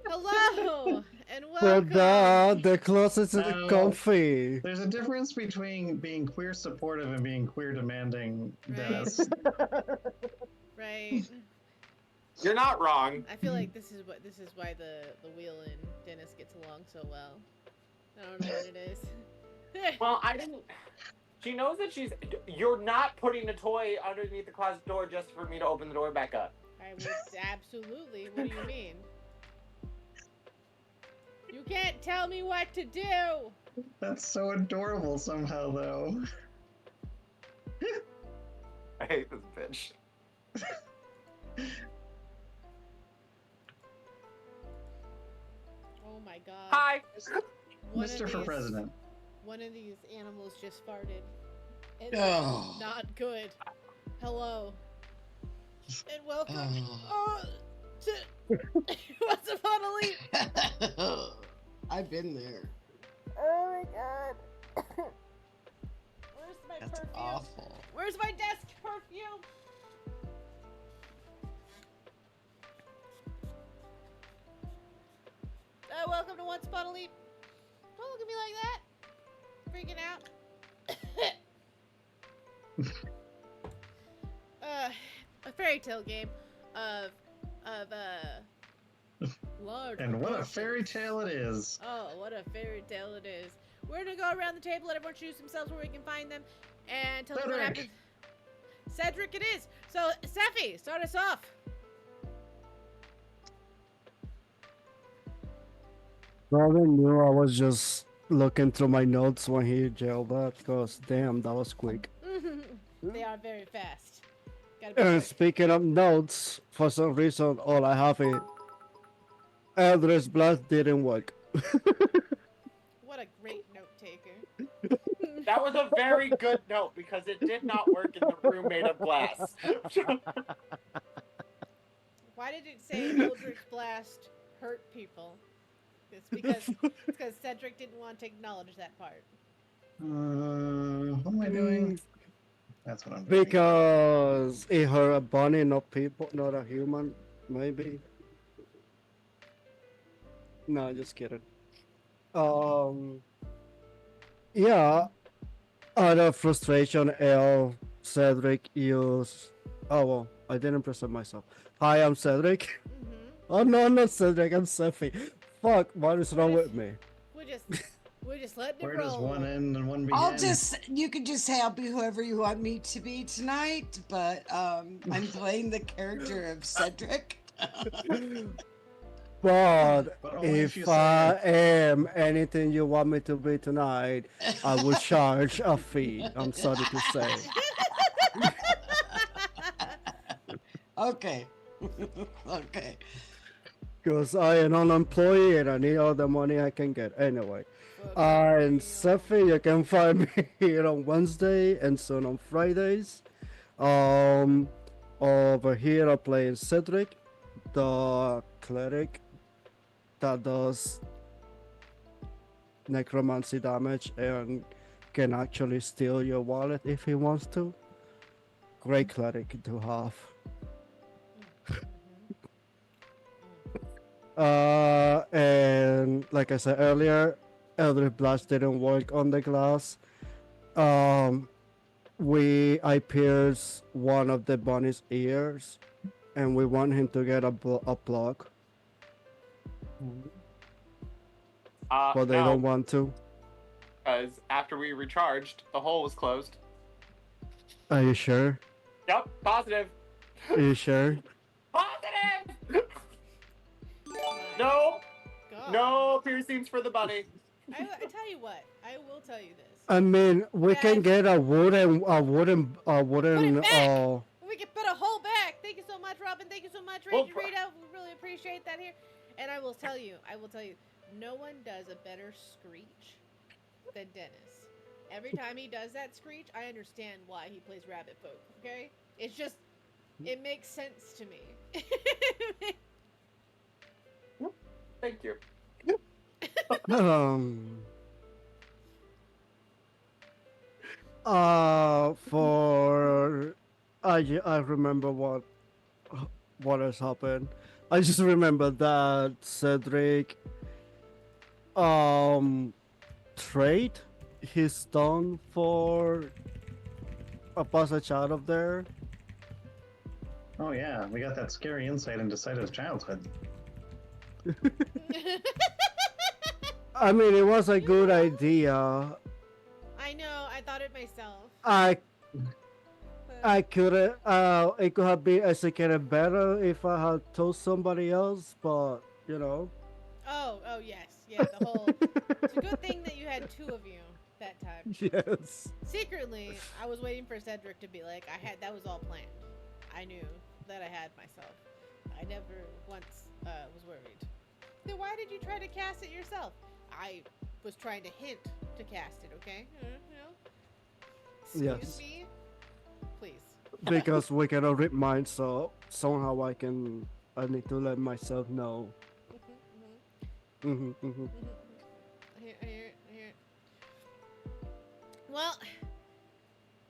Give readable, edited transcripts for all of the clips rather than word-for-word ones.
Hello and But welcome. the closest is Now, comfy. there's a difference between being queer supportive and being queer demanding, Right, Dennis. right. You're not wrong. I feel like this is why the wheel and Dennis gets along so well. I don't know what it is. Well, I didn't. She knows that she's. You're not putting a toy underneath the closet door just for me to open the door back up. I would absolutely. What do you mean? You can't tell me what to do. That's so adorable somehow, though. I hate this bitch. Oh my god. Hi. One Mr. of for these- President. One of these animals just farted. It's Oh. not good. Hello. And welcome. Oh. To Once Upon a Leap. I've been there. Oh my god. Where's my That's perfume? awful. Where's my desk perfume? Welcome to Once Upon a Leap. Don't look at me like that. Freaking out. A fairy tale game of large. And what a proportions. fairy tale it is. Oh, what a fairy tale it is. We're gonna go around the table, let everyone introduce themselves where we can find them, and tell them what Cedric. happened. Cedric it is. So, Seffi, start us off. Nothing new. I was just looking through my notes when he jailed that, because damn, that was quick. They are very fast. Gotta be And quick. speaking of notes, for some reason, all I have is Eldritch Blast didn't work. What a great note taker. That was a very good note because it did not work in the room made of glass. Why did it say Eldritch Blast hurt people? It's because Cedric didn't want to acknowledge that part. What am I doing? That's what I'm doing. Because it hurt a bunny, not people, not a human, maybe. No, just kidding. Yeah, out of frustration, Cedric used. Oh well, I didn't present myself. Hi, I'm Cedric. Mm-hmm. Oh no, I'm not Cedric. I'm Seffi. Fuck, what is wrong with me? We're just letting Where it roll. does one end and one begin? You can just say I'll be whoever you want me to be tonight, but I'm playing the character of Cedric. But But only if you if say I it. am anything you want me to be tonight, I will charge a fee. I'm sorry to say. Okay. Okay. Because I am an employee and I need all the money I can get. Anyway. And Seffi, you can find me here on Wednesday and soon on Fridays. Over here I'm playing Cedric, the cleric that does necromancy damage and can actually steal your wallet if he wants to. Great cleric to have. And like I said earlier, Eldritch Blast didn't work on the glass. I pierced one of the bunny's ears, and we want him to get a plug, but they don't want to. Because after we recharged, the hole was closed. Are you sure? Yep, positive. Are you sure? Positive! No, God. no piercings for the bunny. I tell you what. I will tell you this. I mean, we can Guys. get a wooden. Put it back! We can put a hole back. Thank you so much, Robin. Thank you so much, Well, Rita. We really appreciate that here. And I will tell you, no one does a better screech than Dennis. Every time he does that screech, I understand why he plays Rabbit Folk. Okay, it's just, it makes sense to me. Thank you. For I remember what has happened. I just remember that Cedric trade his done for a passage out of there. Oh yeah, we got that scary insight into Saito's childhood. I mean, it was a good idea. I know. I thought it myself. I could it could have been executed better if I had told somebody else, but you know. Oh, yes, yeah. The whole. It's a good thing that you had two of you that time. Yes. Secretly, I was waiting for Cedric to be like, that was all planned. I knew that I had myself. I never once was worried. Then why did you try to cast it yourself? I was trying to hint to cast it. Okay. Excuse Yes. me. Please. Because we cannot read minds, so somehow I need to let myself know. I hear it. Well,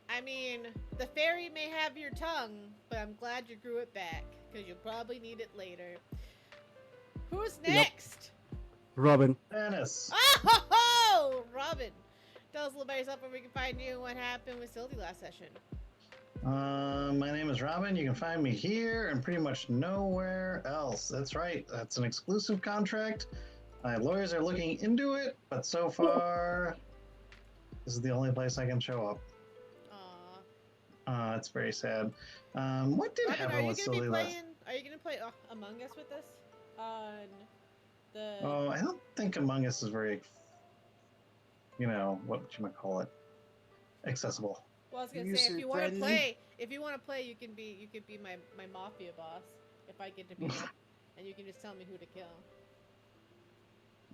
I mean, the fairy may have your tongue, but I'm glad you grew it back, because you'll probably need it later. Who's next? Robin. Dennis. Oh, Robin. Tell us a little about yourself, where we can find you, and what happened with Sylvie last session. My name is Robin. You can find me here and pretty much nowhere else. That's right. That's an exclusive contract. My lawyers are looking into it, but so far, this is the only place I can show up. Aw. It's very sad. What did Robin, happen with Sylvie last? Are you gonna play Among Us with us on the? Oh, I don't think Among Us is very, what you might call it, accessible. Well, I was gonna say if you want to User-friendly. play, you can be my mafia boss if I get to be it, and you can just tell me who to kill.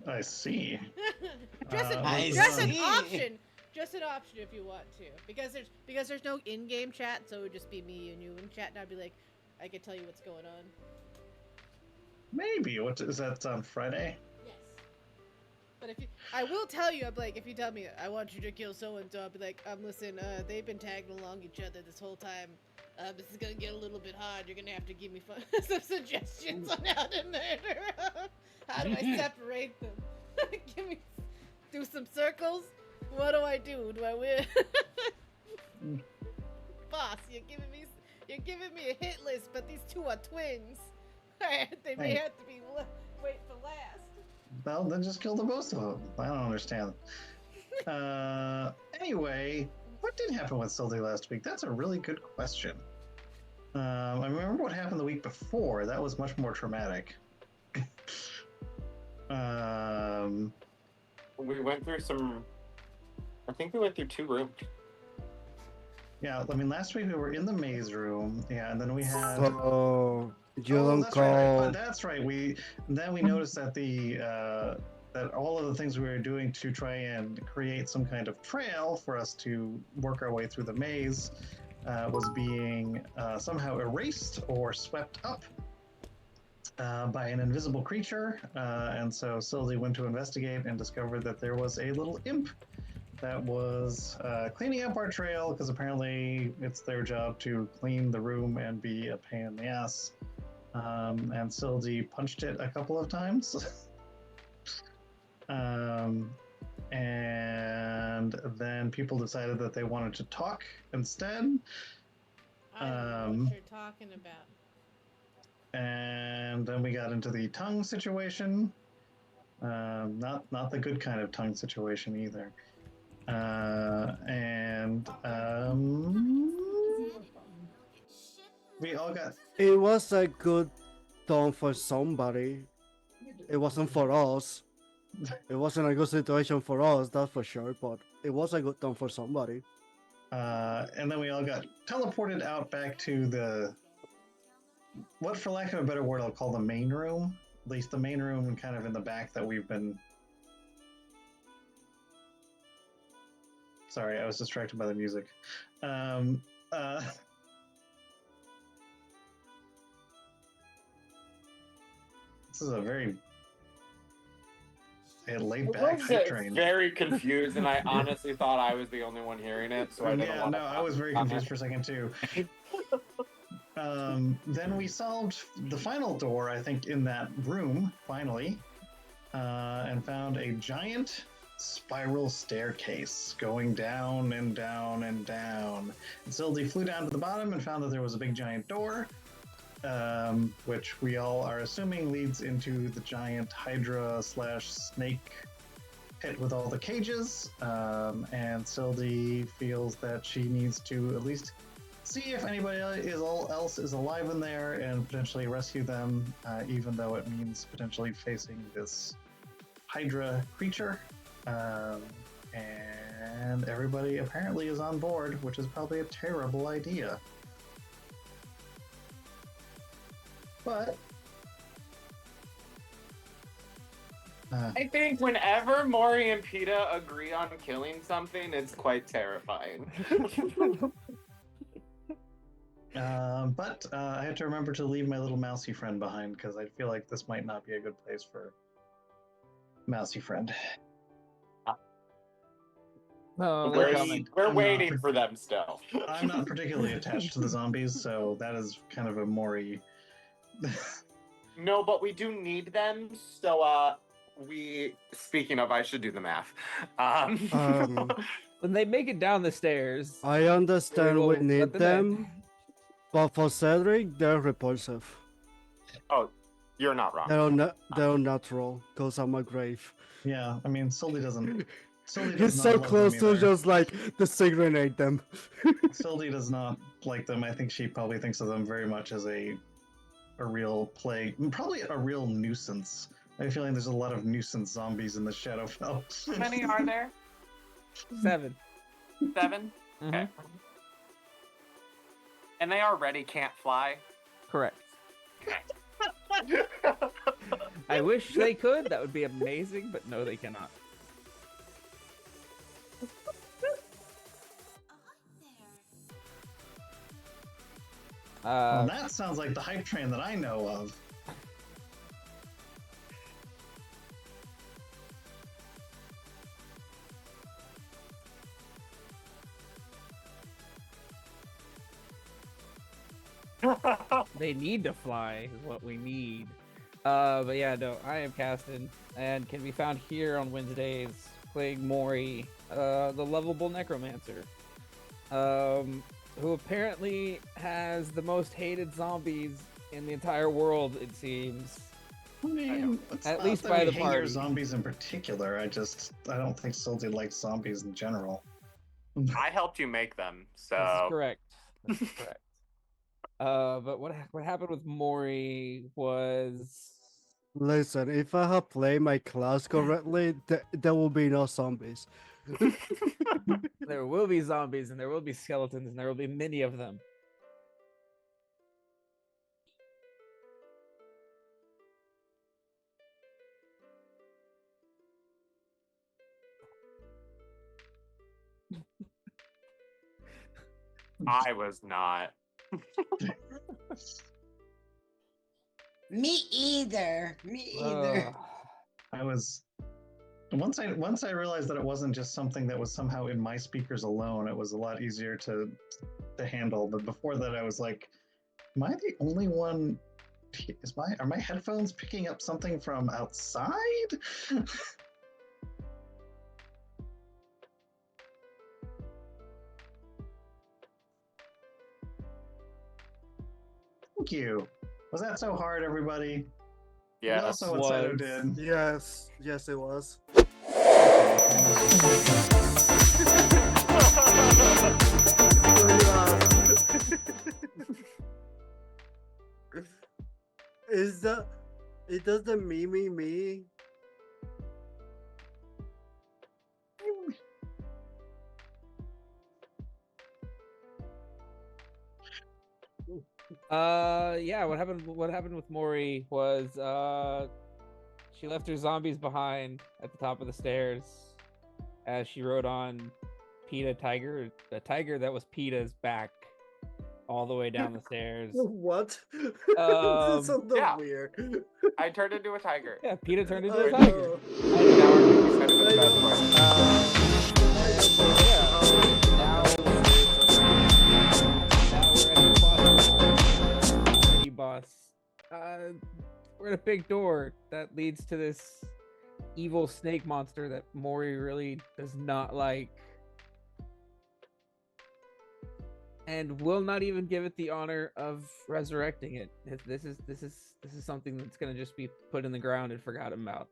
I see. just an I see. option. Just an option if you want to, because there's no in-game chat, so it would just be me and you in chat, and I'd be like, I could tell you what's going on. Maybe. What is that on Friday? Yes. But I will tell you, I'm like, if you tell me I want you to kill so and so, I'll be like, listen, they've been tagging along each other this whole time. This is gonna get a little bit hard. You're gonna have to give me some suggestions on how to murder 'em. How do I separate them? Do some circles. What do I do? Do I win? Boss, you're giving me a hit list, but these two are twins. They may have to be wait for last. Well, then just kill the both of them. I don't understand. Anyway, what did happen with Sylvie last week? That's a really good question. I remember what happened the week before. That was much more traumatic. We went through I think we went through 2 rooms. Yeah, I mean, last week we were in the maze room. Yeah, and then we had. So you don't that's call. right. That's right. We noticed that that all of the things we were doing to try and create some kind of trail for us to work our way through the maze was being somehow erased or swept up by an invisible creature. And so Sylvie went to investigate and discovered that there was a little imp that was cleaning up our trail, because apparently it's their job to clean the room and be a pain in the ass. And Sylvie punched it a couple of times. And then people decided that they wanted to talk instead. I don't know what you're talking about. And then we got into the tongue situation. Not the good kind of tongue situation either. We all got. It was a good tone for somebody. It wasn't for us. It wasn't a good situation for us, that's for sure. But it was a good tone for somebody. And then we all got teleported out back to what, for lack of a better word, I'll call the main room. At least the main room, kind of in the back that we've been. Sorry, I was distracted by the music. This is a very laid back hype train. Very confused, and I honestly thought I was the only one hearing it, so I didn't want to. I was very confused for a second too. Then we solved the final door, I think, in that room, finally, and found a giant spiral staircase going down and down and down. And Sildy flew down to the bottom and found that there was a big giant door, which we all are assuming leads into the giant Hydra / snake pit with all the cages. And Sildy feels that she needs to at least see if anybody else is alive in there and potentially rescue them, even though it means potentially facing this Hydra creature. And everybody apparently is on board, which is probably a terrible idea. But I think whenever Mori and PETA agree on killing something, it's quite terrifying. But I had to remember to leave my little mousy friend behind because I feel like this might not be a good place for mousy friend. No, We're, they're coming. we're waiting for them still. I'm not particularly attached to the zombies, so that is kind of a Mori. No, but we do need them. So, speaking of, I should do the math. When they make it down the stairs, I understand we will need let them them, but for Cedric, they're repulsive. Oh, you're not wrong. They're natural, because I'm a grave. Yeah, I mean, Sildy doesn't. Sildy does He's not so love close them to either. just like disintegrate them. Sildy does not like them. I think she probably thinks of them very much as a real plague, probably a real nuisance. I have a feeling there's a lot of nuisance zombies in the Shadowfell. How many are there? 7. 7? Mhm. Okay. And they already can't fly? Correct. I wish they could. That would be amazing, but no, they cannot. Well, that sounds like the hype train that I know of. They need to fly is what we need. But yeah, no, I am Caston and can be found here on Wednesdays playing Mori, the lovable necromancer, who apparently has the most hated zombies in the entire world, it seems. I mean, it's At not least that by we the hate your party. zombies in particular. I don't think Sildy likes zombies in general. I helped you make them, This is so correct. This is correct. But what happened with Mori was Listen, if I have played my class correctly, there will be no zombies. there will be zombies and there will be skeletons and there will be many of them. I was not. Me either. Me either. Ugh. I was once I realized that it wasn't just something that was somehow in my speakers alone, it was a lot easier to handle. But before that, I was like, am I the only one? Are my headphones picking up something from outside? Thank you. Was that so hard, everybody? Yeah. Also what Sato was. did. Yes, yes, it was. Is that? It does the me? Yeah, what happened with Mori was she left her zombies behind at the top of the stairs as she rode on PETA Tiger, the tiger that was PETA's back all the way down the stairs. What? Um, This is so yeah. weird. I turned into a tiger. Yeah, PETA turned into I a tiger. know. Now we're making sense of I the know. best part. Yeah, now we're at the boss. we're at a big door that leads to this evil snake monster that Mori really does not like, and will not even give it the honor of resurrecting it. This is something that's gonna just be put in the ground and forgotten about.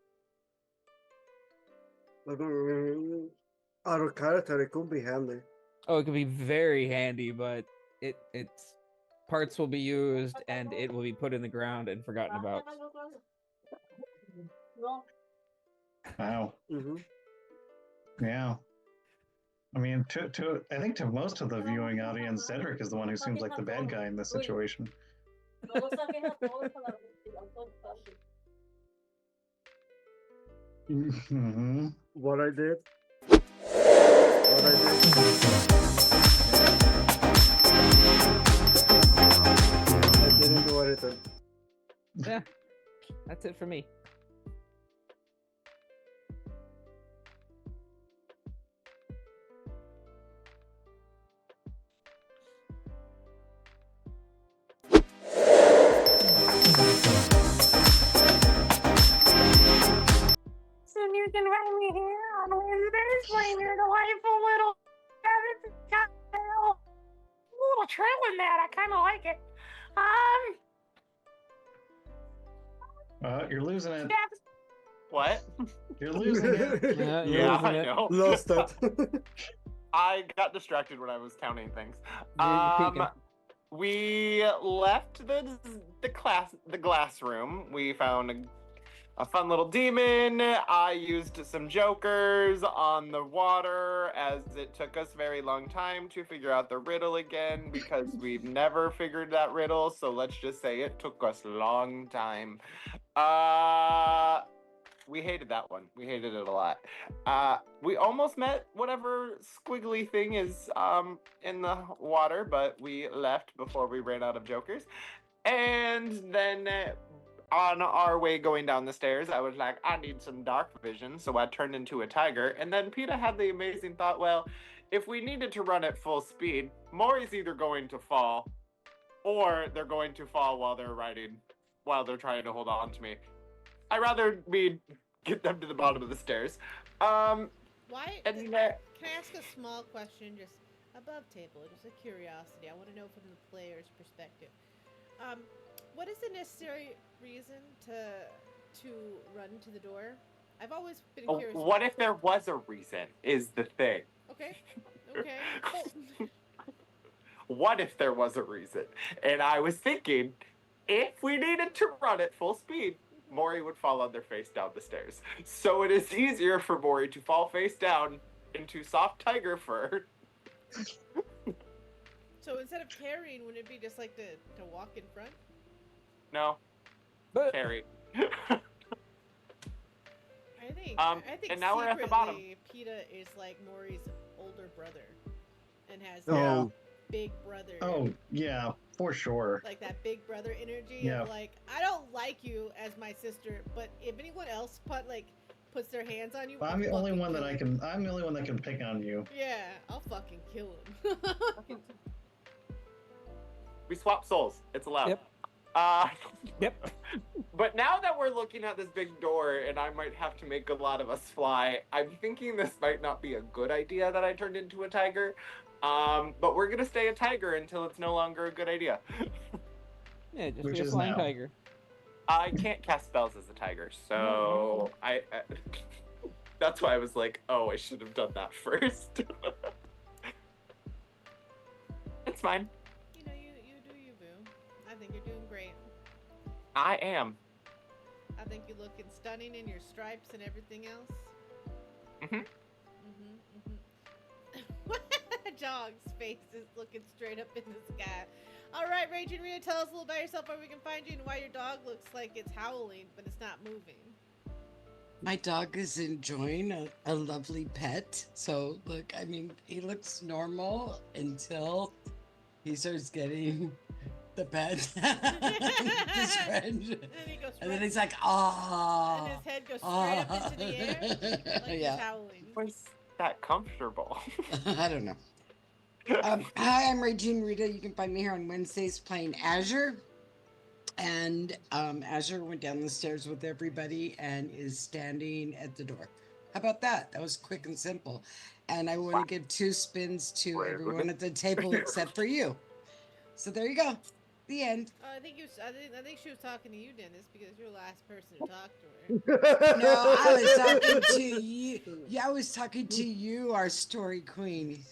Out of character, it could be handy. Oh, it could be very handy, but its parts will be used and it will be put in the ground and forgotten about. Wow. Mm-hmm. Yeah. I mean, I think to most of the viewing audience, Cedric is the one who seems like the bad guy in this situation. Mm-hmm. What I did. I didn't do anything. Yeah, that's it for me. So you can find me here on Wednesdays playing your delightful little got a little trill in that. I kind of like it. You're losing it. That's What? You're losing it. Yeah, Yeah, losing I it. know. Lost it. I got distracted when I was counting things. You're peeking. We left the glass room. We found a fun little demon. I used some jokers on the water as it took us a very long time to figure out the riddle again because we've never figured that riddle. So let's just say it took us a long time. We hated that one. We hated it a lot. We almost met whatever squiggly thing is in the water, but we left before we ran out of jokers. And then on our way going down the stairs, I was like, I need some dark vision, so I turned into a tiger. And then PETA had the amazing thought, well, if we needed to run at full speed, Mori's either going to fall, or they're going to fall while they're trying to hold on to me. I'd rather me get them to the bottom of the stairs. Why? And Can I ask a small question, just above table, just a curiosity? I want to know from the player's perspective. What is the necessary reason to run to the door? I've always been curious. What if there was a reason? Is the thing. Okay. Okay. Well, What if there was a reason? And I was thinking, if we needed to run at full speed, Mori would fall on their face down the stairs. So it is easier for Mori to fall face down into soft tiger fur. so instead of carrying, wouldn't it be just like to walk in front? No, But carry. I think. I think and now we're at the bottom. secretly, PETA is like Mori's older brother, and has Yeah. that big brother. Oh, yeah, for sure. Like that big brother energy Yeah. of like, I don't like you as my sister, but if anyone else puts their hands on you, I'm the I'll only fucking one that kill I him. can. I'm the only one that can pick on you. Yeah, I'll fucking kill him. We swap souls. It's allowed. Yep. Yep. But now that we're looking at this big door and I might have to make a lot of us fly, I'm thinking this might not be a good idea that I turned into a tiger. But we're going to stay a tiger until it's no longer a good idea. yeah, just Which be a is flying now. tiger. I can't cast spells as a tiger, so I that's why I was like, oh, I should have done that first. It's fine. You know, you do you, boo. I think you're doing great. I am. I think you're looking stunning in your stripes and everything else. Mhm. Jog's face is looking straight up in the sky. All right, Raging Rita, tell us a little about yourself, where we can find you, and why your dog looks like it's howling, but it's not moving. My dog is enjoying a lovely pet. So, look, I mean, he looks normal until he starts getting the pet. This friend. And then he goes And then right- he's like, ah. and his head goes straight up into the air, like Yeah. he's howling. Where's that comfortable? I don't know. Hi, I'm Regine Rita. You can find me here on Wednesdays playing Azure. And Azure went down the stairs with everybody and is standing at the door. How about that? That was quick and simple. And I want to give 2 spins to Rude. everyone at the table except for you. So there you go. The end. I think I think she was talking to you, Dennis, because you're the last person to talk to her. No, I was talking to you. Yeah, I was talking to you, our story queen.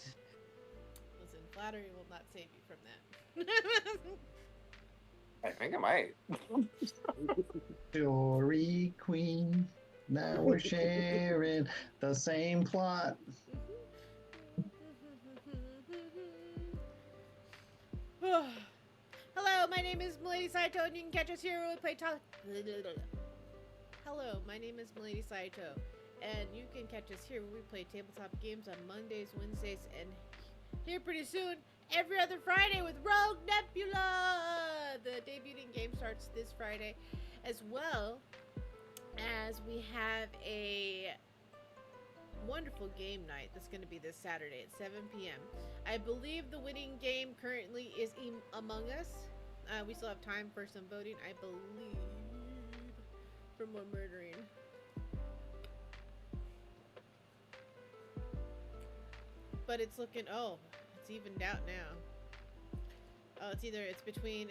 Listen, flattery will not save you from that. I think I might. Story queen. Now we're sharing the same plot. Hello, my name is Milady Saito, and you can catch us here when we play Hello, my name is Milady Saito, and you can catch us here when we play tabletop games on Mondays, Wednesdays, and here pretty soon, every other Friday with Rogue Nebula! The debuting game starts this Friday, as well as we have a wonderful game night that's going to be this Saturday at 7 p.m. I believe the winning game currently is Among Us. We still have time for some voting, I believe, for more murdering. But it's looking, it's evened out now. Oh, it's between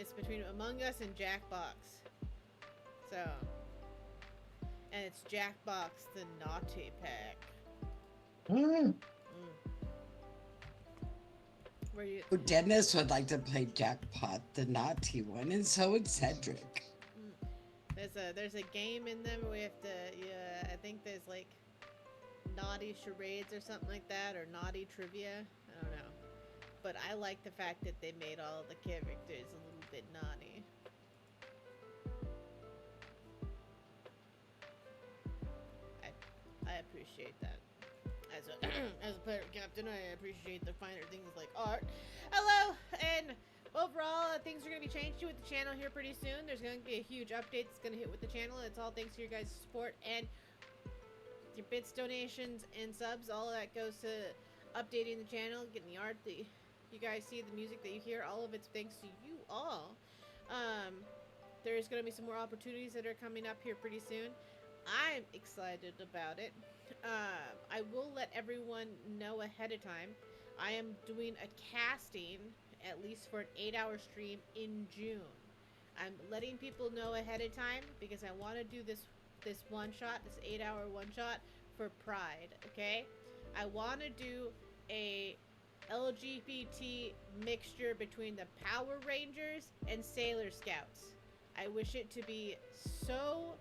Among Us and Jackbox. So, and it's Jackbox the Naughty Pack. Where you? Oh, Dennis would like to play Jackpot, the naughty one, and so would Cedric. There's a game in them where we have to. I think there's like naughty charades or something like that, or naughty trivia. I don't know, but I like the fact that they made all the characters a little bit naughty. I appreciate that. As a player captain, I appreciate the finer things like art. Hello, and overall, things are going to be changing with the channel here pretty soon. There's going to be a huge update that's going to hit with the channel. It's all thanks to your guys' support and your bits, donations, and subs. All of that goes to updating the channel, getting the art that you guys see, the music that you hear. All of it's thanks to you all. There's going to be some more opportunities that are coming up here pretty soon. I'm excited about it. I will let everyone know ahead of time. I am doing a casting, at least for an 8-hour stream in June. I'm letting people know ahead of time because I want to do this one shot, this 8-hour one shot for Pride. Okay, I want to do a LGBT mixture between the Power Rangers and Sailor Scouts. I wish it to be so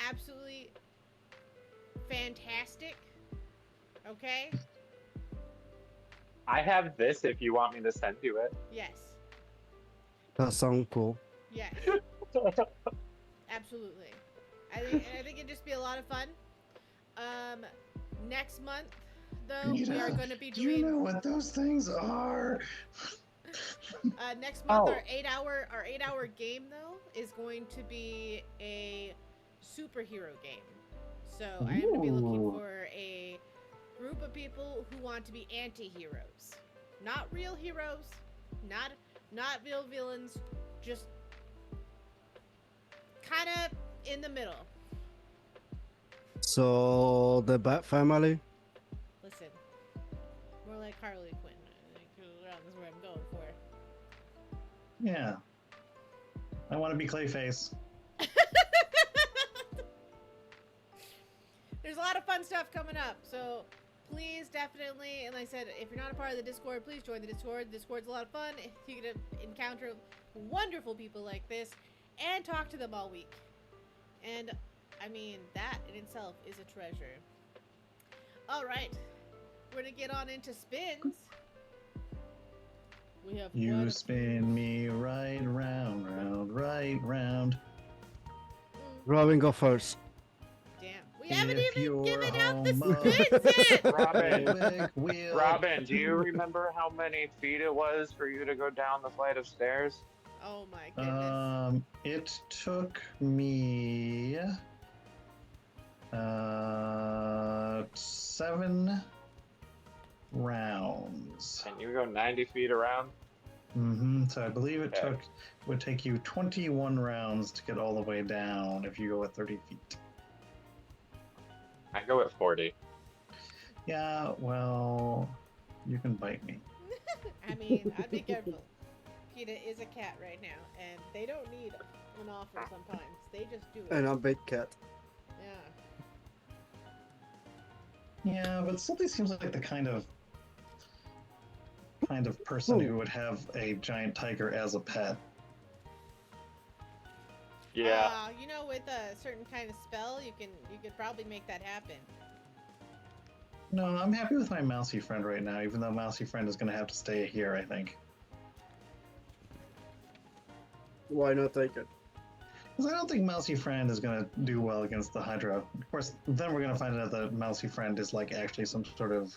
absolutely fantastic. Okay? I have this if you want me to send you it. Yes. That sounds cool. Yes. Absolutely. I think it'd just be a lot of fun. Next month, though, we are going to be Do you doing. know what those things are? Next month, Oh. our 8-hour game though is going to be a superhero game. So I am going to be looking Ooh. for a group of people who want to be anti-heroes, not real heroes, not real villains, just kind of in the middle. So the Bat Family. Listen, more like Harley Quinn. I think that's where I'm going for. Yeah. I want to be Clayface. There's a lot of fun stuff coming up, so please definitely, and like I said, if you're not a part of the Discord, please join the Discord. The Discord's a lot of fun. You get to encounter wonderful people like this and talk to them all week. And I mean, that in itself is a treasure. All right, we're gonna get on into spins. We have You quite a spin me right round, round, right round. Robin, go first. Damn, we haven't If even you're given out the home spins yet. Robin, Wheel. Robin, do you remember how many feet it was for you to go down the flight of stairs? Oh my goodness. It took me 7 rounds. Can you go 90 feet around? So I believe it Okay. would take you 21 rounds to get all the way down if you go at 30 feet. I go at 40. Yeah, well, you can bite me. I mean, I'd be careful. PETA is a cat right now, and they don't need an offer sometimes. They just do it. And a big cat. Yeah. Yeah, but Sylvie seems like the kind of person who would have a giant tiger as a pet. Yeah. You know, with a certain kind of spell, you could probably make that happen. No, I'm happy with my mousy friend right now, even though mousy friend is going to have to stay here, I think. Why not take it? Because I don't think mousy friend is going to do well against the Hydra. Of course, then we're going to find out that mousy friend is like actually some sort of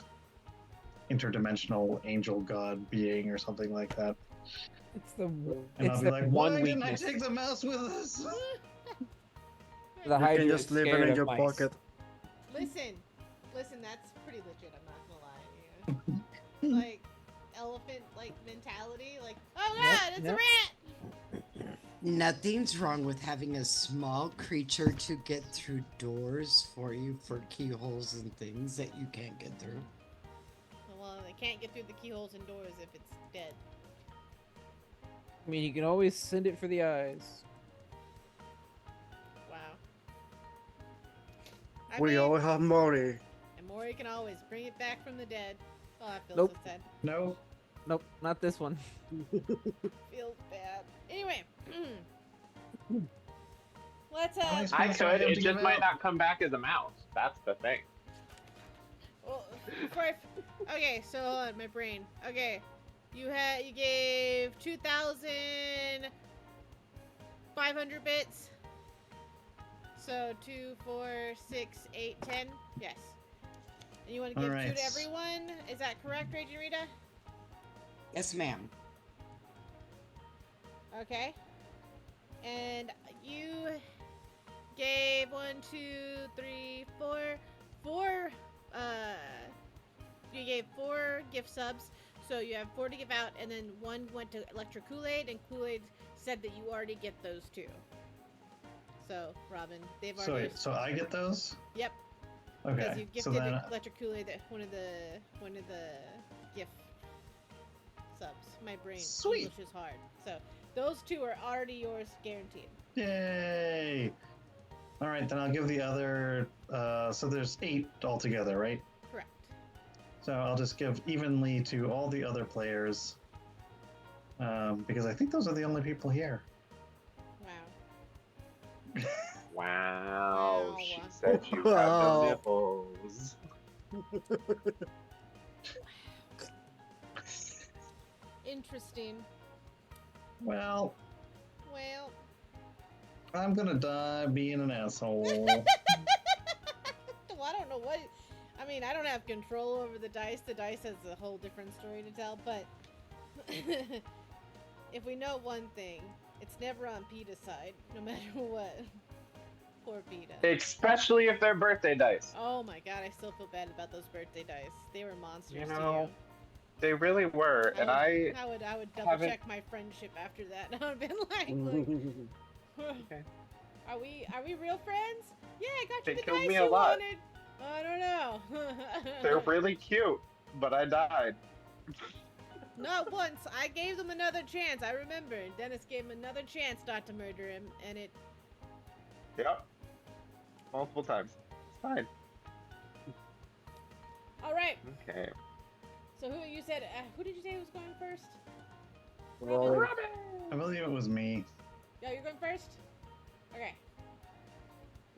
interdimensional angel god being or something like that. It's the And it's I'll be the like, one why didn't I weakness. take the mouse with us? The You Hydra can is just leave it scared in of your mice. pocket. Listen, that's pretty legit. I'm not gonna lie to you. Like elephant like mentality. Like, oh god, it's yep. a rat. Nothing's wrong with having a small creature to get through doors for you for keyholes and things that you can't get through. Well, they can't get through the keyholes and doors if it's dead. I mean, you can always send it for the eyes. Wow. I We mean, all have Mori. and Mori can always bring it back from the dead. Oh, I feel Nope. so sad. No. Nope, not this one. Feels bad. Anyway, let's How many I spells do I could. have It to just give might out? not come back as a mouse. That's the thing. well, okay, so hold on, my brain. Okay, you gave 2,500 bits. So 2, 4, 6, 8, 10. Yes. And you want to give 2 Alright. to everyone? Is that correct, Raging Rita? Yes, ma'am. Okay. And you gave 1, 2, 3, 4, 4. You gave 4 gift subs, so you have 4 to give out, and then 1 went to Electric Kool-Aid, and Kool-Aid said that you already get those 2. So, Robin, they've So already. wait, so I get those? Yep. Because Okay. you So gifted then, Electric Kool-Aid one of the gift subs. My brain. Sweet. English is hard. So those 2 are already yours, guaranteed. yay! All right, then I'll give the other. So there's 8 altogether, right? Correct. So I'll just give evenly to all the other players, because I think those are the only people here. Wow. Wow. Wow. She said you have Wow. the nipples. Interesting. Well, Well. I'm gonna die being an asshole. Well, I don't know what. I mean, I don't have control over the dice. The dice has a whole different story to tell. But if we know one thing, it's never on PETA's side, no matter what. Poor PETA. Especially if they're birthday dice. Oh my god, I still feel bad about those birthday dice. They were monsters You to know, They really were, and I would double haven't- check my friendship after that. I would have been like, look, Okay. are we real friends? Yeah, I got you They the killed dice me you a lot. wanted. I don't know. They're really cute, but I died. Not once. I gave them another chance. I remember. Dennis gave him another chance not to murder him, and it. Yep. Multiple times. It's fine. All right. Okay. So who you said? Who did you say was going first? Roll. I believe it was me. Yeah, you're going first. Okay.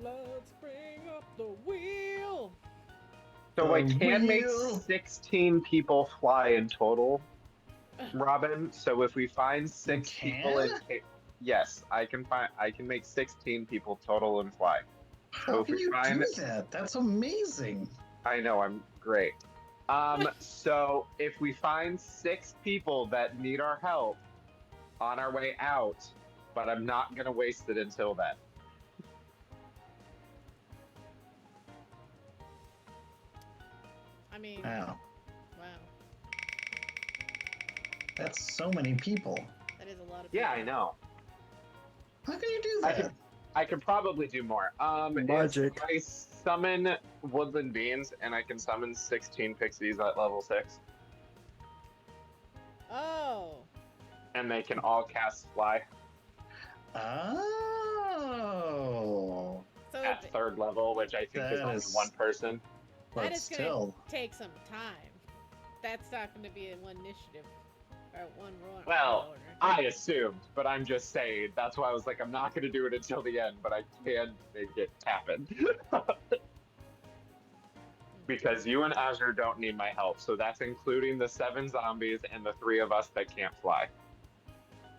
Let's bring up the wheel. So I The can make wheel. 16 people fly in total, Robin. So if we find 6 people in, can? yes, I can make 16 people total and fly. How if can we you find- do that? That's amazing. I know, I'm great. So if we find 6 people that need our help on our way out, but I'm not gonna waste it until then. I mean, Wow. wow. That's so many people. That is a lot of Yeah, I people. know. How can you do I that? I could probably do more. Magic. I summon woodland beings, and I can summon 16 pixies at level 6, Oh. and they can all cast fly Oh. So at 3rd level, which I think is That only is- one person. that But is still. gonna take some time. That's not gonna be in one initiative or one roll. Well, order. I assumed, but I'm just saying. That's why I was like, I'm not going to do it until the end, but I can make it happen. Because you and Azure don't need my help, so that's including the 7 zombies and the 3 of us that can't fly.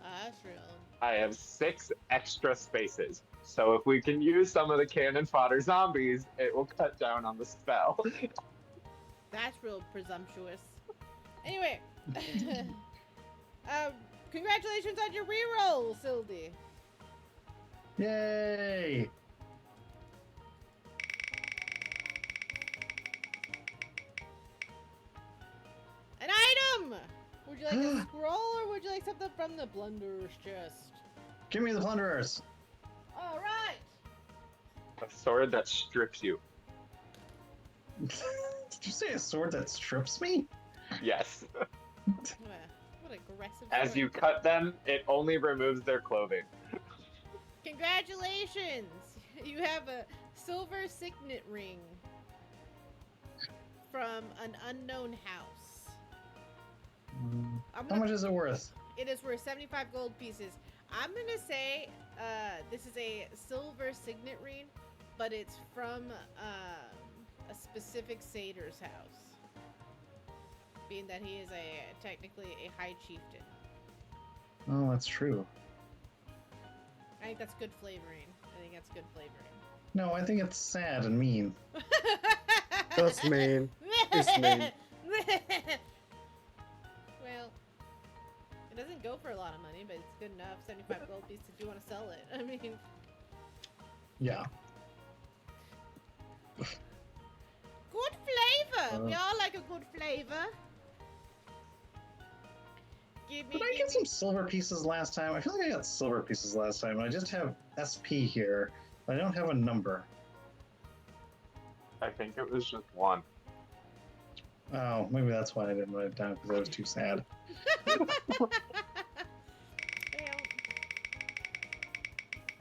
That's real. I have 6 extra spaces, so if we can use some of the cannon fodder zombies, it will cut down on the spell. That's real presumptuous. Anyway, congratulations on your reroll, Sildy. Yay! An item! Would you like a scroll or would you like something from the Blunderer's chest? Give me the plunderers. All right. A sword that strips you. Did you say a sword that strips me? Yes. What aggressive. As sword. you cut them, it only removes their clothing. Congratulations! You have a silver signet ring from an unknown house. I'm How gonna- much is it worth? It is worth 75 gold pieces. I'm gonna say this is a silver signet ring, but it's from a specific satyr's house. Being that he is technically a high chieftain. Oh, that's true. I think that's good flavoring. No, I think it's sad and mean. That's mean. It's mean. Well, it doesn't go for a lot of money, but it's good enough. 75 gold pieces if you want to sell it. I mean, Yeah. good flavor. We all like a good flavor. Give me. Did I get some silver pieces last time? I feel like I got silver pieces last time. I just have SP here, but I don't have a number. I think it was just 1. Oh, maybe that's why I didn't write it down because I was too sad. Well,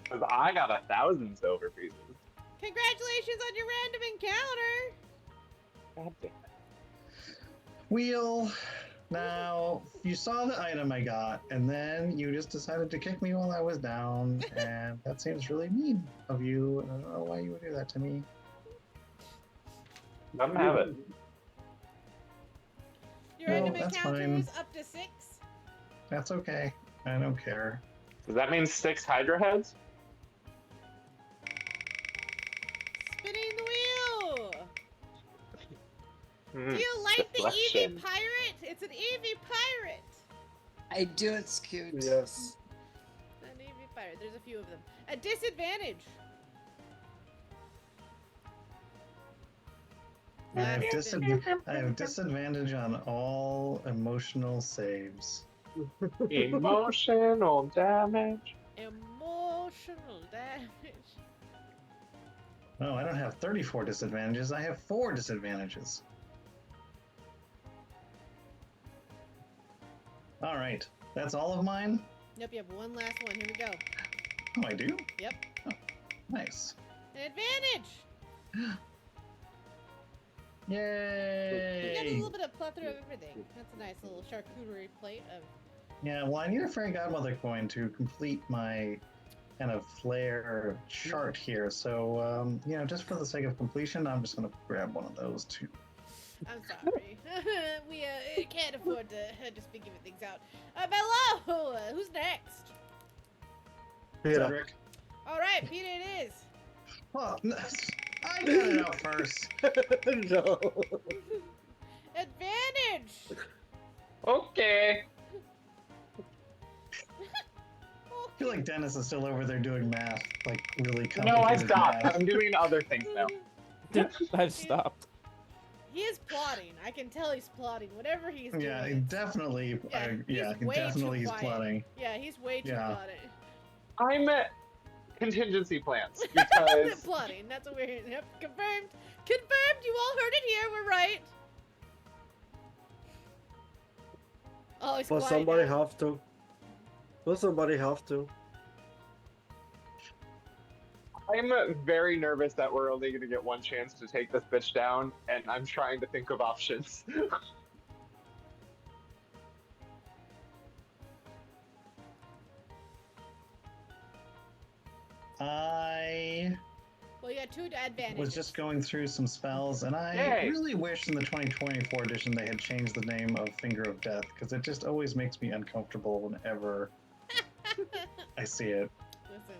Because I got 1,000 silver pieces. congratulations on your random encounter. God damn it. Wheel. Now, you saw the item I got, and then you just decided to kick me while I was down, and that seems really mean of you. And I don't know why you would do that to me. Let 'em have it. Your No, random that's encounter fine. is up to 6. That's okay. I don't care. Does that mean 6 Hydra heads? Spinning the wheel. Hmm. Do you like the Deflection. Eevee pirate? It's an Eevee pirate. I do, it's cute. Yes. An Eevee pirate. There's a few of them. A disadvantage. I have, Last I have disadvantage on all emotional saves. Emotional damage. Emotional damage. No, I don't have 34 disadvantages. I have 4 disadvantages. All right, that's all of mine. Yep, you have one last one. Here we go. Oh, I do? Yep. Oh, nice. An advantage. You get a Yay! little bit of plethora of everything. That's a nice little charcuterie plate of. Yeah, well, I need a fairy godmother coin to complete my kind of flare chart here. So, you know, just for the sake of completion, I'm just going to grab one of those too. I'm sorry. We can't afford to just be giving things out. Hello! Who's next? Peter. Cedric. All right, Peter it is. Well, I got it out first. No. Advantage! Okay. I feel like Dennis is still over there doing math, like really No, I complicated stopped. math. I'm doing other things now. I've stopped. He is plotting. I can tell he's plotting. Whatever he's doing. Yeah, it's- definitely. Yeah, he's way too definitely he's quiet. plotting. Yeah, he's way too Yeah. plotting. I'm contingency plans because Plotting. That's what we're hearing. Yep, confirmed. Confirmed. You all heard it here. We're right. Oh, he's But quiet somebody now. have to. But somebody have to. I'm very nervous that we're only going to get one chance to take this bitch down, and I'm trying to think of options. I Well, you got two advantages. was just going through some spells, and I Yay. really wish in the 2024 edition they had changed the name of Finger of Death, because it just always makes me uncomfortable whenever I see it. Listen.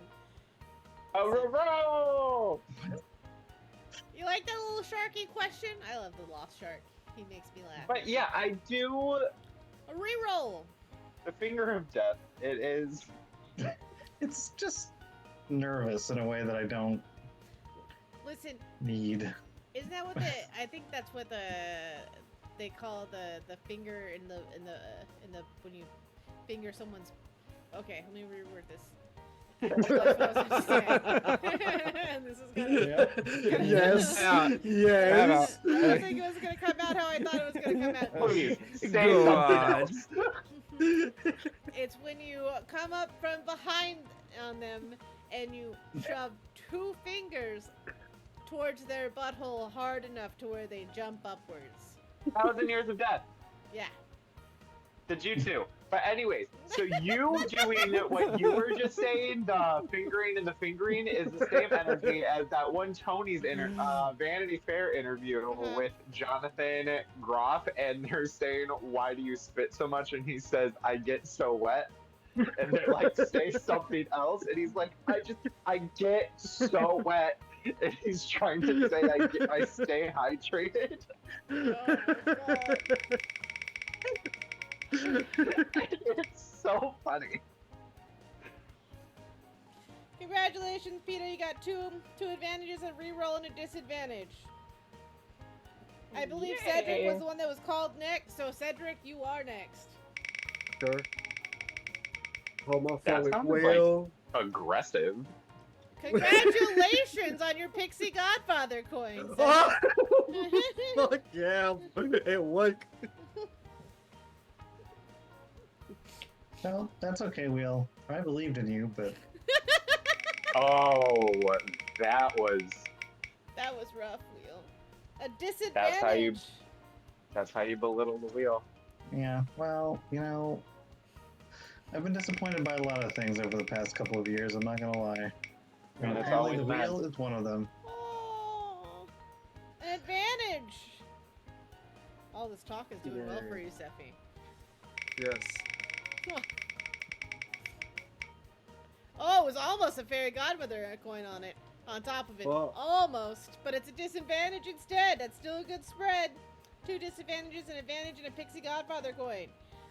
Roll! You like that little sharky question? I love the lost shark. He makes me laugh. But yeah, I do. A reroll. The Finger of Death. It is. It's just nervous in a way that I don't Listen, need. isn't that what I think that's what they call the finger in the when you finger someone's. Okay, let me reword this. That's what I was supposed to say. This is gonna. Yes. Yeah. Yes. I don't think it was gonna come out how I thought it was gonna come out. Please say Go something on. else. It's when you come up from behind on them and you shove two fingers towards their butthole hard enough to where they jump upwards. 1,000 Years of Death. Yeah. The jutsu. But anyways, so you doing what you were just saying, the fingering and the fingering, is the same energy as that one Tony's Vanity Fair interview with Jonathan Groff, and they're saying, "Why do you spit so much?" And he says, "I get so wet." And they're like, "Say something else," and he's like, I get so wet." And he's trying to say, I stay hydrated. Oh my god. It's so funny. Congratulations, Peter. You got two advantages, a reroll, and a disadvantage. I believe Cedric was the one that was called next, so Cedric, you are next. Sure. That Homophobic sounded whale. Aggressive. Congratulations on your Pixie Godfather coins. Fuck yeah. It worked. Well, that's okay, Wheel. I believed in you, but Oh, that was That was rough, Wheel. A disadvantage. that's how you belittle the wheel. yeah, well, I've been disappointed by a lot of things over the past couple of years, I'm not gonna lie. And it's Apparently always the bad. wheel is one of them. Oh, an advantage. All this talk is doing well for you, Sephi. Yes. Oh, it was almost a fairy godmother coin on it. On top of it. Well- Almost. But it's a disadvantage instead. That's still a good spread. Two disadvantages, an advantage, and a pixie godfather coin.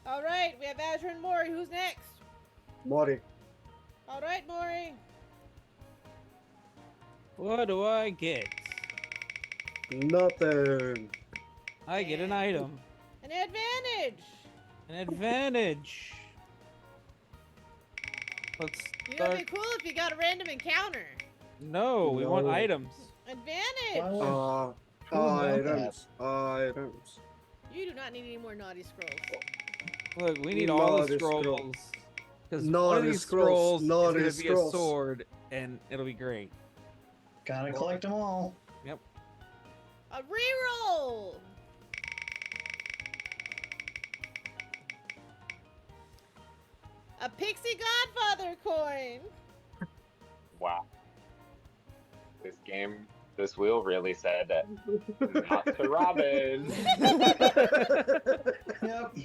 Alright, we have Azure and Mori. Who's next? Mori. Alright, Mori. What do I get? Nothing. I get an item. An advantage. An advantage. Let's You know, it'd start. be cool if you got a random encounter. No, we want No. items. Advantage. Why would- Items. You do not need any more naughty scrolls. Look, we need all the Naughty scrolls. scrolls. Because one of Naughty these scrolls, scrolls is naughty going to be a scrolls. sword, and it'll be great. Gotta collect them all. A reroll. A pixie godfather coin. Wow. This wheel really said not to Robin. Yep.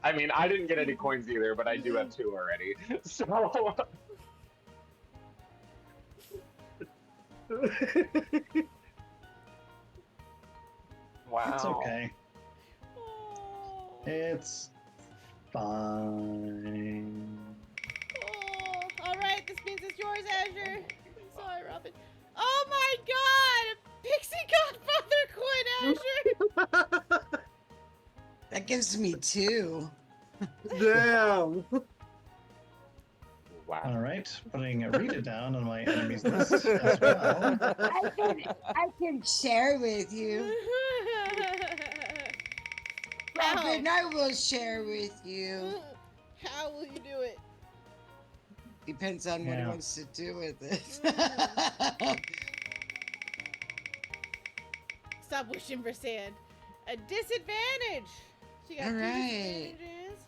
I mean, I didn't get any coins either, but I do have 2 already. So wow. It's okay. Oh, It's fine. all right. This means it's yours, Azure. I'm sorry, Robin. Oh my God! A pixie godfather coin. gives me 2. Damn. Wow. All right, putting Rita down on my enemies list as well. I can share with you. Robin, I will share with you. How will you do it? Depends on what he Yeah. wants to do with it. Stop wishing for sand. A disadvantage. So you got All two right. disadvantages.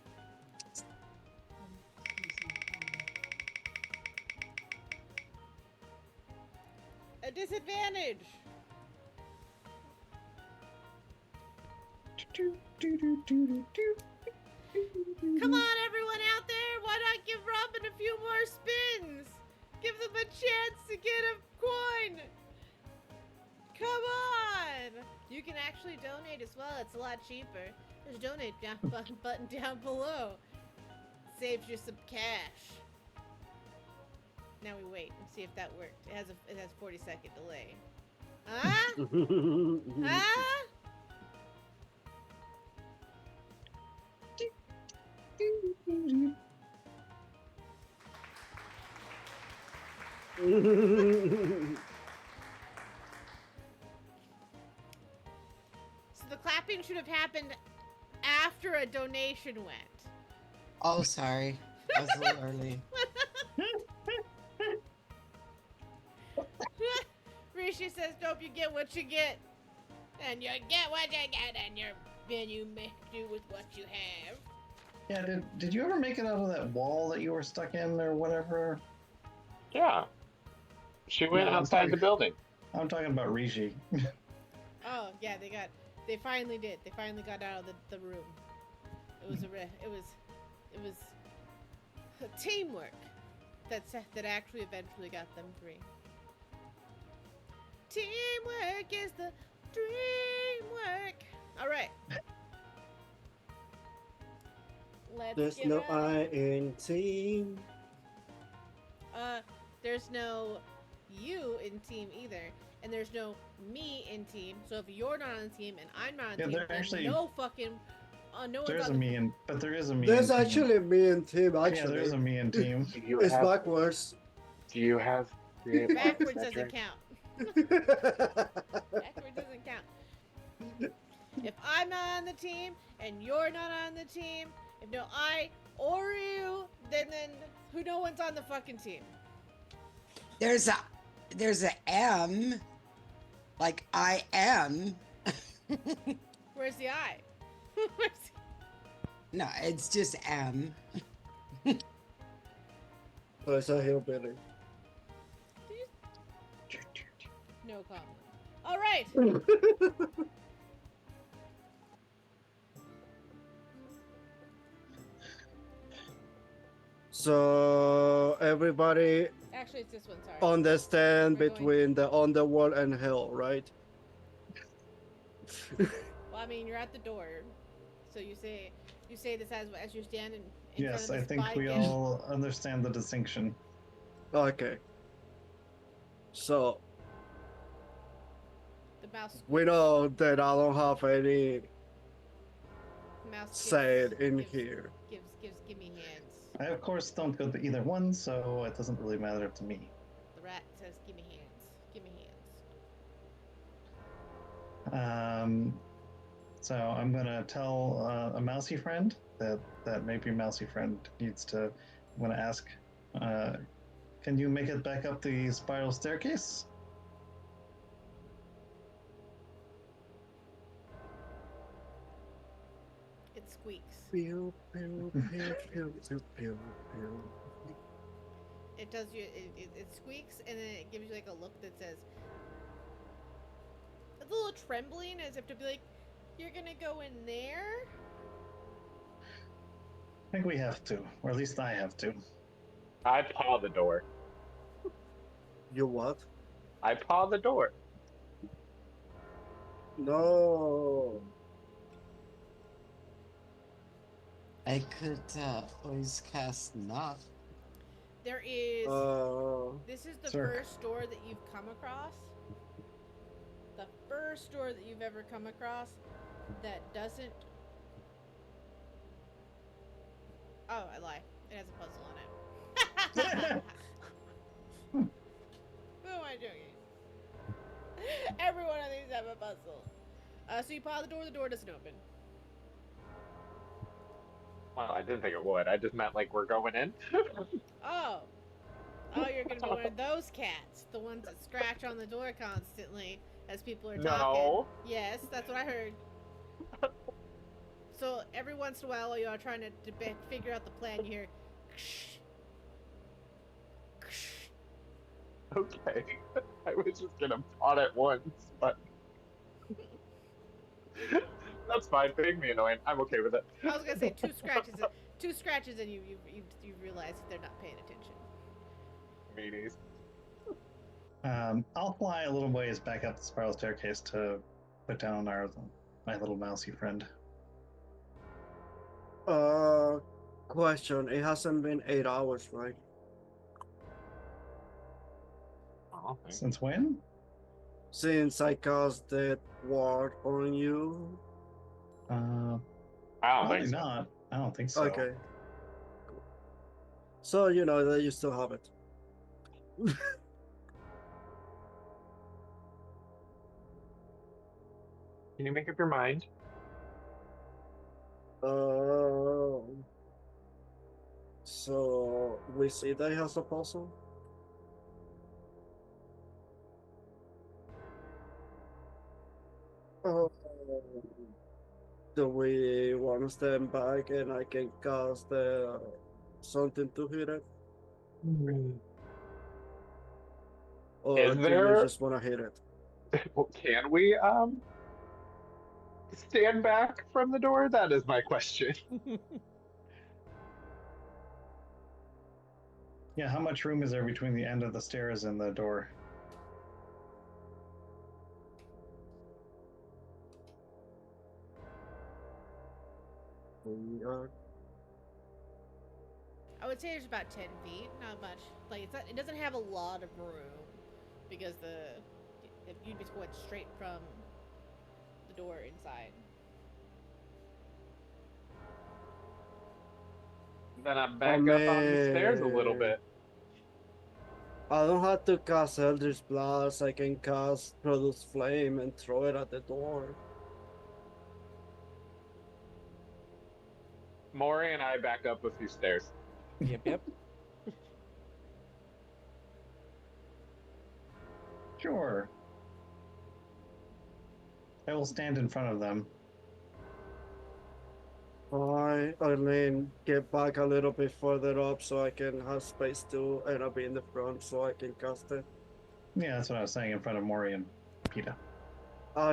A disadvantage. Come on, everyone out there. Why not give Robin a few more spins? Give them a chance to get a coin. Come on. You can actually donate as well. It's a lot cheaper. There's a donate button down below. Saves you some cash. Now we wait and see if that worked. It has 40-second delay. Huh? Huh? So the clapping should have happened after a donation went. Oh, sorry. I was a little early. Rishi says, "Dope, you get what you get, and you get what you get, and you make do with what you have." Yeah, did you ever make it out of that wall that you were stuck in or whatever? Yeah. She went No, I'm outside sorry. the building. I'm talking about Rishi. Oh yeah, they finally did. They finally got out of the room. It was a teamwork that actually eventually got them free. Teamwork is the dream work. All right. Let's There's get no ready. I in team. There's no you in team either, and there's no me in team. So if you're not on the team and I'm not on the Yeah, team, there then actually- no fucking no one's There's on a the me in, but there is a me There's in team. actually me and team. Yeah, Actually, there is a me in team. Do you it's have? backwards. Do you have? creative backwards arts, doesn't Cedric? count. Backwards doesn't count. If I'm not on the team and you're not on the team, if no I or you, then no one's on the fucking team. There's a M, like I am. Where's the I? No, it's just M. Oh, it's a hillbilly. No comment. All right. So everybody Actually, it's this one. Sorry. understand We're going- between the underworld and hell, right? Well, I mean, you're at the door, so you say this as you stand in Yes, front I of the think spike we and- all understand the distinction. Okay. So the mouse. we know that I don't have any The mouse say in gives- here. Give me hands. I, of course, don't go to either one, so it doesn't really matter to me. The rat says, "Give me hands. Give me hands." So I'm gonna tell a mousy friend that maybe mousy friend needs to. I'm gonna ask, can you make it back up the spiral staircase? It squeaks. Pew, pew, pew, pew, pew, pew, pew. It does you. It squeaks and then it gives you like a look that says. It's a little trembling, as if to be like, "You're gonna go in there." I think we have to, or at least I have to. I paw the door. You what? I paw the door. No. I could always cast knock. There is. This is the Sir. first door that you've come across. The first door that you've ever come across that doesn't Oh, I lie. It has a puzzle in it. Who am I joking? Every one of these have a puzzle. So you pause the door doesn't open. Well, I didn't think it would. I just meant like we're going in. Oh. Oh, you're gonna be one of those cats. The ones that scratch on the door constantly as people are talking. No. Yes, that's what I heard. So every once in a while you're trying to figure out the plan, you hear Okay. I was just gonna pot it once, but that's fine. Being me annoying. I'm okay with it. I was gonna say two scratches and you realize that they're not paying attention. Meanies. I'll fly a little ways back up the spiral staircase to put down my little mousy friend. Question. It hasn't been 8 hours, right? Oh, Since when? Since I cast that ward on you. I don't Probably think so. not. I don't think so. Okay. So you know that you still have it. Can you make up your mind? So we see that he has a puzzle. Do we want to stand back and I can cast something to hit it? Or Is do there- you just want to hit it? Well, can we stand back from the door? That is my question. Yeah, how much room is there between the end of the stairs and the door? I would say there's about 10 feet, not much. Like it doesn't have a lot of room because you'd be going straight from the door inside. Then I'm back up on the stairs a little bit. I don't have to cast Eldritch Blast. I can cast Produce Flame and throw it at the door. Maury and I back up a few stairs. Yep. Sure. I will stand in front of them. Alright, Eileen, get back a little bit further up so I can have space to, and I'll be in the front so I can cast it. Yeah, that's what I was saying in front of Maury and PETA.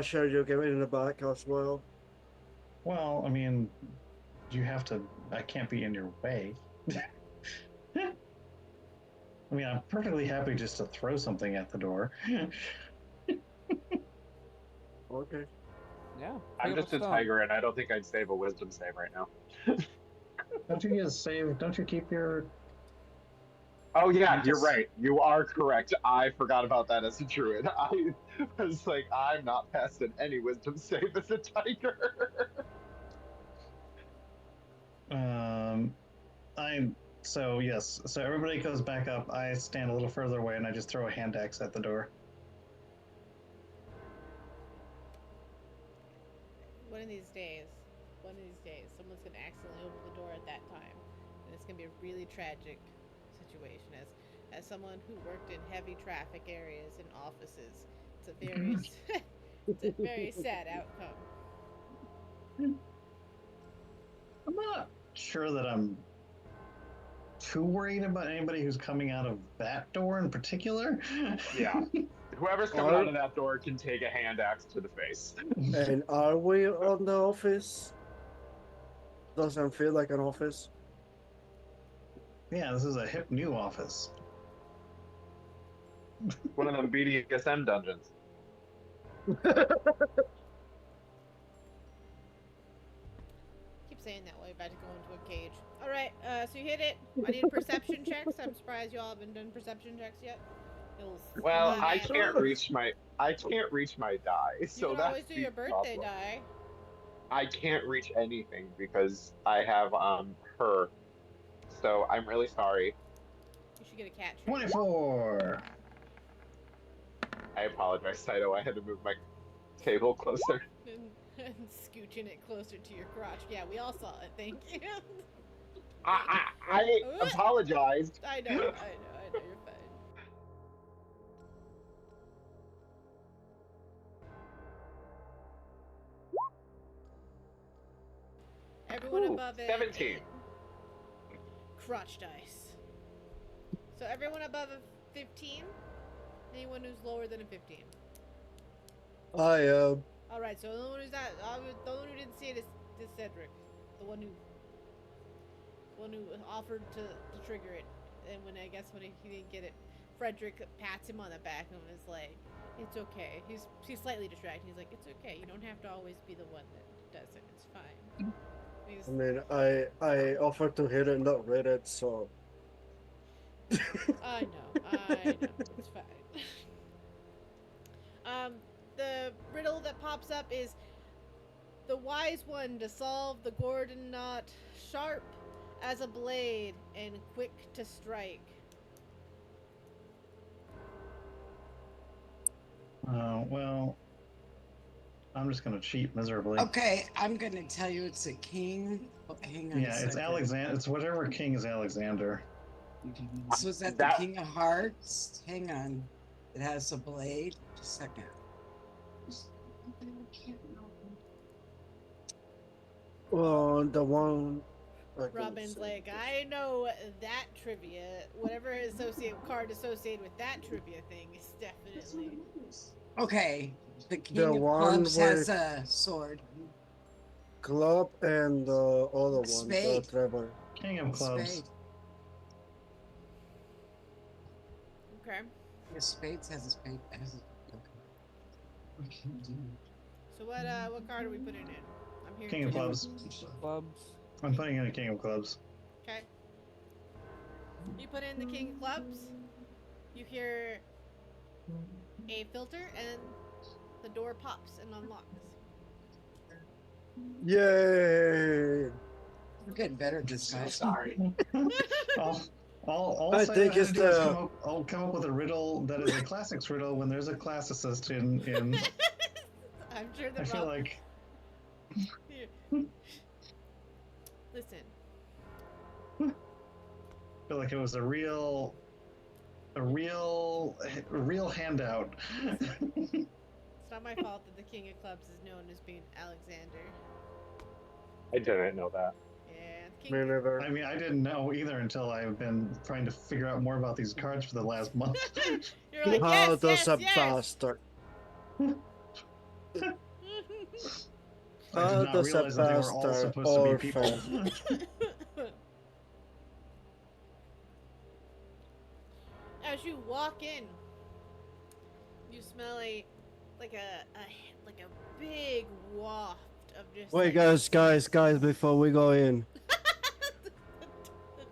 Sure, you get it in the back as well. Well, I mean, I can't be in your way. I mean, I'm perfectly happy just to throw something at the door. Okay. Yeah. I'm pick up just a stone. tiger, and I don't think I'd save a wisdom save right now. Don't you keep your... Oh yeah, You you're just- right. You are correct. I forgot about that as a druid. I was like, I'm not passing any wisdom save as a tiger. So yes, so everybody goes back up. I stand a little further away and I just throw a hand axe at the door. One of these days, someone's gonna accidentally open the door at that time, and it's gonna be a really tragic situation. As someone who worked in heavy traffic areas and offices, it's a very it's a very sad outcome. I'm not sure that I'm too worried about anybody who's coming out of that door in particular. Yeah. Whoever's coming out of that door can take a hand axe to the face. And are we on the office? Doesn't feel like an office. Yeah, this is a hip new office. One of them BDSM dungeons. Keep saying that while you're about to go into a cage. All right, so you hit it. I need perception checks. I'm surprised you all haven't done perception checks yet. Well, Oh, I man. can't reach my die, You so can that's always do the your birthday problem. die. I can't reach anything because I have her so I'm really sorry. You should get a cat treat. 24. I apologize, Saito. I had to move my table closer. And scooching it closer to your crotch. Yeah, we all saw it. Thank you. I apologized. I know, you're fine. Everyone Ooh, above it. 17. Crotch dice. So everyone above a 15? Anyone who's lower than a 15? I am. Alright, so the one who's not, the one who didn't see it is Cedric. The one who offered to trigger it. And when he didn't get it, Frederick pats him on the back and was like, "It's okay." He's slightly distracted. He's like, "It's okay. You don't have to always be the one that does it. It's fine." I mean, I offered to hit it, not read it, so. I know. It's fine. The riddle that pops up is the wise one to solve the Gordon knot, sharp as a blade and quick to strike. Well, I'm just gonna cheat miserably. Okay, I'm gonna tell you it's a king. Oh, hang on. Yeah, it's Alexander. It's whatever king is Alexander. So is that the King of Hearts? Hang on. It has a blade. Just a second. Well, the one. Robin's like, I know that trivia. Whatever card associated with that trivia thing is definitely. Okay, the King The of one Clubs has with- a sword. Club and the other one, Spade. the Trevor. King of clubs. Spade. Okay. Yeah, Spades has a spade. Okay. So what card are we putting in? I'm here. King of clubs. Clubs. I'm putting in a king of clubs. Okay. You put in the King of Clubs. You hear a filter, and the door pops and unlocks. Yay! We're getting better at this, guys. Sorry. All I Saito think had it's to do is the- I'll come up with a riddle that is a classics riddle when there's a classicist in. I'm sure I that feel Rob. like Listen. it was a real handout. It's not my fault that the King of Clubs is known as being Alexander. I didn't know that. Yeah, the Me King. neither. I mean, I didn't know either until I've been trying to figure out more about these cards for the last month. You're like, How yes, does yes, a yes. bastard? I How did not does a realize that they were all bastard supposed to be orphan? people. As you walk in, you smell like a big waft of just. Wait, like, guys, before we go in. the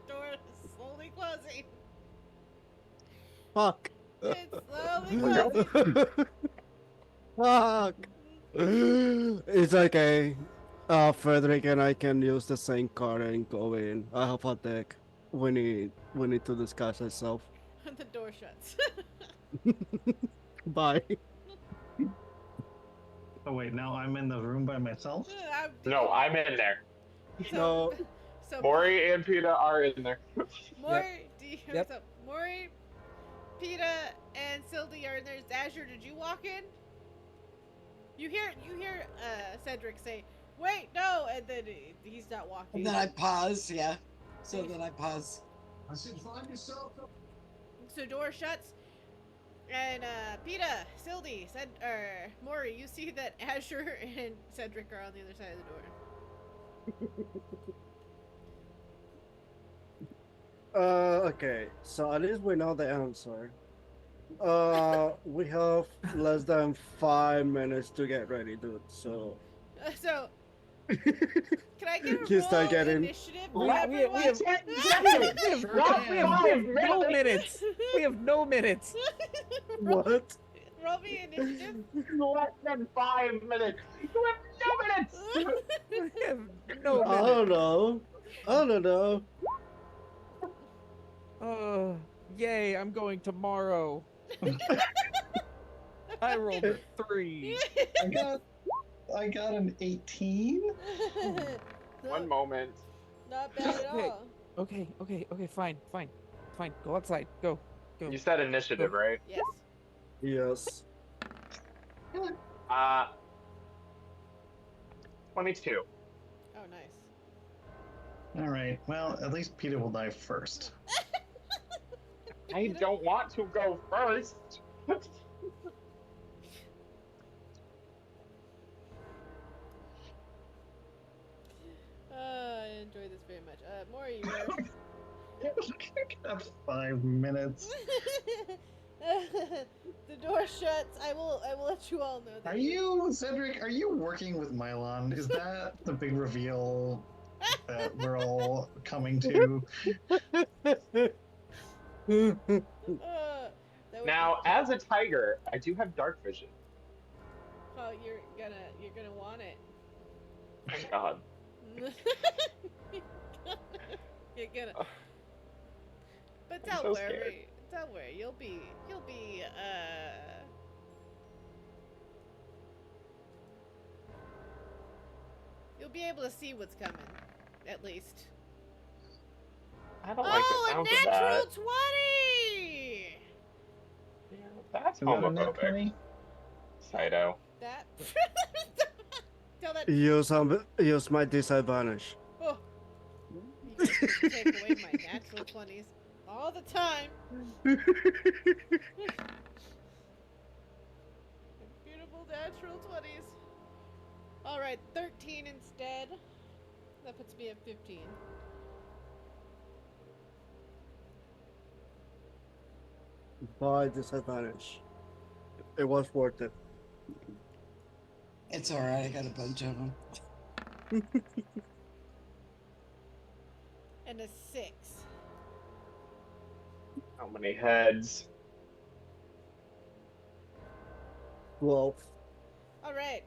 door is slowly closing. Fuck. It's slowly closing. Fuck. It's okay. Frederick and I can use the same card and go in. I have a deck. We need to discuss ourselves. The door shuts. Bye. Oh wait, now I'm in the room by myself. No, I'm in there. No. So Mori and Peta are in there. Mori, Yep. so Mori, Peta, and Sildy are in there. Azure, did you walk in? You hear Cedric say, "Wait, no," and then he's not walking. And then I pause, yeah. So then I pause. So door shuts, and Peta, Sildy, Mori, you see that Azure and Cedric are on the other side of the door. Okay. So at least we know the answer. We have less than 5 minutes to get ready, dude. So. So can I get a You roll start getting- initiative We for have everyone? no minutes. We have no minutes. What? Roll me initiative. Less than 5 minutes. You have 2 minutes. We have no I minutes. don't know. I don't know. Yay! I'm going tomorrow. I rolled a 3. I got an 18. One moment. Not bad at Okay. all. Okay. Fine. Go outside. Go. You said initiative, right? Yes. Yes. 22. Oh, nice. All right. Well, at least Peter will die first. I don't want to go first. I enjoy this very much. Maury, you Got 5 minutes. the door shuts. I will let you all know that. Are you, Cedric? Are you working with Mylon? Is that the big reveal that we're all coming to? That would Now, be- as a tiger, I do have dark vision. oh, you're gonna want it. Thank God. You're gonna. But I'm don't so scared. worry. Don't worry. You'll be You'll be able to see what's coming, at least. I don't like the Oh, a sound of natural that. 20! Yeah, that's Is that a net homophobic. 20? Saito. That. Tell that. Use my disadvantage. Oh. You can take away my natural 20s all the time. Beautiful natural 20s. Alright, 13 instead. That puts me at 15. By disadvantage. It was worth it. It's alright, I got a bunch of them. And a 6. How many heads? 12. Alright.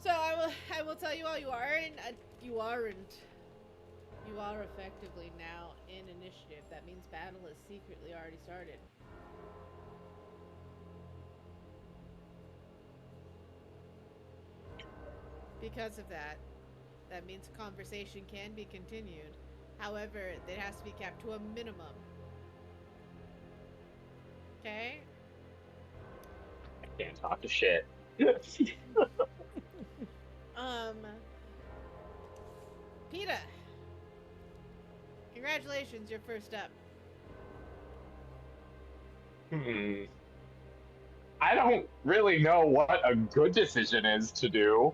So I will tell you all, you are effectively now in initiative. That means battle is secretly already started. Because of that, that means conversation can be continued. However, it has to be kept to a minimum. Okay? I can't talk to shit. PETA. Congratulations, you're first up. I don't really know what a good decision is to do.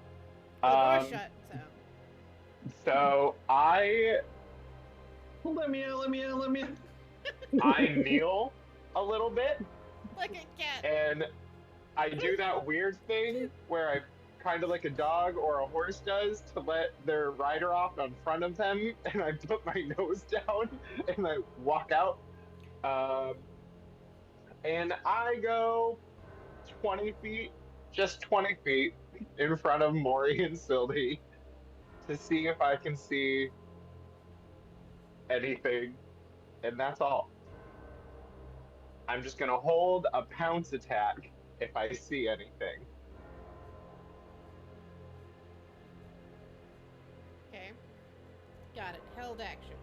The door shut, so. So I Let me out. kneel a little bit Like a cat. and I do that weird thing where I kind of like a dog or a horse does to let their rider off in front of them, and I put my nose down and I walk out. And I go 20 feet, just 20 feet in front of Maury and Sylvie to see if I can see anything, and that's all. I'm just gonna hold a pounce attack if I see anything. Okay. Got it. Held action.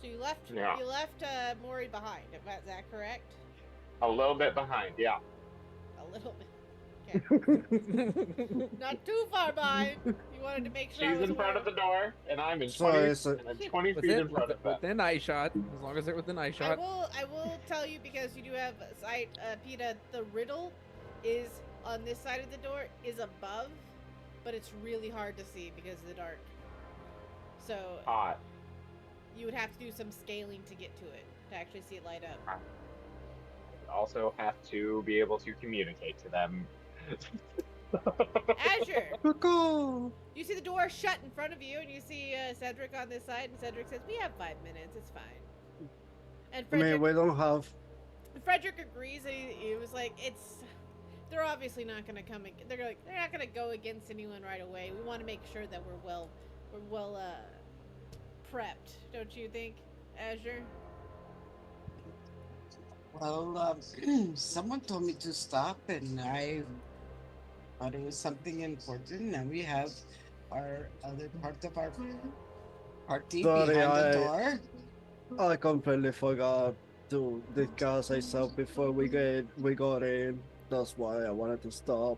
So you left Yeah. Maury behind. Is that correct? A little bit behind, yeah. A little bit. Okay. Not too far behind. You wanted to make sure I She's was in front of the door, and I'm in So 20, it's a- and I'm 20 feet in front of them. within eye shot. As long as they're within eye I shot. will tell you, because you do have sight, PETA, the riddle is on this side of the door is above, but it's really hard to see because of the dark. So Hot. you would have to do some scaling to get to it, to actually see it light up. Also have to be able to communicate to them. Azure! Cuckoo! You see the door shut in front of you, and you see Cedric on this side, and Cedric says, "We have 5 minutes. It's fine." And I mean, we don't have. Frederick agrees, and he was like, they're obviously not going to come. They're not going to go against anyone right away. We want to make sure that we're well prepped, don't you think, Azure? Well, someone told me to stop, and I thought it was something important. And we have our other part of our party Sorry, behind the door. I completely forgot to discuss myself before we got in. That's why I wanted to stop.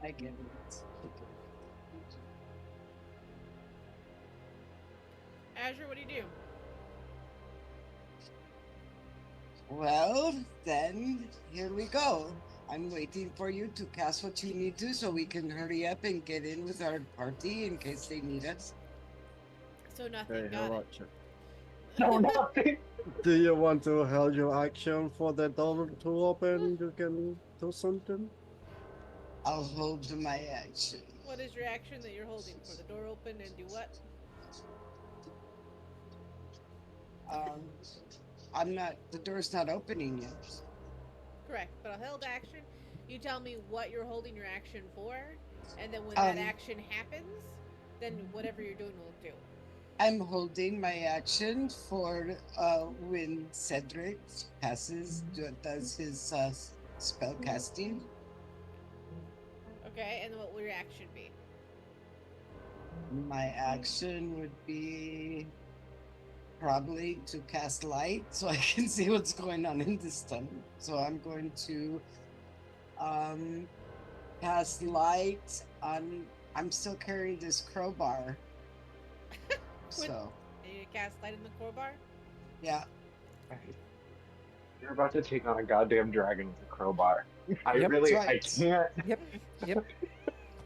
I get it. Azure, what do you do? Well, then here we go. I'm waiting for you to cast what you need to so we can hurry up and get in with our party in case they need us. So nothing. Hey, Got how it. about you? No, nothing. Do you want to hold your action for the door to open? You can do something. I'll hold my action. What is your action that you're holding for the door open and do what? I'm not, the door's not opening yet. Correct, but a held action, you tell me what you're holding your action for, and then when that action happens, then whatever you're doing will do. I'm holding my action for when Cedric does his spell casting. Okay, and what will your action be? My action would be probably to cast light so I can see what's going on in this tunnel. So I'm going to cast light on. I'm still carrying this crowbar. So And you cast light in the crowbar? yeah. You're about to take on a goddamn dragon with a crowbar. I Yep. really, That's I right. can't. Yep.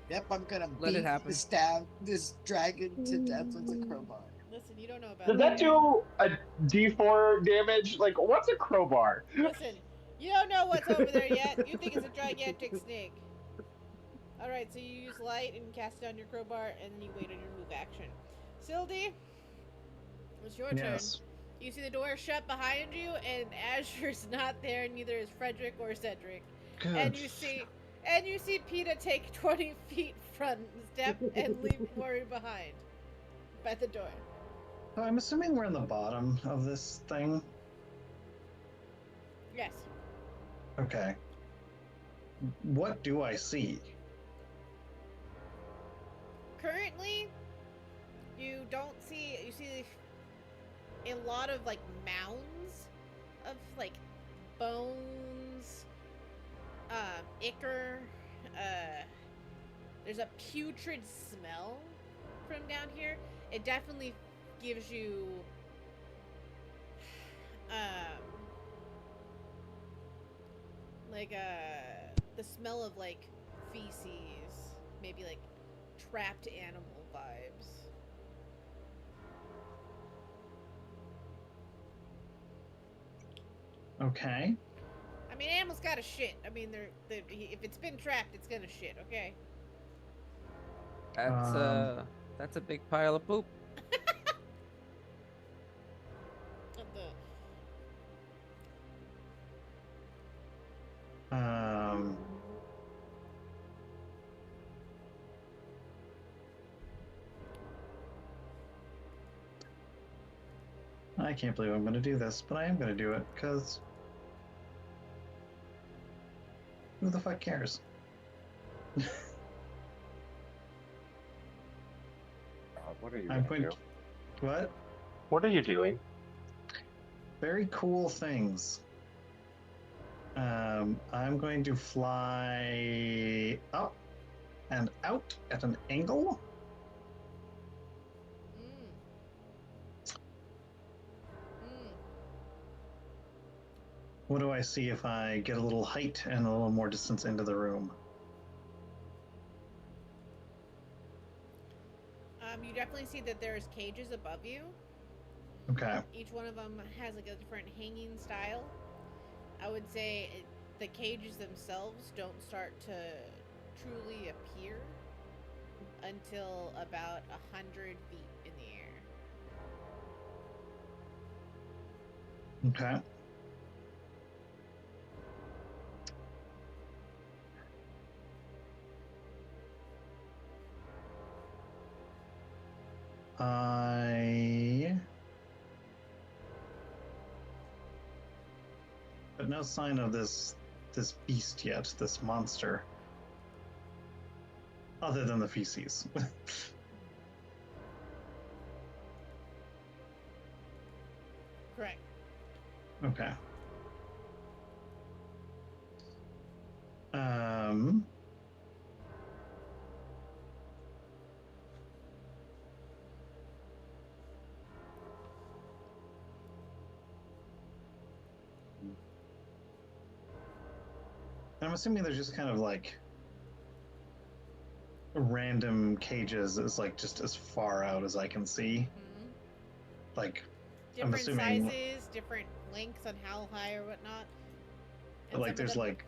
Yep, I'm gonna Let it beat happen. this dragon to death with a crowbar. Listen, you don't know about Does that do a D4 damage? Like, what's a crowbar? Listen, you don't know what's over there yet. You think it's a gigantic snake. Alright, so you use light and cast it on your crowbar, and then you wait on your move action. Sildy, it's your turn. Yes. You see the door shut behind you, and Azure's not there, neither is Frederick or Cedric. Good. And you see PETA take 20 feet front step and leave Mori behind by the door. So I'm assuming we're in the bottom of this thing. Yes. Okay. What do I see? Currently, you see a lot of like mounds of like bones, ichor, there's a putrid smell from down here. It definitely gives you the smell of like feces, maybe like trapped animal vibes. Okay. I mean, animals gotta shit. I mean, if it's been trapped, it's gonna shit. Okay. That's a big pile of poop. What the- I can't believe I'm going to do this, but I am going to do it because who the fuck cares? What are you I'm gonna going. do? What? What are you doing? Very cool things. I'm going to fly up and out at an angle. What do I see if I get a little height and a little more distance into the room? You definitely see that there's cages above you. Okay. Each one of them has like a different hanging style. I would say the cages themselves don't start to truly appear until about 100 feet in the air. Okay. I no sign of this beast yet, this monster. Other than the feces. Correct. Okay. Um. I'm assuming there's just kind of like random cages is like just as far out as I can see. Mhm. Like Different assuming- sizes, different lengths on how high or whatnot. And like some there's of them, like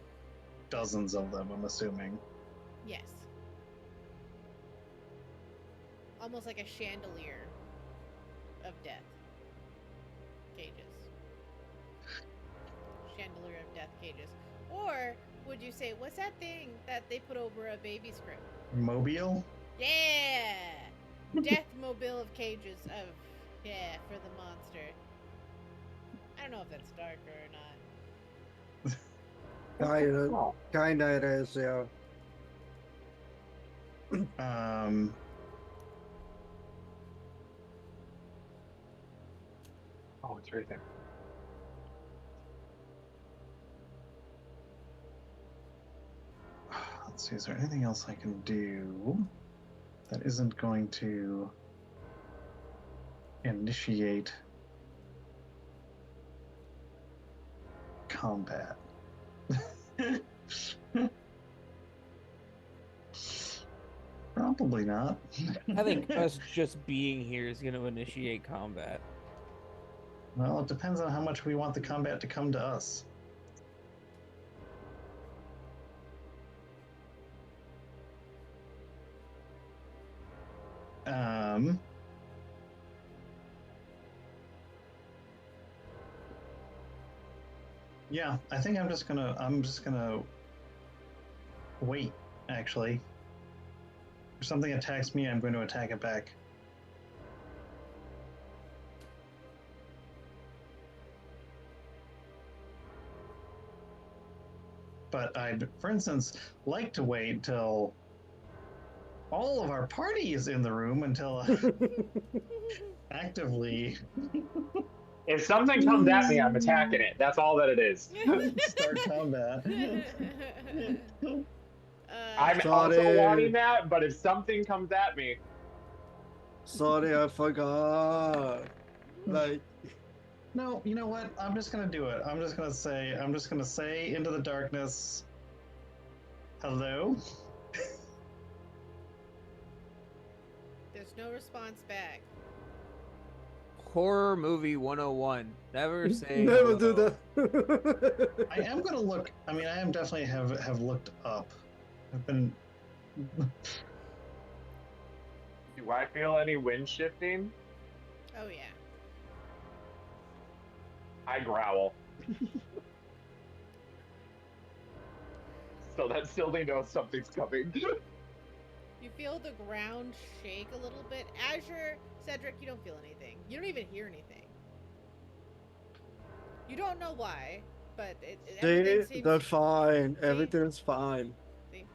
dozens of them, I'm assuming. yes, almost like a chandelier of death cages. Chandelier of death cages. Or would you say, what's that thing that they put over a baby script? Mobile? Yeah! Death mobile of cages of, yeah, for the monster. I don't know if that's darker or not. Kinda it is, yeah. Oh, it's right there. Let's see, is there anything else I can do that isn't going to initiate combat? Probably not. I think us just being here is going to initiate combat. Well, it depends on how much we want the combat to come to us. Um, yeah, I think I'm just gonna wait, actually. If something attacks me, I'm going to attack it back. But I'd, for instance, like to wait till all of our party is in the room until actively If something comes at me, I'm attacking it. That's all that it is. start combat. I'm Sorry. also wanting that, but if something comes at me, Sorry, I forgot. Like, No, you know what? I'm just gonna do it. I'm just gonna say into the darkness, hello? There's no response back. Horror movie 101. Never say never do hello. that. I am gonna look, I mean, I am definitely have looked up. I've been, do I feel any wind shifting? Oh yeah. I growl. So that Sylvie knows something's coming. You feel the ground shake a little bit. Azure, Cedric, you don't feel anything. You don't even hear anything. You don't know why, but everything See, seems... they're fine. See? Everything's fine. See?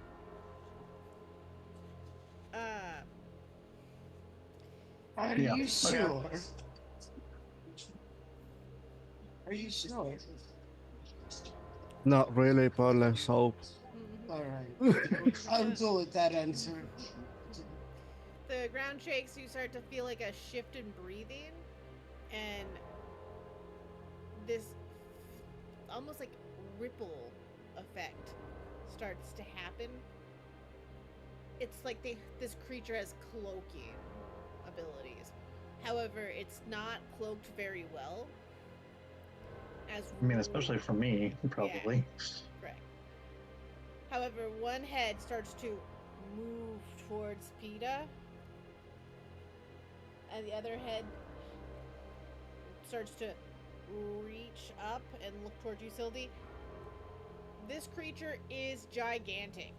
Are Yeah, you okay. sure? Are you sure? Not really, but let's hope. All right. I'll go with that answer. The ground shakes, you start to feel like a shift in breathing, and this almost like ripple effect starts to happen. It's like this creature has cloaking abilities. However, it's not cloaked very well. I mean, especially for me, probably. Correct. However, one head starts to move towards PETA, and the other head starts to reach up and look towards you, Sylvie. This creature is gigantic.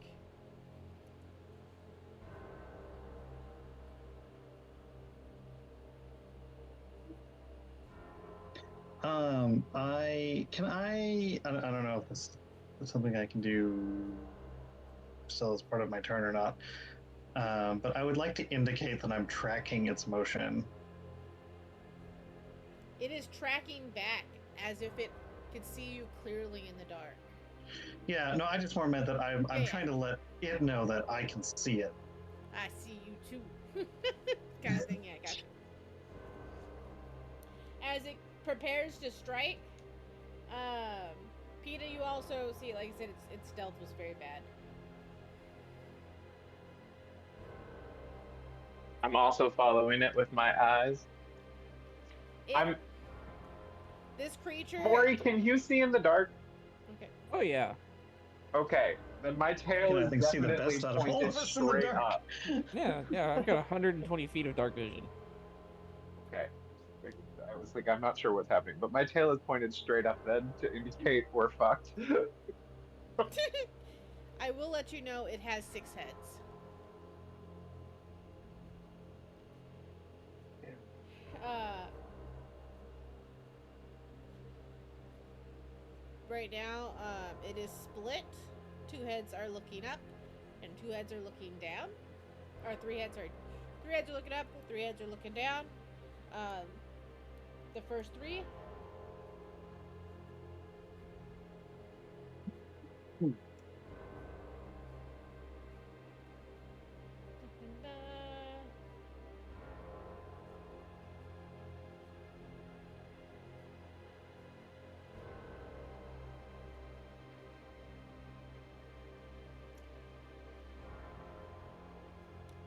I don't know if this is something I can do still as part of my turn or not. But I would like to indicate that I'm tracking its motion. It is tracking back as if it could see you clearly in the dark. Yeah, no, I just more meant that I'm Yeah. trying to let it know that I can see it. I see you too. Kind of thing, yeah, gotcha. As it prepares to strike, PETA, you also see, like I said, its stealth was very bad. I'm also following it with my eyes. This creature. Maury, can you see in the dark? Okay. Oh yeah. Okay, then my tail I is think see the definitely best out of all pointed of us in the straight dark. up. Yeah. I've got 120 feet of dark vision. Okay. I was like, I'm not sure what's happening, but my tail is pointed straight up then to indicate we're fucked. I will let you know it has 6 heads. Right now, it is split. 2 heads are looking up, and 2 heads are looking down. Or 3 heads, sorry. 3 heads are looking up, 3 heads are looking down. The first 3.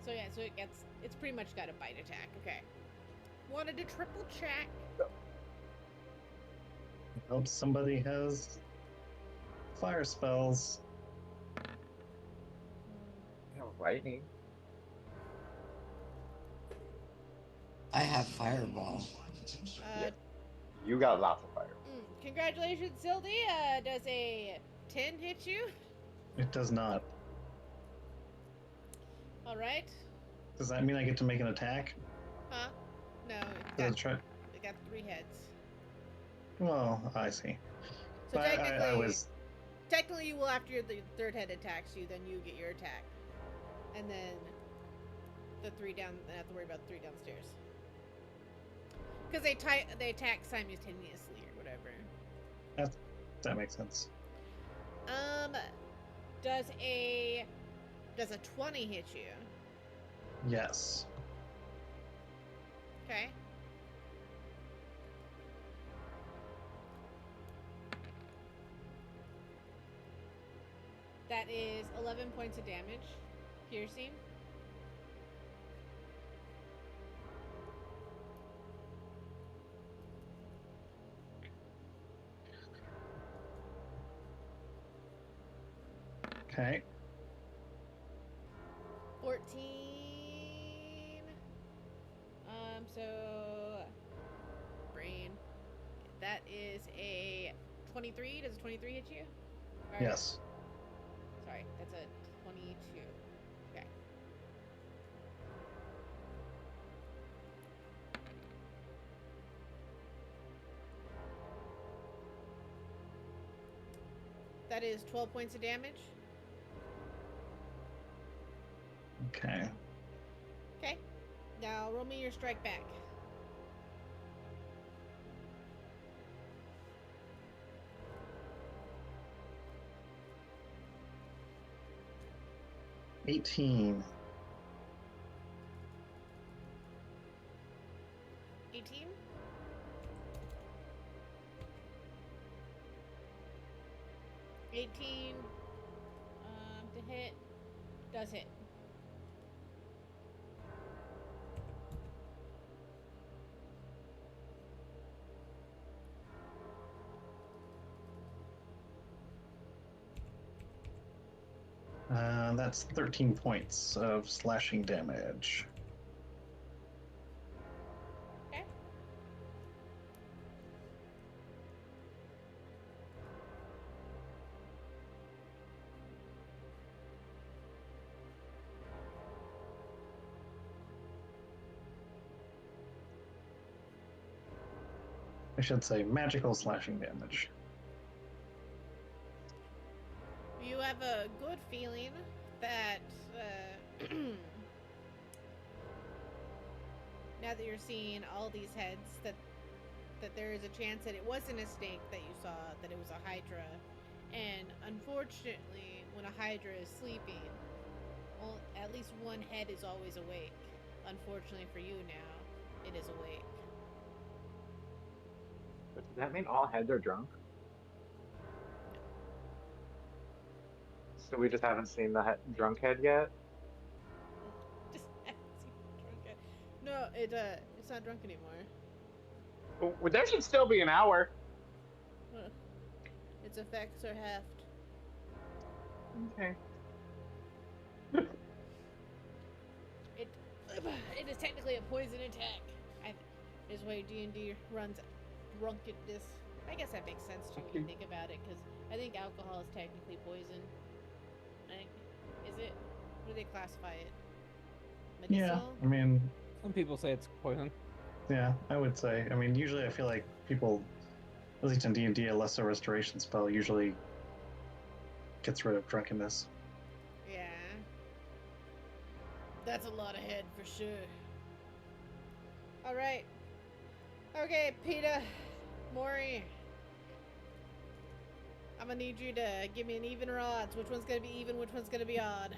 So yeah, it's pretty much got a bite attack. Okay. Wanted to triple check. Hope somebody has fire spells. Lightning. I have fireball. You got lots of fire. Congratulations, Sildy. Does a 10 hit you? It does not. All right. Does that mean I get to make an attack? Huh? No. Does it try? It got 3 heads. Well, I see. So But technically, you will, after the 3rd head attacks you, then you get your attack, and then the 3 down. I have to worry about the 3 downstairs because they attack simultaneously or whatever. That makes sense. Does a 20 hit you? Yes. Okay. That is 11 points of damage, piercing. Okay. 14. So brain. That is a 23. Does a 23 hit you? Or- Yes. Sorry, that's a 22. Okay. That is 12 points of damage. Okay. Okay. Now roll me your strike back. $18. 18. To hit. Does hit. That's 13 points of slashing damage. Okay. I should say magical slashing damage. You have a good feeling that now that you're seeing all these heads, that there is a chance that it wasn't a snake that you saw, that it was a hydra. And unfortunately, when a hydra is sleeping, well, at least one head is always awake. Unfortunately for you now, it is awake. But does that mean all heads are drunk? So we just haven't seen the drunk head yet? Just haven't seen the drunk head. No, it's not drunk anymore. Well, there should still be an hour. Huh. Its effects are heft. Okay. It is technically a poison attack. Is why D&D runs drunkenness. I guess that makes sense too when you think about it, because I think alcohol is technically poison. Is it? What do they classify it? Yeah, Medicinal? I mean, Some people say it's poison. yeah, I would say. I mean, usually I feel like people, at least in D&D, a lesser restoration spell usually gets rid of drunkenness. Yeah. That's a lot of head for sure. Alright. Okay, Peter, Maury. I'm gonna need you to give me an even or odds. Which one's gonna be even, which one's gonna be odd?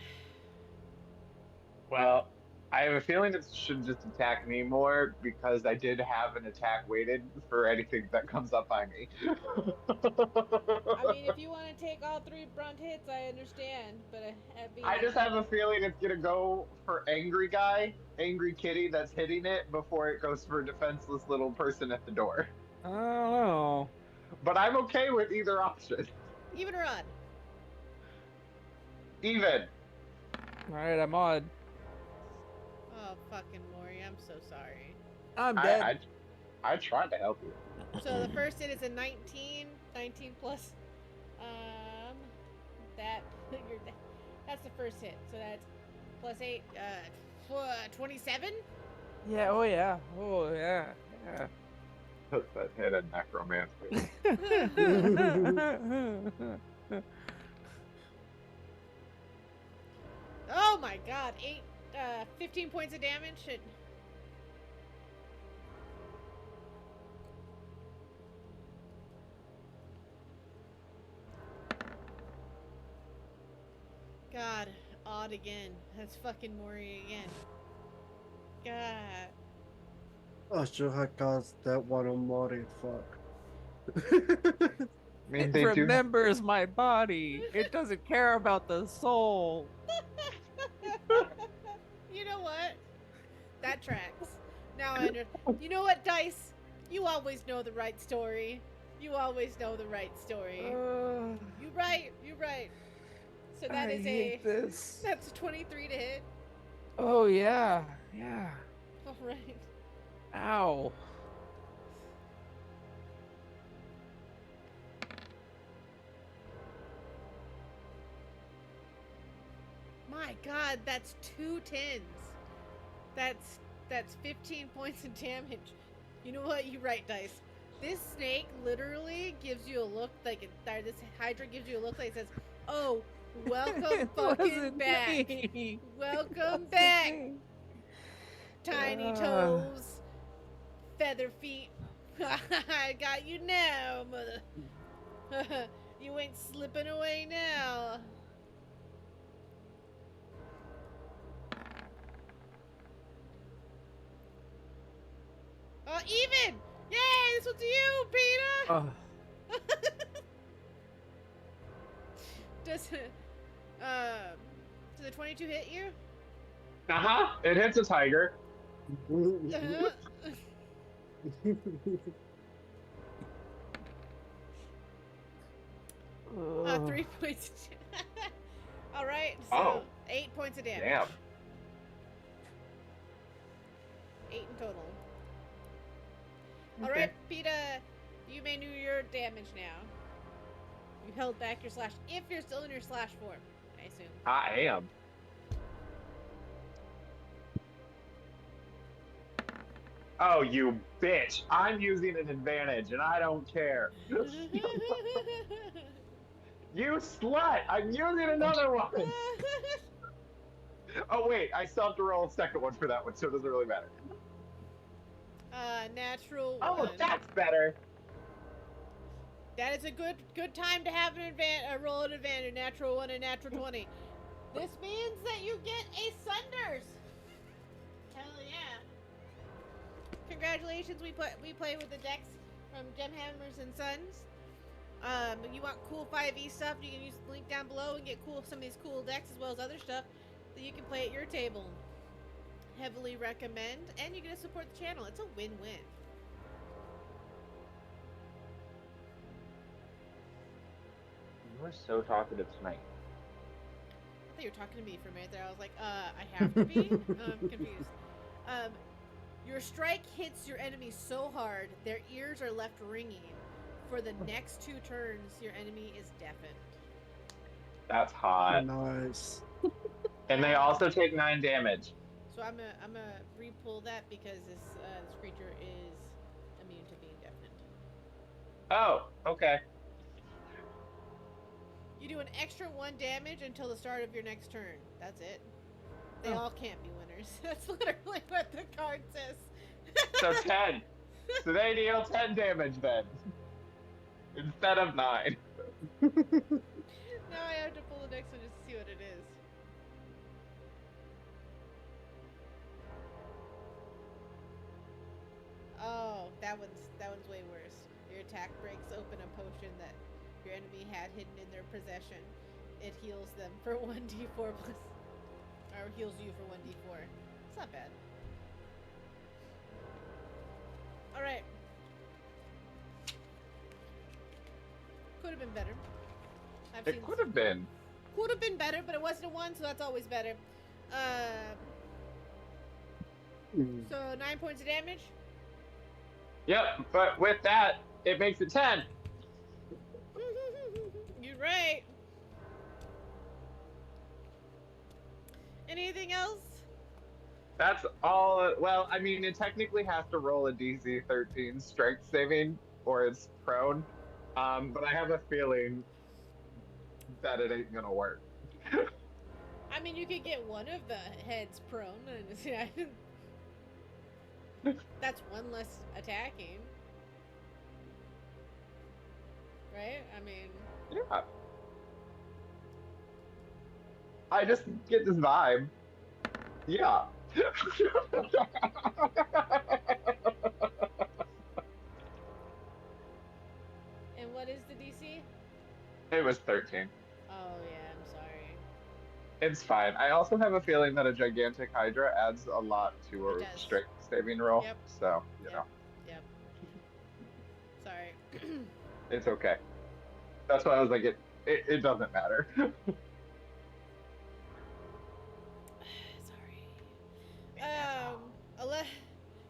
Well, I have a feeling it should just attack me more because I did have an attack weighted for anything that comes up by me. I mean, if you want to take all 3 brunt hits, I understand, but I just have a feeling it's gonna go for angry guy, angry kitty that's hitting it before it goes for defenseless little person at the door. I don't know. But I'm okay with either option. Even or odd? Even. Alright, I'm odd. Oh, fucking Maury, I'm so sorry. I'm dead. I tried to help you. So the first hit is a 19. 19 plus, that's the first hit. So that's plus 8, 27? Yeah, oh yeah. Oh yeah. Yeah. Put that hit in necromancy. Oh my god, 15 points of damage. God, odd again. That's fucking Maury again. God. I should have cast that one on Mori, fuck. I mean, It they do. remembers my body. It doesn't care about the soul. You know what? That tracks. Now I understand. You know what, Dice? You always know the right story. You always know the right story. You're right. You're right. So that I is hate this. That's a 23 to hit. Oh yeah. Yeah. All right. Ow. My God, that's 2 10s. That's 15 points of damage. You know what? You're right, Dice. This snake literally gives you a look like this Hydra gives you a look like it says, "Oh, welcome It fucking wasn't back. me. Welcome It back, wasn't me. tiny toes, feather feet. I got you now, mother. You ain't slipping away now." Even! Yay! This one's you, Peter! Oh, Does the 22 hit you? It hits a tiger. Uh-huh. 3 points. All right. So Oh. 8 points of damage. Damn. 8 in total. All right, Peter. You may do your damage now. You held back your slash. If you're still in your slash form, I assume. I am. Oh, you bitch! I'm using an advantage, and I don't care. You slut! I'm using another one. Oh wait, I still have to roll a second one for that one, so it doesn't really matter. Natural Oh, one. that's better. That is a good time to have a roll an advantage. Natural one and natural 20. This means that you get a Sunders. Hell yeah! Congratulations, we play with the decks from Gemhammers and Sons. You want cool 5e stuff? You can use the link down below and get some of these cool decks as well as other stuff that you can play at your table. Heavily recommend, and you get to support the channel. It's a win-win. You are so talkative tonight. I thought you were talking to me for a minute there. I was like, I have to be? I'm confused. Your strike hits your enemy so hard, their ears are left ringing. For the next 2 turns, your enemy is deafened. That's hot. Nice. And they also take 9 damage. So I'm gonna re-pull that because this creature is immune to being deafened. Oh, okay. You do an extra 1 damage until the start of your next turn. That's it. They all can't be winners. That's literally what the card says. So 10. So they deal 10 damage then. Instead of 9. Now I have to pull the next one just to see what it is. Oh, that one's way worse. Your attack breaks open a potion that your enemy had hidden in their possession. It heals them for 1d4 plus, or heals you for 1d4. It's not bad. All right. Could have been better. It could have been. Could have been better, but it wasn't a 1, so that's always better. So 9 points of damage. Yep, but with that, it makes it 10. You're right. Anything else? That's all. Well, I mean, it technically has to roll a DC 13 strength saving, or it's prone. But I have a feeling that it ain't gonna work. I mean, you could get one of the heads prone. That's one less attacking. Right? I mean... Yeah. I just get this vibe. Yeah. And what is the DC? It was 13. Oh, yeah, I'm sorry. It's fine. I also have a feeling that a gigantic Hydra adds a lot to It a does. strength saving roll. Yep. So, you know, Yep. Sorry. it's okay. That's why I was like, it doesn't matter. Sorry.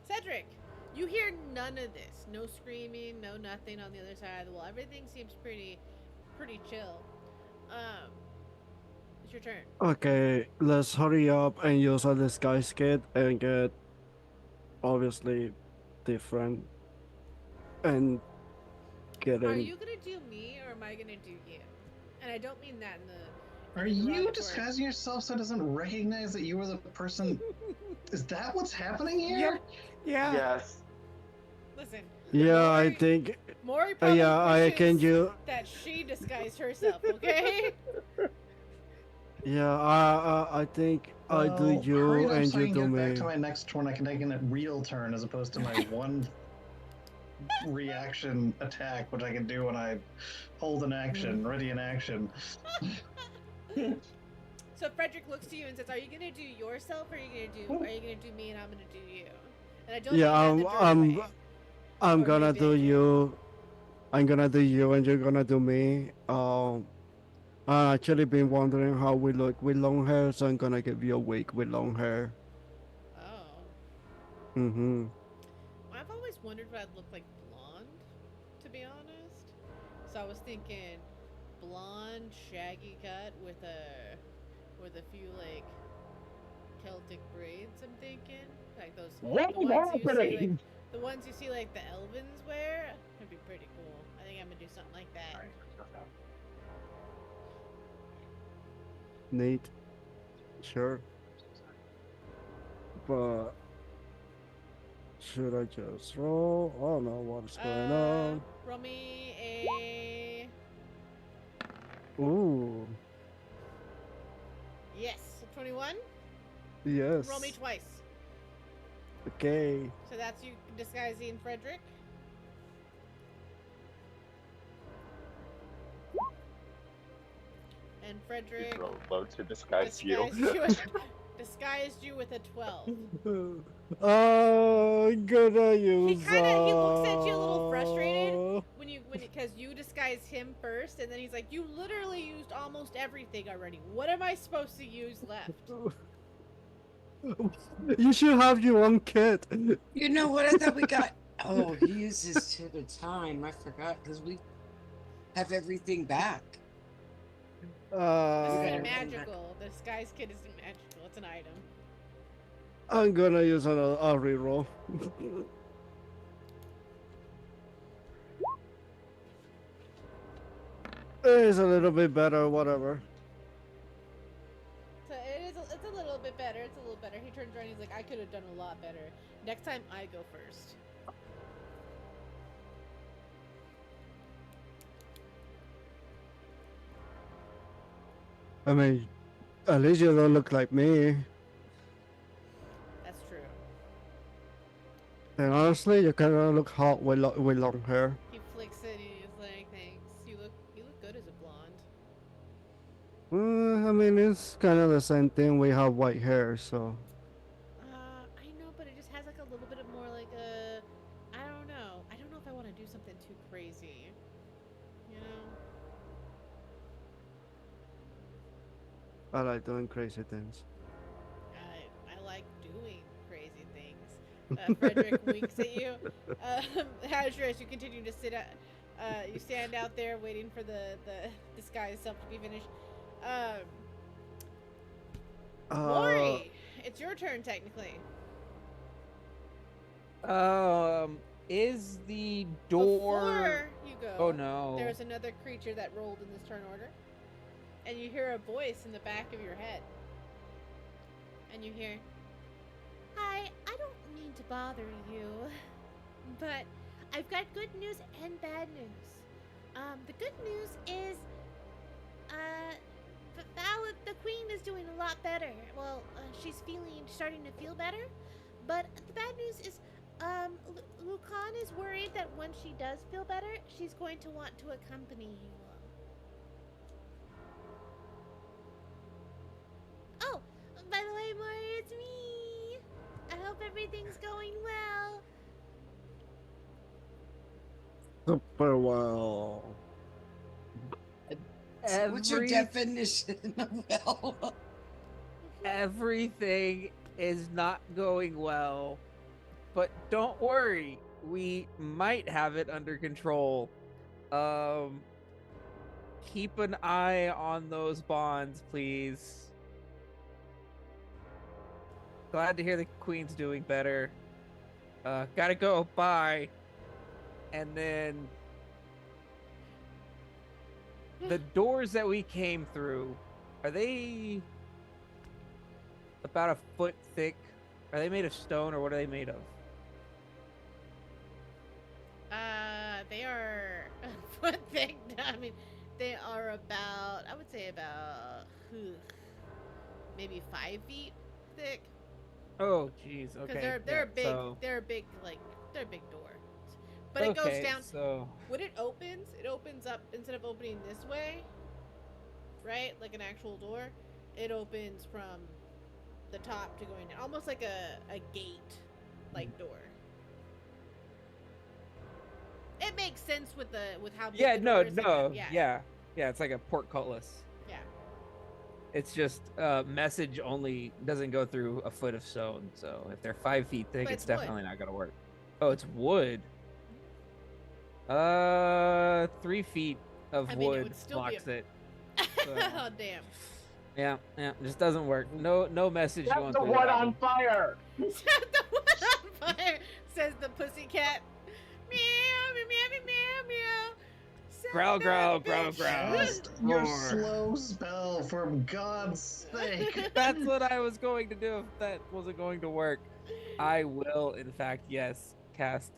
Cedric, you hear none of this. No screaming, no nothing on the other side of the wall. Everything seems pretty chill. It's your turn. Okay, let's hurry up and use a disguise kit and get obviously different and Are getting. you gonna do me or am I gonna do you? And I don't mean that in the. Are in the you derogatory- disguising yourself so it doesn't recognize that you were the person? Is that what's happening here? Yeah. Yes. Listen. Yeah, I Mori- think. Mori probably Yeah, I can wishes do. that she disguised herself. Okay. Yeah, I think I do Well, you hurry it up and so I you can do get me. back to my next turn. I can take a real turn as opposed to my one reaction attack, which I can do when I hold an action, ready in action. So Frederick looks to you and says, "Are you gonna do yourself, or are you gonna do me, and I'm gonna do you?" And I don't. Yeah, mean that in a dirty way. I'm Or gonna maybe do I can. you. I'm gonna do you and you're gonna do me. I actually been wondering how we look with long hair, so I'm gonna give you a wig with long hair. Oh. Mm-hmm. I've always wondered what I'd look like blonde, to be honest. So I was thinking blonde, shaggy cut with a few like Celtic braids. I'm thinking like those. What the ones you see, like, happening? the ones you see like the Elvins wear. That'd be pretty cool. I think I'm gonna do something like that. Neat. Sure. But should I just roll? I don't know what's going on. Roll me a Ooh. yes, 21. Yes. Roll me twice. Okay. So that's you disguising Frederick. And Frederick Low to disguise you. disguised you with a 12. I'm gonna use. He looks at you a little frustrated because you disguised him first, and then he's like, "You literally used almost everything already. What am I supposed to use left?" You should have your own kit. You know what? I thought we got. Oh, he uses two at a time. I forgot because we have everything back. This Uh, isn't magical. The disguise kit isn't magical. It's an item. I'm gonna use a reroll. It's a little bit better, whatever. So it's a little bit better. It's a little better. He turns around. He's like, "I could have done a lot better. Next time, I go first." I mean, at least you don't look like me. That's true. And honestly, you kind of look hot with long hair. He flicks it and he's like, "Thanks. You look good as a blonde." I mean, it's kind of the same thing. We have white hair, so. I know, but it just has like a little bit of more like a. I don't know. I don't know if I want to do something too crazy. You know. I like doing crazy things. I like doing crazy things. Frederick winks at you. Hazardous, you continue to sit at. You stand out there waiting for the disguise itself to be finished. Maury, it's your turn technically. Is the door? Before you go, Oh no. there's another creature that rolled in this turn order, and you hear a voice in the back of your head, and you hear, "Hi, I don't mean to bother you, but I've got good news and bad news. The good news is, the queen is doing a lot better. Well, she's starting to feel better. But the bad news is, Lucan is worried that when she does feel better, she's going to want to accompany you. Oh, by the way, Maury, it's me. I hope everything's going well." Super well. What's your definition of well? Everything is not going well, but don't worry, we might have it under control. Keep an eye on those bonds, please. Glad to hear the queen's doing better. Gotta go, bye. And then the doors that we came through, are they about a foot thick? Are they made of stone, or what are they made of? They are a foot thick. I mean, they are about, I would say about, maybe 5 feet thick. Oh, jeez. Okay. Because they're yeah, big. so- They're big, like they're a big door. But it goes okay, down. So When it opens up instead of opening this way, right? Like an actual door, it opens from the top to going down, almost like a gate, like door. It makes sense with how big yeah, the no, door is, like no, yeah. yeah, it's like a portcullis. Yeah. It's just message only doesn't go through a foot of stone. So if they're 5 feet thick, But it's it's wood. definitely not gonna work. Oh, it's wood. 3 feet of I mean, it wood would still be blocks it. oh damn. Yeah, yeah, just doesn't work. No message Set going the through wood that on one. fire! Set the wood on fire, says the pussycat. Meow, meow, meow, meow, meow. Son Growl, of a growl, growl, bitch. growl. Cast your Roar. slow spell, for God's sake. That's what I was going to do if that wasn't going to work. I will, in fact, yes, cast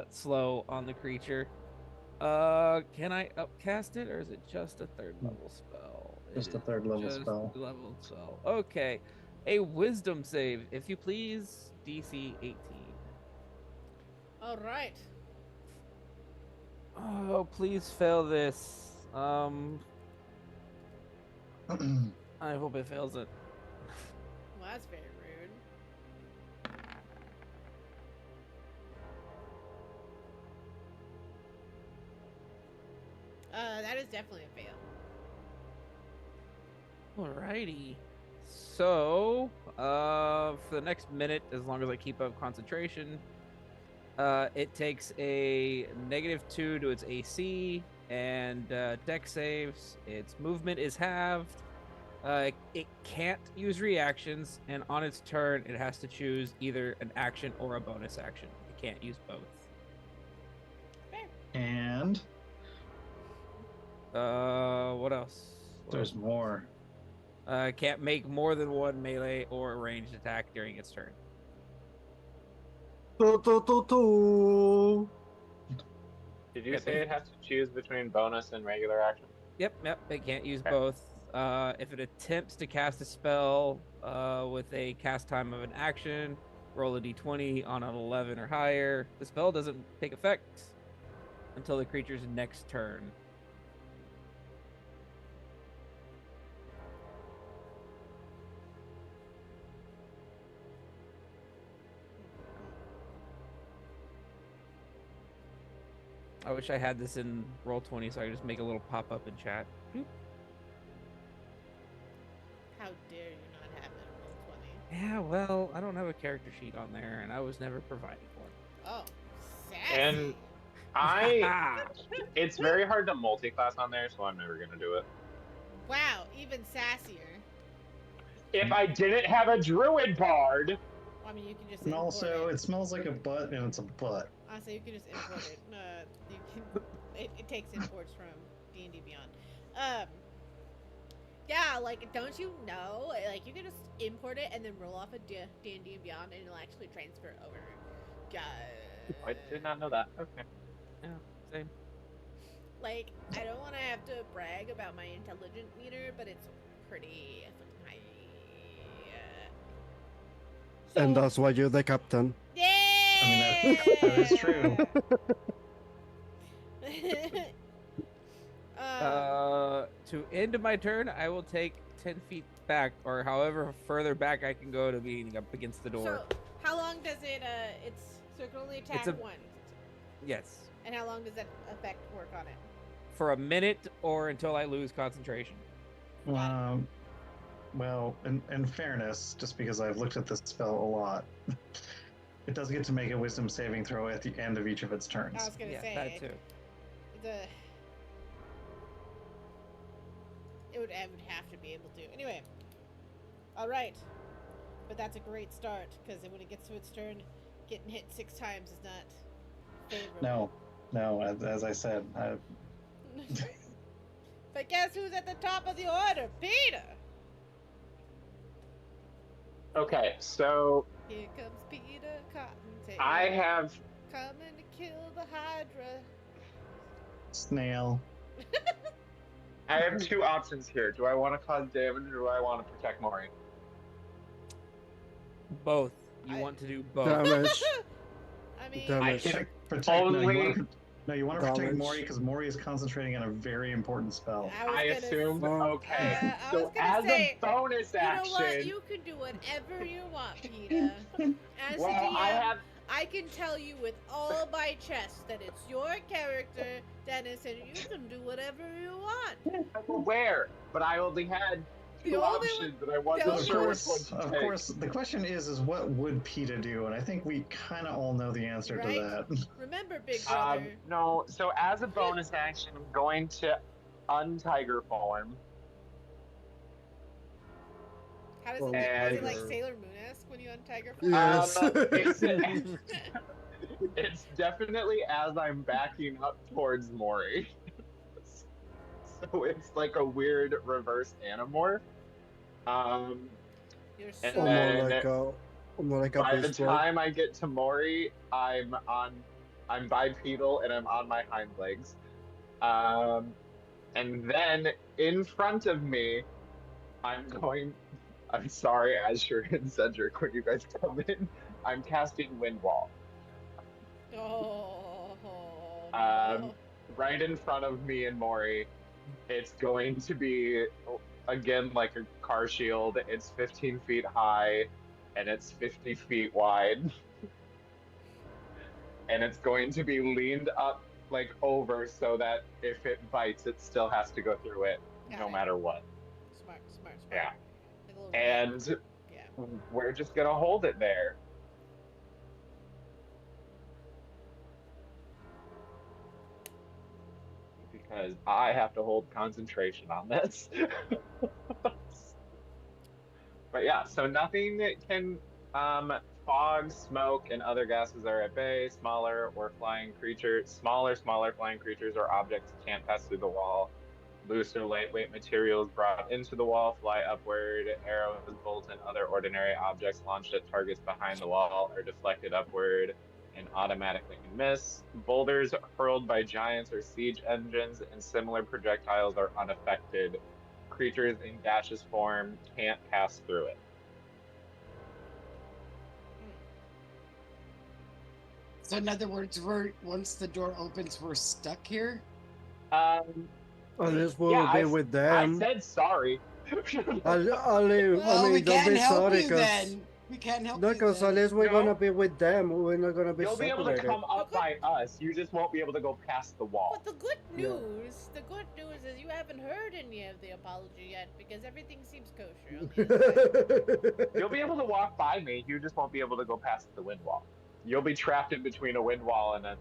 slow on the creature. Can I upcast it, or is it just a third level spell? Just It a is third level just spell. a level spell. Okay, a wisdom save, if you please. DC 18. All right. Oh, please fail this. I hope it fails it. Well, that's very rude. That is definitely a fail. Alrighty. So, for the next minute, as long as I keep up concentration, it takes a -2 to its AC and deck saves. Its movement is halved. It can't use reactions, and on its turn, it has to choose either an action or a bonus action. It can't use both. And What else? there's more. Can't make more than one melee or ranged attack during its turn. Did you Yep. say it has to choose between bonus and regular action? Yep, it can't use Okay. both. If it attempts to cast a spell with a cast time of an action, roll a d20 on an 11 or higher. The spell doesn't take effect until the creature's next turn. I wish I had this in Roll20 so I could just make a little pop up in chat. Boop. How dare you not have it in Roll20? Yeah, well, I don't have a character sheet on there, and I was never provided one. Oh, sassy. And I, it's very hard to multi-class on there, so I'm never gonna do it. Wow, even sassier. If I didn't have a druid bard, I mean, you can just And import also, it. it smells like a butt, and it's a butt. Honestly, you can just import it. You can. It takes imports from D&D Beyond. Yeah, like, don't you know? Like, you can just import it and then roll off a D&D and Beyond, and it'll actually transfer over. Yeah. I did not know that. Okay. Yeah, same. Like, I don't want to have to brag about my intelligence meter, but it's pretty fucking high. And So- that's why you're the captain. Yeah. I mean, that is true. To end my turn, I will take 10 feet back, or however further back I can go to being up against the door. So, how long does it, so it can only attack a- once. Yes. And how long does that effect work on it? For a minute or until I lose concentration. Well, in fairness, just because I've looked at this spell a lot, it does get to make a wisdom saving throw at the end of each of its I turns. was gonna Yeah, say that too. I would have to be able to. Anyway, all right, but that's a great start because when it gets to its turn, getting hit 6 times is not favorable. No, as I said, But guess who's at the top of the order? Peter. Okay, so Here comes Peter Cottontail. I have coming to kill the Hydra. snail. I have 2 options here. Do I want to cause damage or do I want to protect Maury? Both. You I- want to do both. Damage. I mean, Damn I it. can Protect. only. No, you want to protect Damage. Mori because Mori is concentrating on a very important spell. I was I gonna assumed. Well, Okay. I was So gonna as say, a bonus you know action. what? You can do whatever you want, Peter. As Well, a DM, I have. I can tell you with all my chest that it's your character, Dennis, and you can do whatever you want. I'm aware, but I only had The 2 only options, and I wasn't the Of only sure which one course, to of take. course. The question is what would PETA do? And I think we kind of all know the answer Right? to that. Remember, Big Brother. No, so as a bonus action, I'm going to untiger form. How does Oh it look? Is it my like God. Sailor Moon-esque when you untiger Yes. It's definitely as I'm backing up towards Mori. So it's like a weird reverse Animorph. Um, You're and so. then More like a by the beast boy. time I get to Mori, I'm bipedal and I'm on my hind legs. And then in front of me, I'm sorry, Azure and Cedric, when you guys come in, I'm casting Wind Wall. Oh Um, no. right in front of me and Mori. It's going to be, again, like a car shield. It's 15 feet high and it's 50 feet wide. And it's going to be leaned up, like over, so that if it bites, it still has to go through it, Got no it. matter what. Smart. Yeah. Like a little And yeah. we're just going to hold it there. Because I have to hold concentration on this. But yeah, so nothing that can fog, smoke, and other gases are at bay. Smaller flying flying creatures or objects can't pass through the wall. Loose or lightweight materials brought into the wall fly upward. Arrows, bolts, and other ordinary objects launched at targets behind the wall are deflected upward and automatically miss. Boulders hurled by giants or siege engines and similar projectiles are unaffected. Creatures in gaseous form can't pass through it. So in other words, once the door opens, we're stuck here. Unless we'll Yeah, be I with I them. said sorry. I mean, we don't can't be help sorry, you cause then. We can't help no, you cause then. unless we're No. gonna be with them, we're not gonna be You'll be able to separated. come up by us. You just won't be able to go past the wall. But the good Yeah. news is you haven't heard any of the apology yet because everything seems kosher on the inside. You'll be able to walk by me. You just won't be able to go past the wind wall. You'll be trapped in between a wind wall and a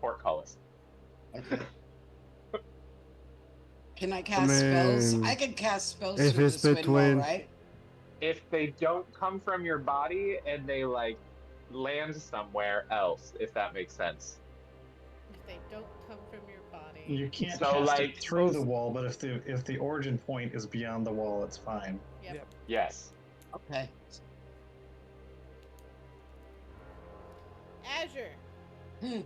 portcullis. Okay. Can I cast spells? mean, I can cast spells if through it's this wind wall, between- right? If they don't come from your body and they like land somewhere else, if that makes sense. If they don't come from your body. You can't So, cast like, it through the wall, but if the origin point is beyond the wall, it's fine. Yep. Yes. Okay. Azure. Hmm.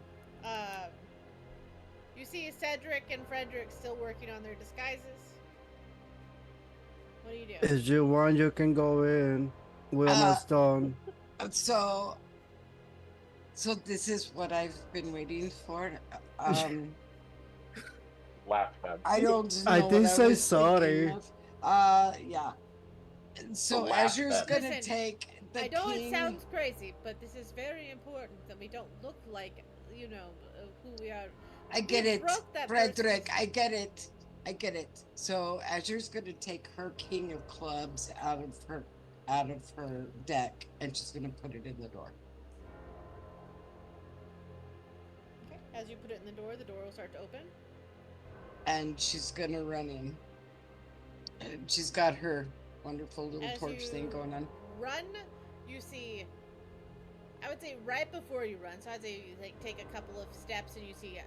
You see Cedric and Frederick still working on their disguises. What do you do? If you want, you can go in. We're almost done. So this is what I've been waiting for. Laugh them. I don't know I what did I say was sorry. thinking of. Yeah. So Laugh Azure's them. gonna Listen, take the I know king. it sounds crazy, but this is very important that we don't look like, who we are. I get You it, broke that Frederick. person's- I get it. I get it. So Azure's gonna take her king of clubs out of her deck, and she's gonna put it in the door. Okay. As you put it in the door will start to open. And she's gonna run in. And she's got her wonderful little As torch thing you going on. Run, you see. I would say right before you run, so I'd say you take a couple of steps and you see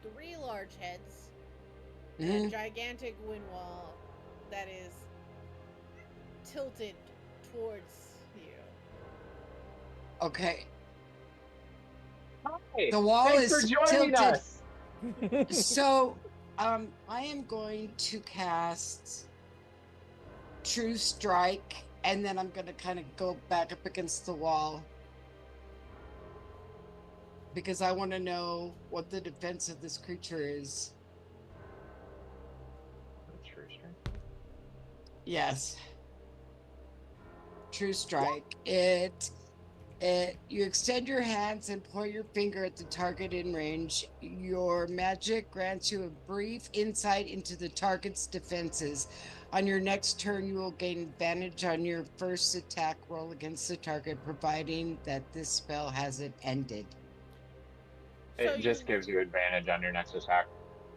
3 large heads, and a Mhm. gigantic wind wall that is tilted towards you. Okay. Hi. The wall Thanks is for joining tilted. us. So, I am going to cast True Strike, and then I'm going to kind of go back up against the wall. Because I want to know what the defense of this creature is. Yes. True Strike. You extend your hands and point your finger at the target in range. Your magic grants you a brief insight into the target's defenses. On your next turn, you will gain advantage on your first attack roll against the target, providing that this spell hasn't ended. It just gives you advantage on your next attack.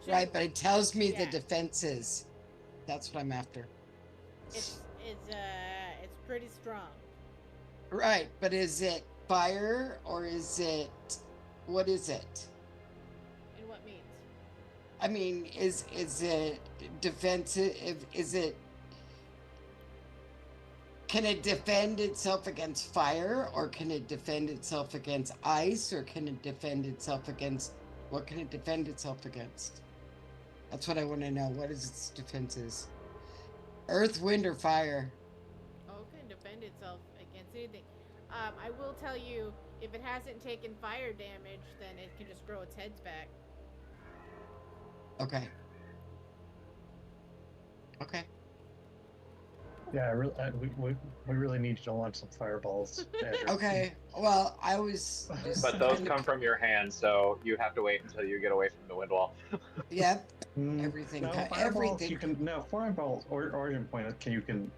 Right, but it tells me the Yeah. defenses. That's what I'm after. It's pretty strong. Right, but is it fire or is it what is it? In what means? I mean, is it defensive? Is it can it defend itself against fire or can it defend itself against ice or can it defend itself against what can it defend itself against? That's what I want to know. What is its defenses? Earth, wind, or fire? Oh, it can defend itself against anything. I will tell you, if it hasn't taken fire damage, then it can just grow its heads back. Okay. Okay. Yeah, we really need you to launch some fireballs. Andrew. Okay. Well, I was. Just But those trying to- come from your hand, so you have to wait until you get away from the wind wall. Yep. Mm, Everything. No, fireballs, Everything. you can no fireballs or origin point. You can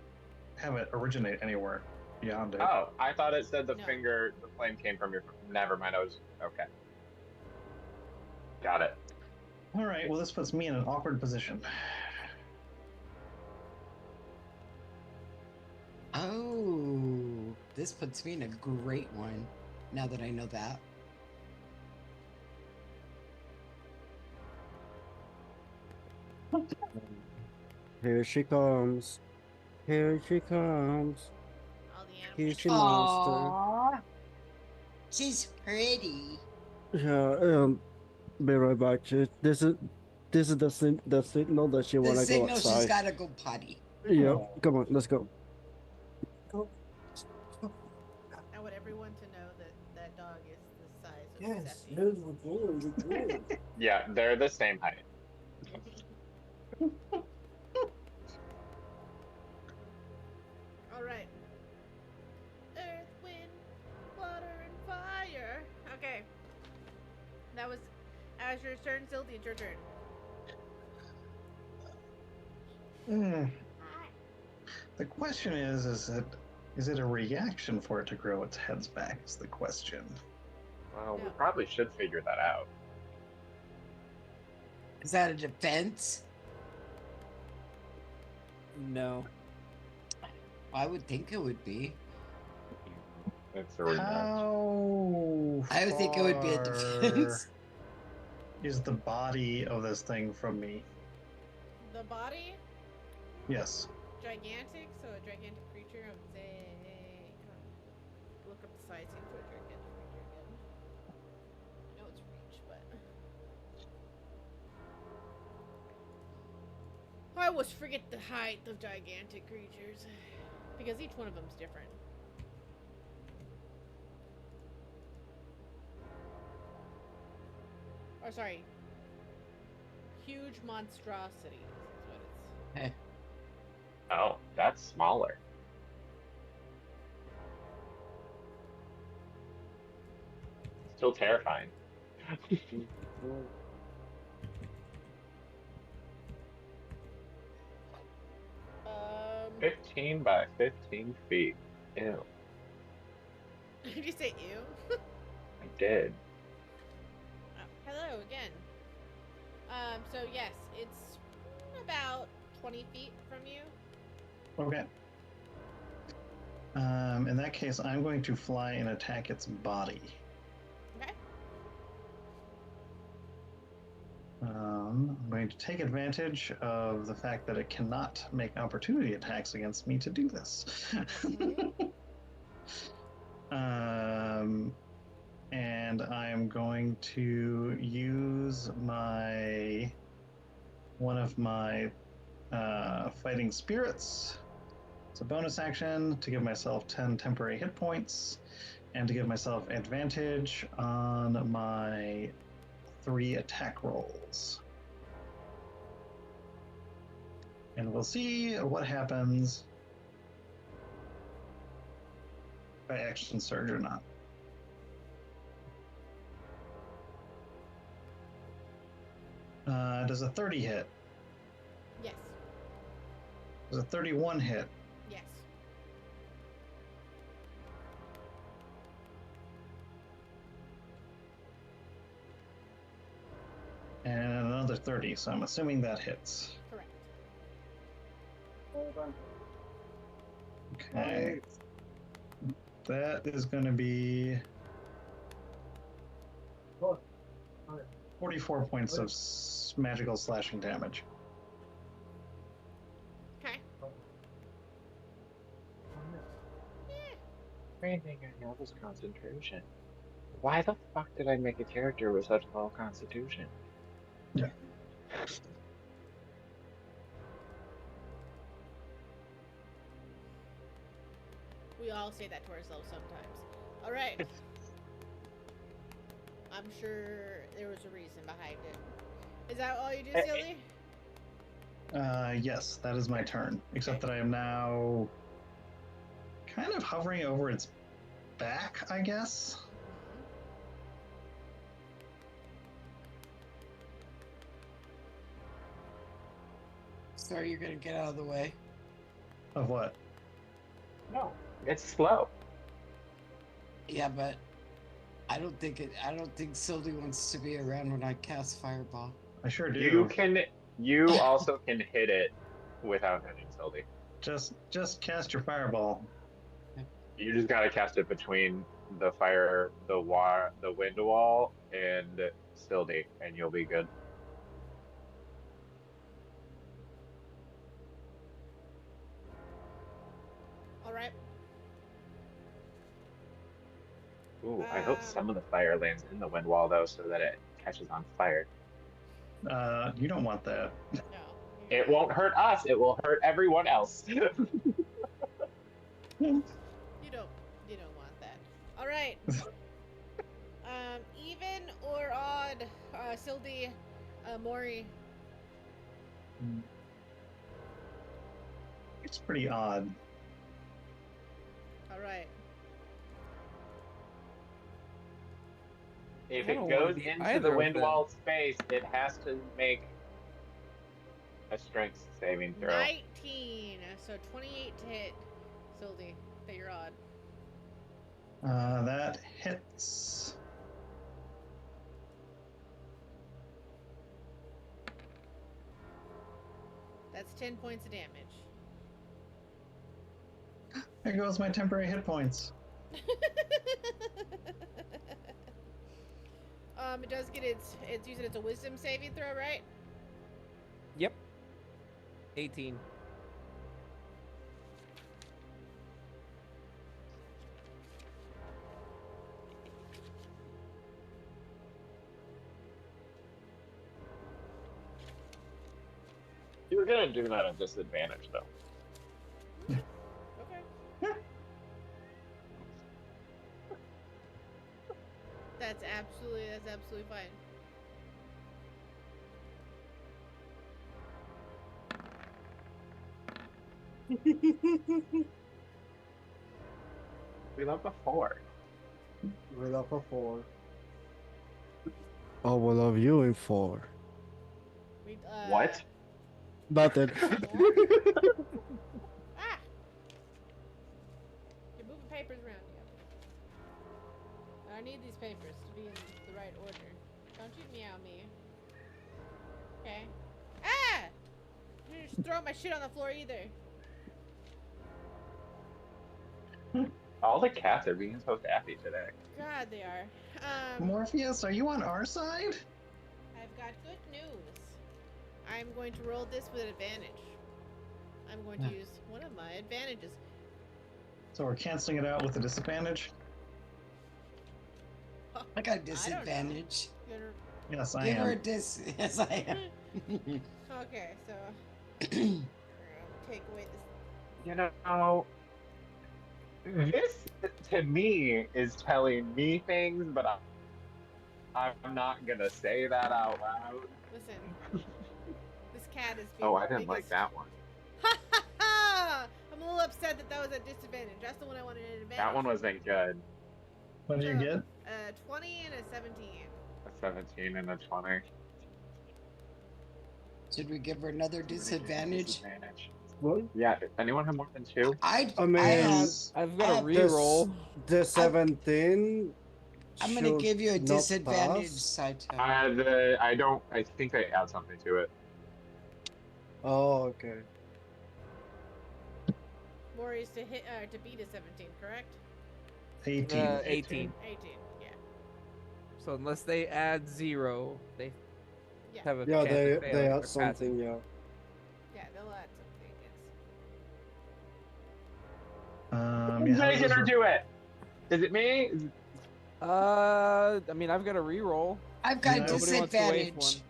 have it originate anywhere beyond it. Oh, I thought it said the No. the flame came from your. Never mind. I was okay. Got it. All right. Well, this puts me in an awkward position. Oh, this puts me in a great one. Now that I know that. Here she comes. Here she comes. All the animals. Here's your monster. Aww. She's pretty. Yeah, be right back. This is the signal that she The wanna go signal she's outside. gotta go potty. Yeah, come on, let's go. I want everyone to know that that dog is the size of Seppi. Yeah, they're the same height. All right. Earth, wind, water, and fire. Okay. That was Azure turn. Zildy, it's your turn. Hmm. The question is it a reaction for it to grow its heads back? Is the question. Well, we No. probably should figure that out. Is that a defense? No. I would think it would be. It's a rematch. How I would think it would be a far defense. Is the body of this thing from me? The body, Yes. gigantic. So a gigantic creature. I would say. Look up the sizing for a gigantic creature again. I know it's reach, but I always forget the height of gigantic creatures because each one of them's different. Or sorry, huge monstrosities is what it's. Oh, that's smaller. Still terrifying. Um, 15 by 15 feet. Ew. did you say ew? I did. Hello again. So yes, it's about 20 feet from you. Okay. In that case, I'm going to fly and attack its body. Okay. I'm going to take advantage of the fact that it cannot make opportunity attacks against me to do this. And I'm going to use one of my fighting spirits. It's a bonus action to give myself 10 temporary hit points and to give myself advantage on my 3 attack rolls. And we'll see what happens if I action surge or not. Does a 30 hit? Yes. Does a 31 hit? Yes. And another 30, so I'm assuming that hits. Correct. Okay. That is going to be 44 points of magical slashing damage. Okay. Anything I know was concentration. Why the fuck did I make a character with such low constitution? Yeah. We all say that to ourselves sometimes. All right. I'm sure there was a reason behind it. Is that all you do, Silly? Yes, that is my turn. Except that I am now kind of hovering over its back, I guess. Sorry, you're gonna get out of the way. Of what? No, it's slow. Yeah, but I don't think Sylvie wants to be around when I cast Fireball. I sure do. You also can hit it without hitting Sylvie. Just cast your fireball. You just gotta cast it between the wind wall, and Sylvie, and you'll be good. All right. Ooh, I hope some of the fire lands in the wind wall though, so that it catches on fire. You don't want that. No. It won't hurt us. It will hurt everyone else. You don't want that. All right. Even or odd, Sildy, Mori. It's pretty odd. All right. If I it don't goes wanna be into either the of wind them. wall space, it has to make a strength saving throw. 19. So 28 to hit, Sildy. That you're odd. That hits. That's 10 points of damage. There goes my temporary hit points. It does get it's using it's a wisdom saving throw, right? Yep. 18. You were gonna do that at disadvantage though. Okay. That's absolutely fine. We love a 4. We're up for 4. Oh, we love you in 4. We, What? Nothing. Ah! You're moving papers around here. I need these papers to be in the right order. Don't you meow me. Okay. Ah! You didn't just throw my shit on the floor either. All the cats are being so daffy today. God, they are. Morpheus, are you on our side? I've got good news. I'm going to roll this with advantage. I'm going to use one of my advantages. So we're canceling it out with a disadvantage? I got a disadvantage. You're- Yes, I Give her a am. Yes, I am. Okay, so we're gonna take away this. You know, this to me is telling me things, but I'm not gonna say that out loud. Listen, this cat is. Oh, I didn't like that one. Ha ha ha! I'm a little upset that that was a disadvantage. That's the one I wanted an advantage. That one wasn't good. What do you get? 20 and a 17. A 17 and a 20. Should we give her another disadvantage? What? Yeah, anyone have more than 2? I mean, have. I've got a have reroll. The 17. I'm gonna should give you a not disadvantage, pass. Saito. I don't. I think I add something to it. Oh, okay. Maury's to hit to beat a 17, correct? 18. 18. 18. Yeah. So unless they add 0, they Yeah. have a Yeah, chance they of failing they or have something. Yeah. Yeah, they'll add something. It's... Yeah, Who's how does making this her work? do it? Is it me? I mean, I've got a reroll. I've got Yeah. Nobody wants to waste disadvantage. one.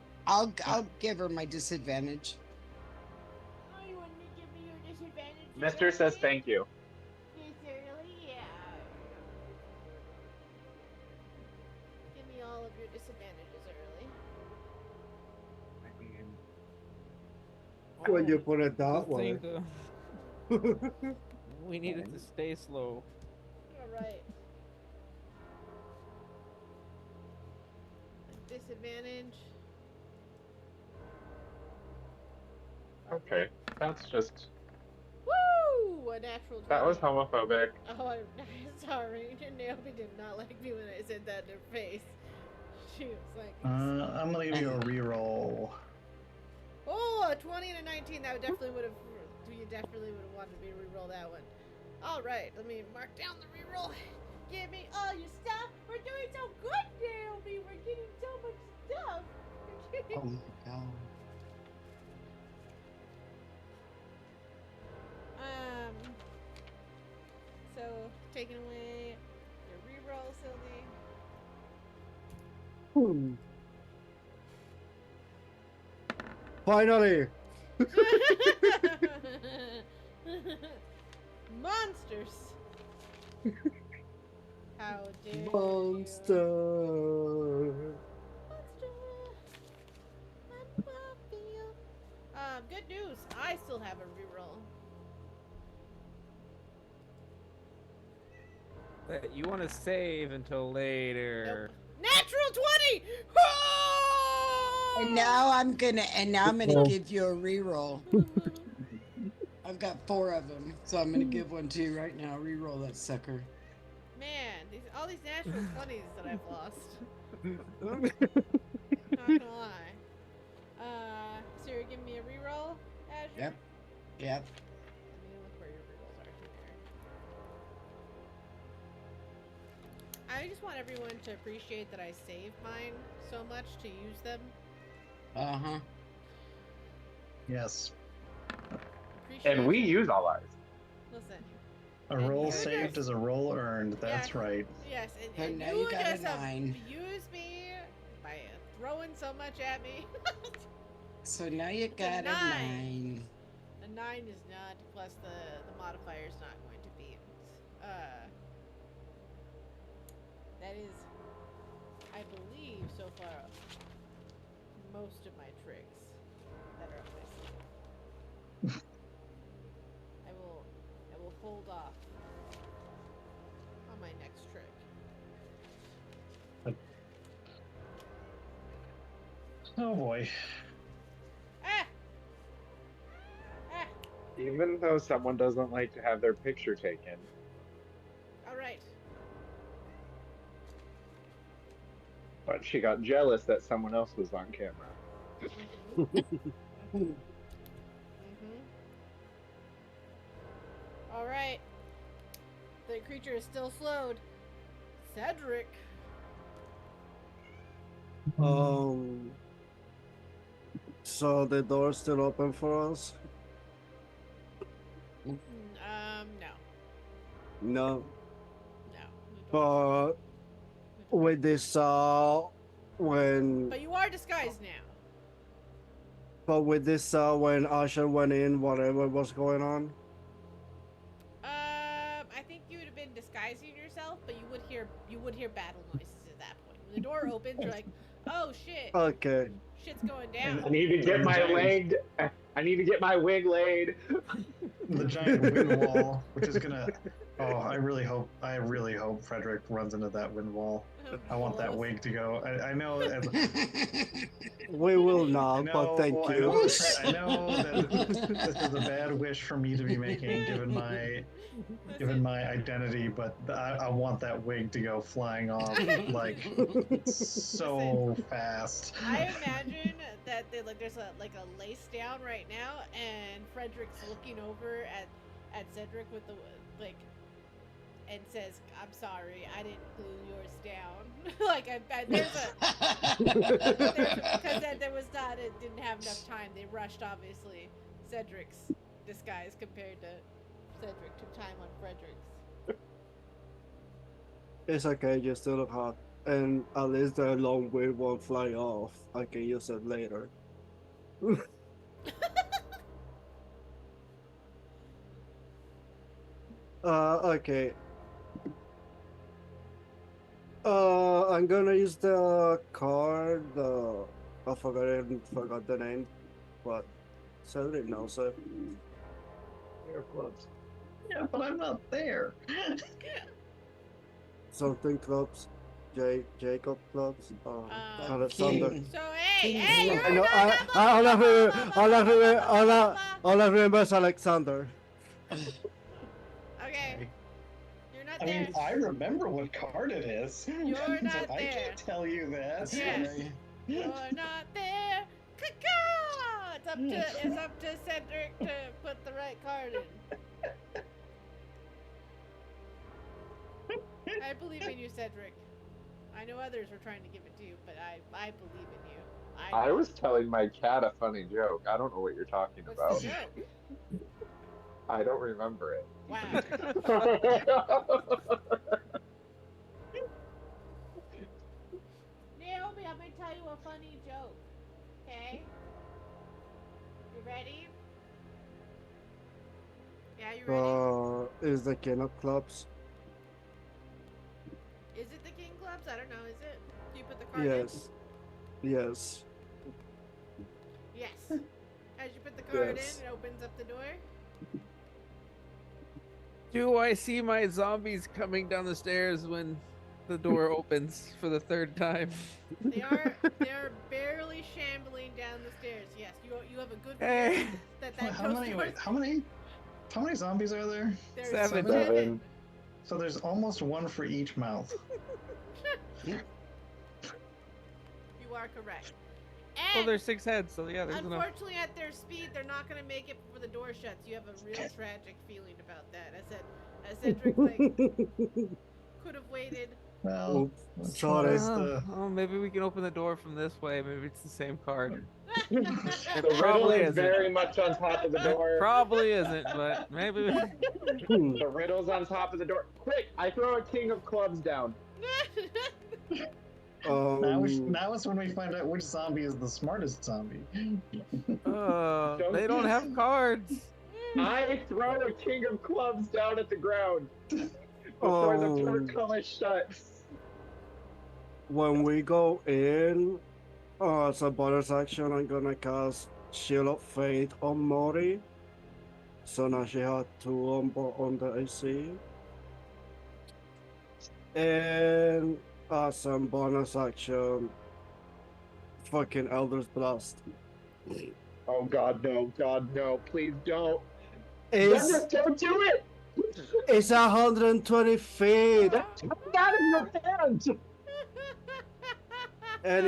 I'll give her my disadvantage. Oh, you want me to give me your disadvantage? Mister says thank you. Yeah. Give me all of your disadvantages early. When you put it that Good way. thing to- we needed to stay slow. Alright. Disadvantage. Okay, that's just Woo! A natural 20. that was homophobic. Oh, I'm sorry. Naomi did not like me when I said that in her face. She was like, I'm gonna give you a reroll. oh, a 20 and a 19. That definitely would have. You definitely would have wanted me to reroll that one. All right, let me mark down the reroll. Give me all your stuff. We're doing so good, Naomi. We're getting so much stuff. Oh my god. So taking away your reroll, Sylvie. Finally. Monsters. How dare you. Monster. Good news. I still have a reroll. That you want to save until later. Nope. Natural 20. Oh! And now I'm gonna give you a reroll. I've got 4 of them, so I'm gonna give one to you right now. Reroll that sucker. Man, all these natural 20s that I've lost. Not gonna lie. So you're giving me a reroll, Azure? Yep. Yep. Let me look where your rerolls are here. I just want everyone to appreciate that I saved mine so much to use them. Uh-huh. Yes. And we Appreciate it. use all ours. Listen. A And roll you saved just- is a roll earned. That's Yeah. right. Yes, So and now you you got a just 9. abused me by throwing so much at me. So now you a got a 9. 9. A 9 is not, plus the modifier is not going to be. That is, I believe, so far, most of my tricks that are up my sleeve. I will hold off on my next trick. Oh boy. Ah! Ah! Even though someone doesn't like to have their picture taken. Alright. But she got jealous that someone else was on camera. Mm-hmm. Alright. The creature is still slowed. Cedric. So the door's still open for us? No. No. No. But with this when But you are disguised now. with this when Asher went in, whatever was going on. I think you would have been disguising yourself, but you would hear battle noises at that point. When the door opens, you're like, oh shit, Okay. shit's going down. I need to get my leg. I need to get my wig laid. The giant wind wall, which is gonna. Oh, I really hope Frederick runs into that wind wall. I want that wig to go. I know. We will I not, know, but thank I you. know, I know that this is a bad wish for me to be making, given my identity. But I want that wig to go flying off like so fast. I imagine that there's a lace down right now, and Frederick's looking over at at Cedric with the like, and says, "I'm sorry, I didn't glue yours down." Like there's because there was not it didn't have enough time. They rushed obviously Cedric's disguise compared to Cedric took time on Frederick's. It's okay, you still look hot. And at least the long wheel won't fly off. I can use it later. Okay. I'm gonna use the card. I forgot the name, but Cedric knows it. Air clubs. Yeah, but I'm not there. Something clubs, Jacob clubs. Alexander. King. So hey, you're I know. not All I remember is Alexander. Okay, you're not I there. mean, I remember what card it is. You're but not I there. can't tell you that. Yes. Sorry. You're not there. Caca! It's up to Cedric to put the right card in. I believe in you, Cedric. I know others were trying to give it to you, but I believe in you. I was telling my cat a funny joke. I don't know what you're talking What's about. the joke? I don't remember it. Wow. Naomi, I'm gonna tell you a funny joke. Okay? You ready? Yeah, you ready? Is the king of clubs? Is it the king clubs? I don't know. Is it? Do you put the card in? Yes. Yes. Yes. As you put the card Yes. in, it opens up the door. Do I see my zombies coming down the stairs when the door opens for the third time? They are barely shambling down the stairs. Yes, you have a good Hey. feeling that How ghost many? door- Wait, how many zombies are there? There's Seven. Seven. So there's almost one for each mouth. You are correct. Well, And there's 6 heads, so yeah, there's enough. unfortunately, at their speed, they're not going to make it before the door shuts. You have a real tragic feeling about that. As Cedric could have waited. Well, Oops, that's sorry. why the- Oh, maybe we can open the door from this way. Maybe it's the same card. The riddle Probably is isn't. very much on top of the door. Probably isn't, but maybe. The riddle's on top of the door. Quick! I throw a king of clubs down. now it's when we find out which zombie is the smartest zombie. They don't have cards. I throw a king of clubs down at the ground before the portcullis shuts. When we go in, as a bonus action, I'm gonna cast Shield of Faith on Mori. So now she had 2 on the AC. And as a bonus action, fucking Elder's Blast. Oh god, no, please don't. It's, Dennis, don't do it! it's 120 feet! Get out of your hands! And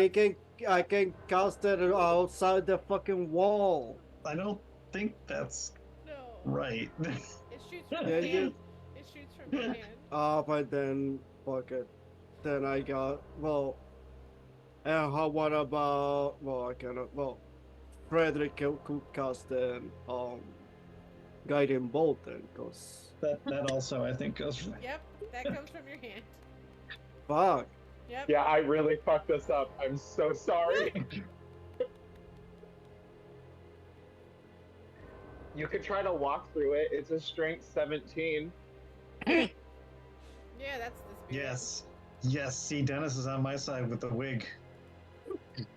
I can cast it outside the fucking wall. I don't think that's No. right. It shoots from Yeah, your you- hand. It shoots from your hand. But then, fuck it. Then I got, and what about, I cannot, Frederick could cast then, Guiding Bolt then, cause, that also I think goes. Yep, that comes from your hand. fuck. Yep. Yeah, I really fucked this up. I'm so sorry. You could try to walk through it. It's a strength 17. Yeah, that's the spirit. Yes. See, Dennis is on my side with the wig.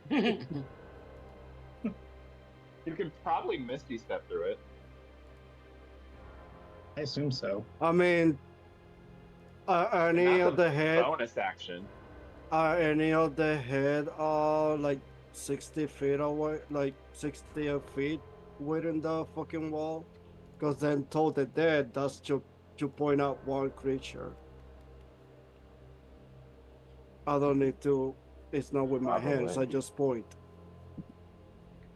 You could probably Misty step through it. I assume so. I mean, any That's of a the head, bonus action. any of the head are like 60 feet away, like 60 feet within the fucking wall. Cause then told the dead, that's to point out one creature. I don't need to, it's not with my hands, I Probably. just point.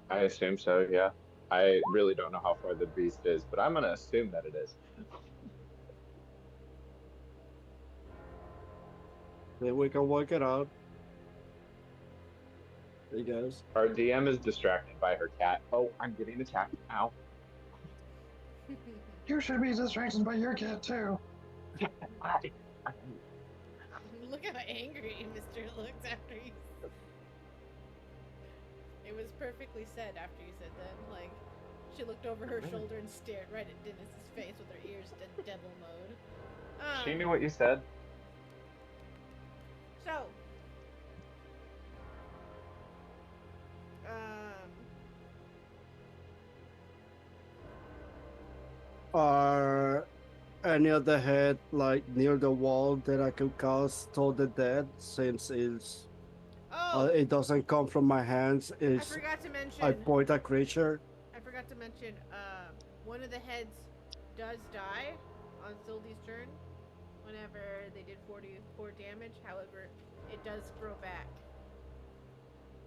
I assume so, yeah. I really don't know how far the beast is, but I'm gonna assume that it is. Then we can work it out. I guess. Our DM is distracted by her cat. Oh, I'm getting attacked. Ow. You should be distracted by your cat too. Look how angry Mr. looks after you. It was perfectly said after you said that. Like, she looked over her shoulder and stared right at Dennis's face with her ears in devil mode. She knew what you said. So, Are any of the head like near the wall that I could cast Toll the Dead since it doesn't come from my hands? I Is forgot to mention. I point a creature? I forgot to mention. One of the heads does die on Sylvie's turn. Whenever they did 44 damage, however, it does grow back.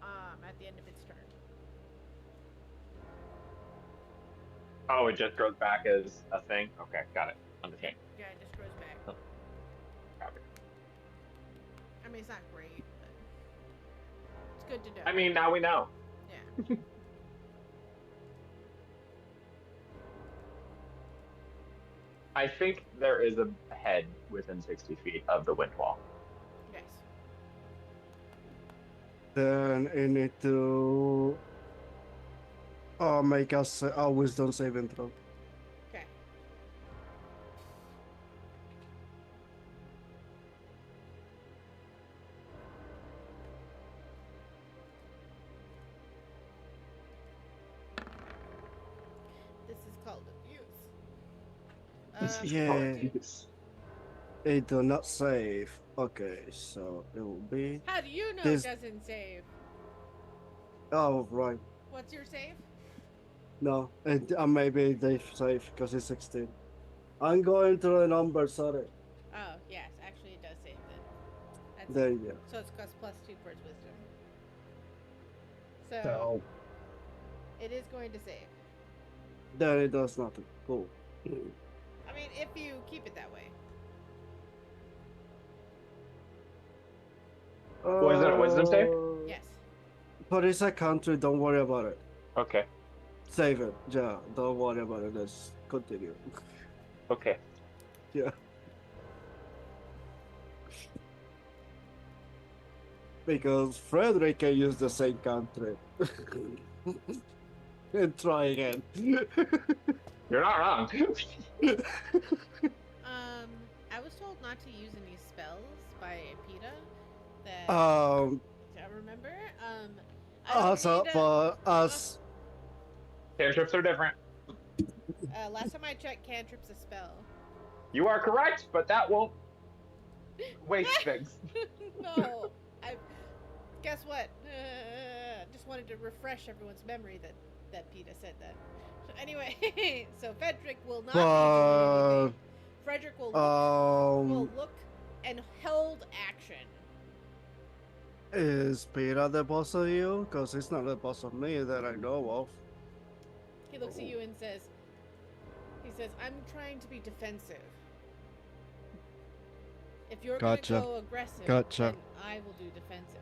At the end of its turn. Oh, it just grows back as a thing? Okay, got it. Understand. Yeah, it just grows back. Oh. Copy. I mean, it's not great, but it's good to know. I mean, now we know. Yeah. I think there is a head within 60 feet of the wind wall. Yes. Then I need to make us a wisdom saving throw. Okay. This is called abuse. Yeah. It do not save. Okay, so it will be. How do you know This- it doesn't save? Oh, right. What's your save? No, maybe they save because it's 16. I'm going to the number, sorry. Oh, yes, actually it does save then. That's, There you go. So it's cost +2 for its wisdom. So, So it is going to save. Then it does nothing. Cool. I mean, if you keep it that way. Was it a wisdom save? Yes. But it's a country, don't worry about it. Okay. Save it. Yeah, don't worry about it. Let's continue. Okay. Yeah. Because Frederick can use the same country. And try again. You're not wrong. I was told not to use any spells by PETA that I remember. I don't Also, need for us, Cantrips are different. last time I checked, cantrip's a spell. You are correct, but that won't waste things. No, guess what? Just wanted to refresh everyone's memory that PETA said that. So anyway, so Frederick will not. but Anything. Frederick will look and hold action. is Peter the boss of you? Because he's not the boss of me that I know of. He looks at you and says, "I'm trying to be defensive. If you're Gotcha. gonna go aggressive, Gotcha. then I will do defensive."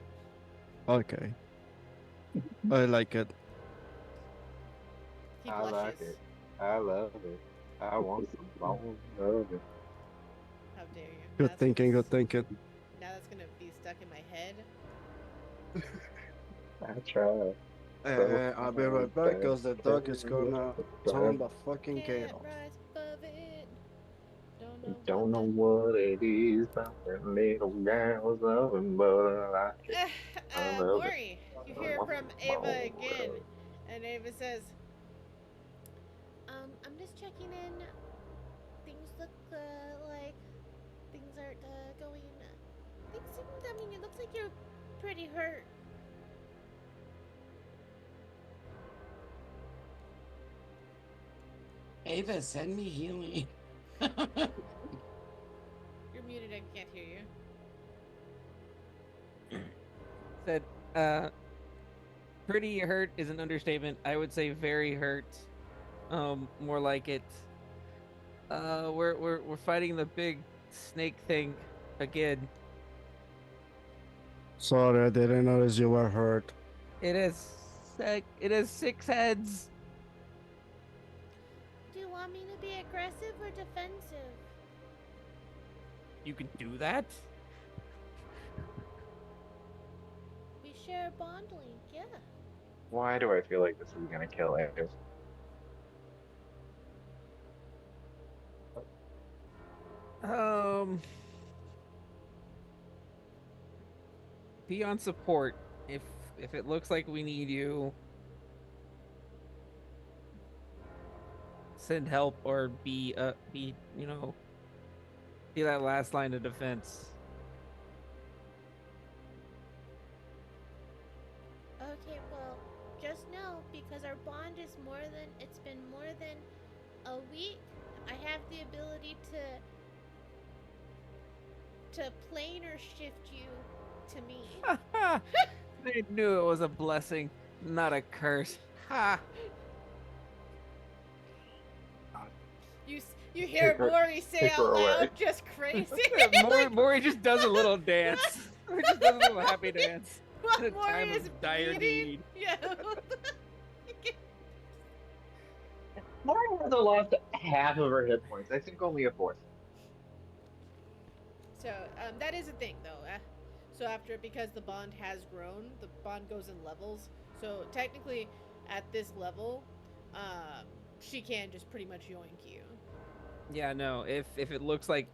Okay. I like it. He I blushes. like it. I love it. I want some bone. Love it. How dare you? Good thinking, good thinking. Now that's gonna be stuck in my head. I try. I'll be right back because the dog is gonna turn the fucking Can't gale. rise above it. Don't know what it is about that little girl's loving, but I like it. I love it. Maury, you hear from Ava again, and Ava says, I'm just checking in. Things look like things aren't going. I mean, it looks like you're pretty hurt. Ava, send me healing. You're muted. I can't hear you. Said, Pretty hurt is an understatement. I would say very hurt. More like it. We're fighting the big snake thing again. Sorry, I didn't notice you were hurt. It has 6 heads. Do you want me to be aggressive or defensive? You can do that? We share a bond link, yeah. Why do I feel like this is gonna kill Aves? Be on support if it looks like we need you. Send help or be be that last line of defense. Okay, well, just know because our bond is it's been more than a week, I have the ability to planar shift you to me. They knew it was a blessing, not a curse. Ha! You hear Mori say take out her loud, away. just crazy. Mori just does a little dance. Mori just does a little happy dance. While In a Mori time is of dire bleeding. need. Yeah. Lauren hasn't lost half of her hit points. I think only a fourth. So that is a thing, though. Because the bond has grown, the bond goes in levels. So technically, at this level, she can just pretty much yoink you. Yeah, no. If it looks like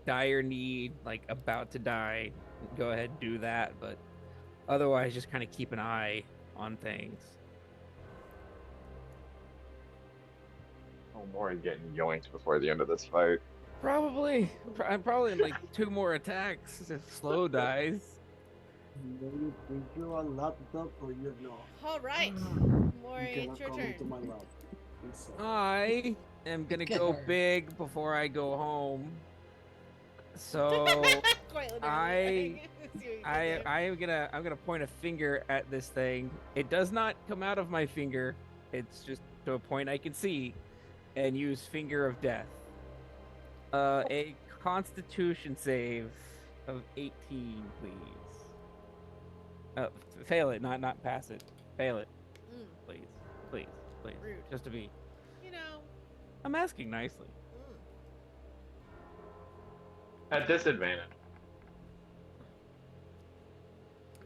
dire need, like about to die, go ahead and do that. But otherwise, just kind of keep an eye on things. Oh, Mori's getting yoinked before the end of this fight. Probably in like 2 more attacks if Slow dies. You think you are locked up or you know? All right, You Mori, cannot it's your come turn. into my lab. It's, I am gonna Get go her. big before I go home. So Quite literally. I- See what you did there. I'm gonna point a finger at this thing. It does not come out of my finger. It's just to a point I can see, and use Finger of Death. A Constitution save of 18, please. Fail it, not pass it. Fail it, Mm, please. Rude. Just to be. you know. I'm asking nicely. Mm. At disadvantage.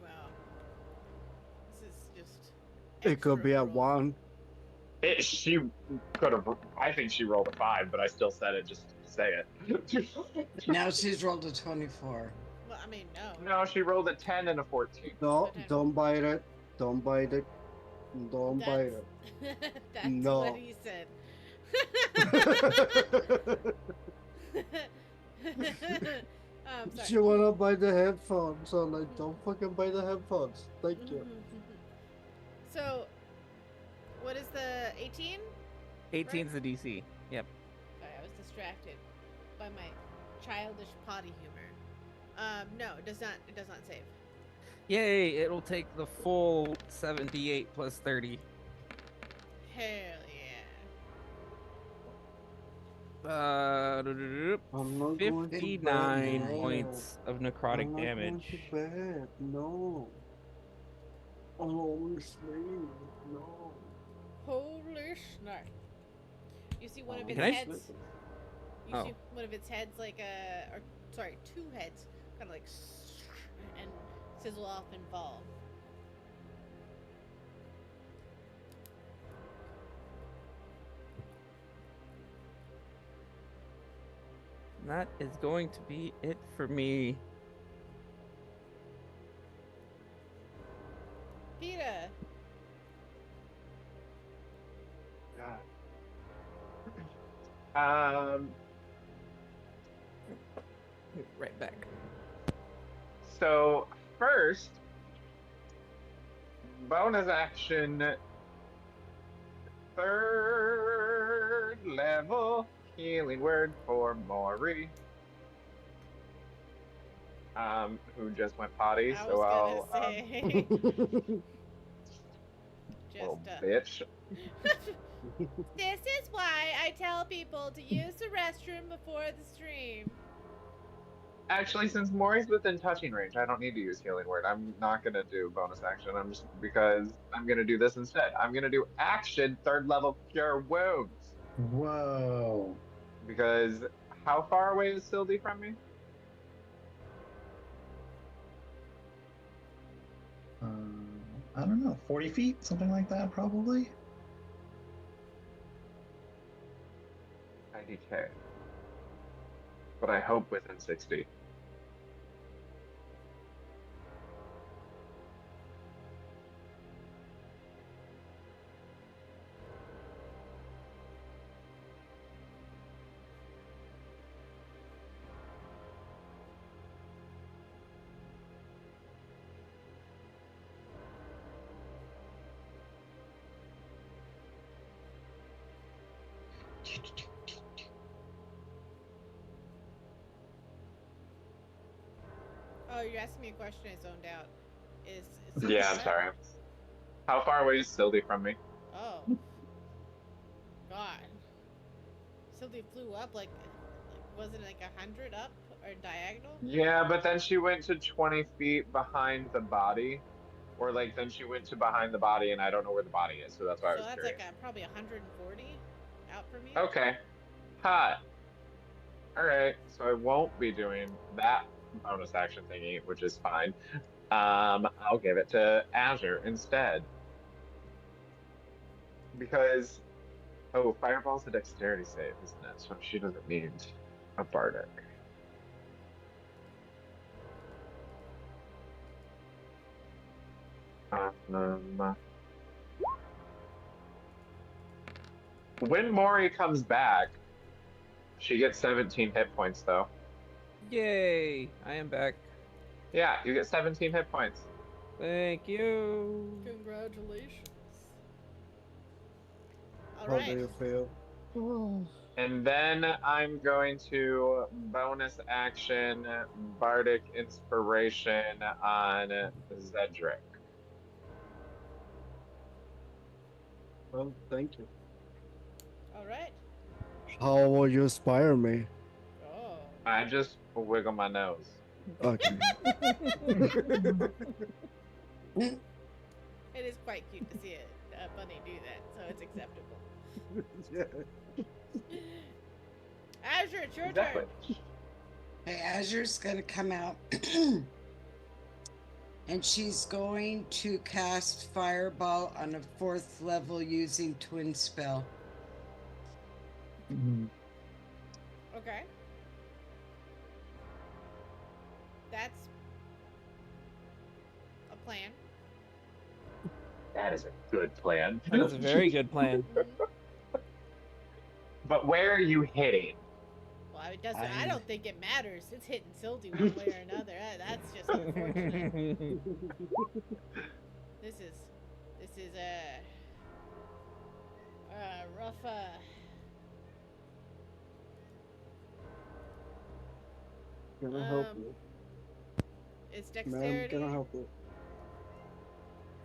Wow. This is just. it could be extra a roll. 1. She could have. I think she rolled a 5, but I still said it just to say it. Now she's rolled a 24. Well, I mean, no. No, she rolled a 10 and a 14. No, Okay. don't bite it. Don't bite it. Don't bite it. That's No. what he said. Sorry. She wanna buy the headphones, so like, don't fucking buy the headphones. Thank you. So, what is the 18? 18's the DC. Yep. Sorry, I was distracted by my childish potty humor. No, it does not. It does not save. Yay! It'll take the full 78 plus 30. Hell yeah. I'm not going to 59 bed. points of I'm necrotic not damage. Going to bed. No. Holy sleep. No. Holy snap! You see one of its Can I heads. You Oh. see one of its heads like or sorry, 2 heads, kind of like and sizzle off and fall. That is going to be it for me. Peta. Right back. So, first, bonus action, 3rd level healing word for Mori. Who just went potty, I so was I'll gonna say. Little Just bitch. this is why I tell people to use the restroom before the stream. Actually, since Maury's within touching range, I don't need to use healing word. I'm not gonna do bonus action. I'm just because I'm gonna do this instead. I'm gonna do action 3rd level cure wounds. Whoa. Because how far away is Sylvie from me? I don't know, 40 feet, something like that, probably. 90K. But I hope within 60. Oh, you're asking me a question I zoned out. Is Yeah, I'm what? sorry. How far away is Sylvie from me? Oh. God. Something flew up like wasn't it like 100 up or diagonal? Yeah, but then she went to 20 feet behind the body. Or like then she went to behind the body and I don't know where the body is, so that's why I So was that's curious. like probably 140 out from you. Okay. Hot. Alright, so I won't be doing that bonus action thingy, which is fine. I'll give it to Azure instead. Because Fireball's a dexterity save, isn't it? So she doesn't need a bardic. When Mori comes back, she gets 17 hit points though. Yay! I am back. Yeah, you get 17 hit points. Thank you. Congratulations. All How do right. you feel? And then I'm going to bonus action Bardic Inspiration on Zedric. Well, thank you. All right. How will you inspire me? Oh. I just wiggle my nose. Okay. It is quite cute to see a bunny do that, so it's acceptable. Yeah. Azure, it's your Exactly. turn. Hey, Azure's gonna come out and she's going to cast Fireball on a 4th level using Twin Spell. Okay. That's a plan. That is a good plan. That's a very good plan. But where are you hitting? Well, it doesn't. I don't think it matters. It's hitting Silty one way or another. That's just unfortunate. This is a rough. Gonna help you. It's Man, dexterity. gonna help you.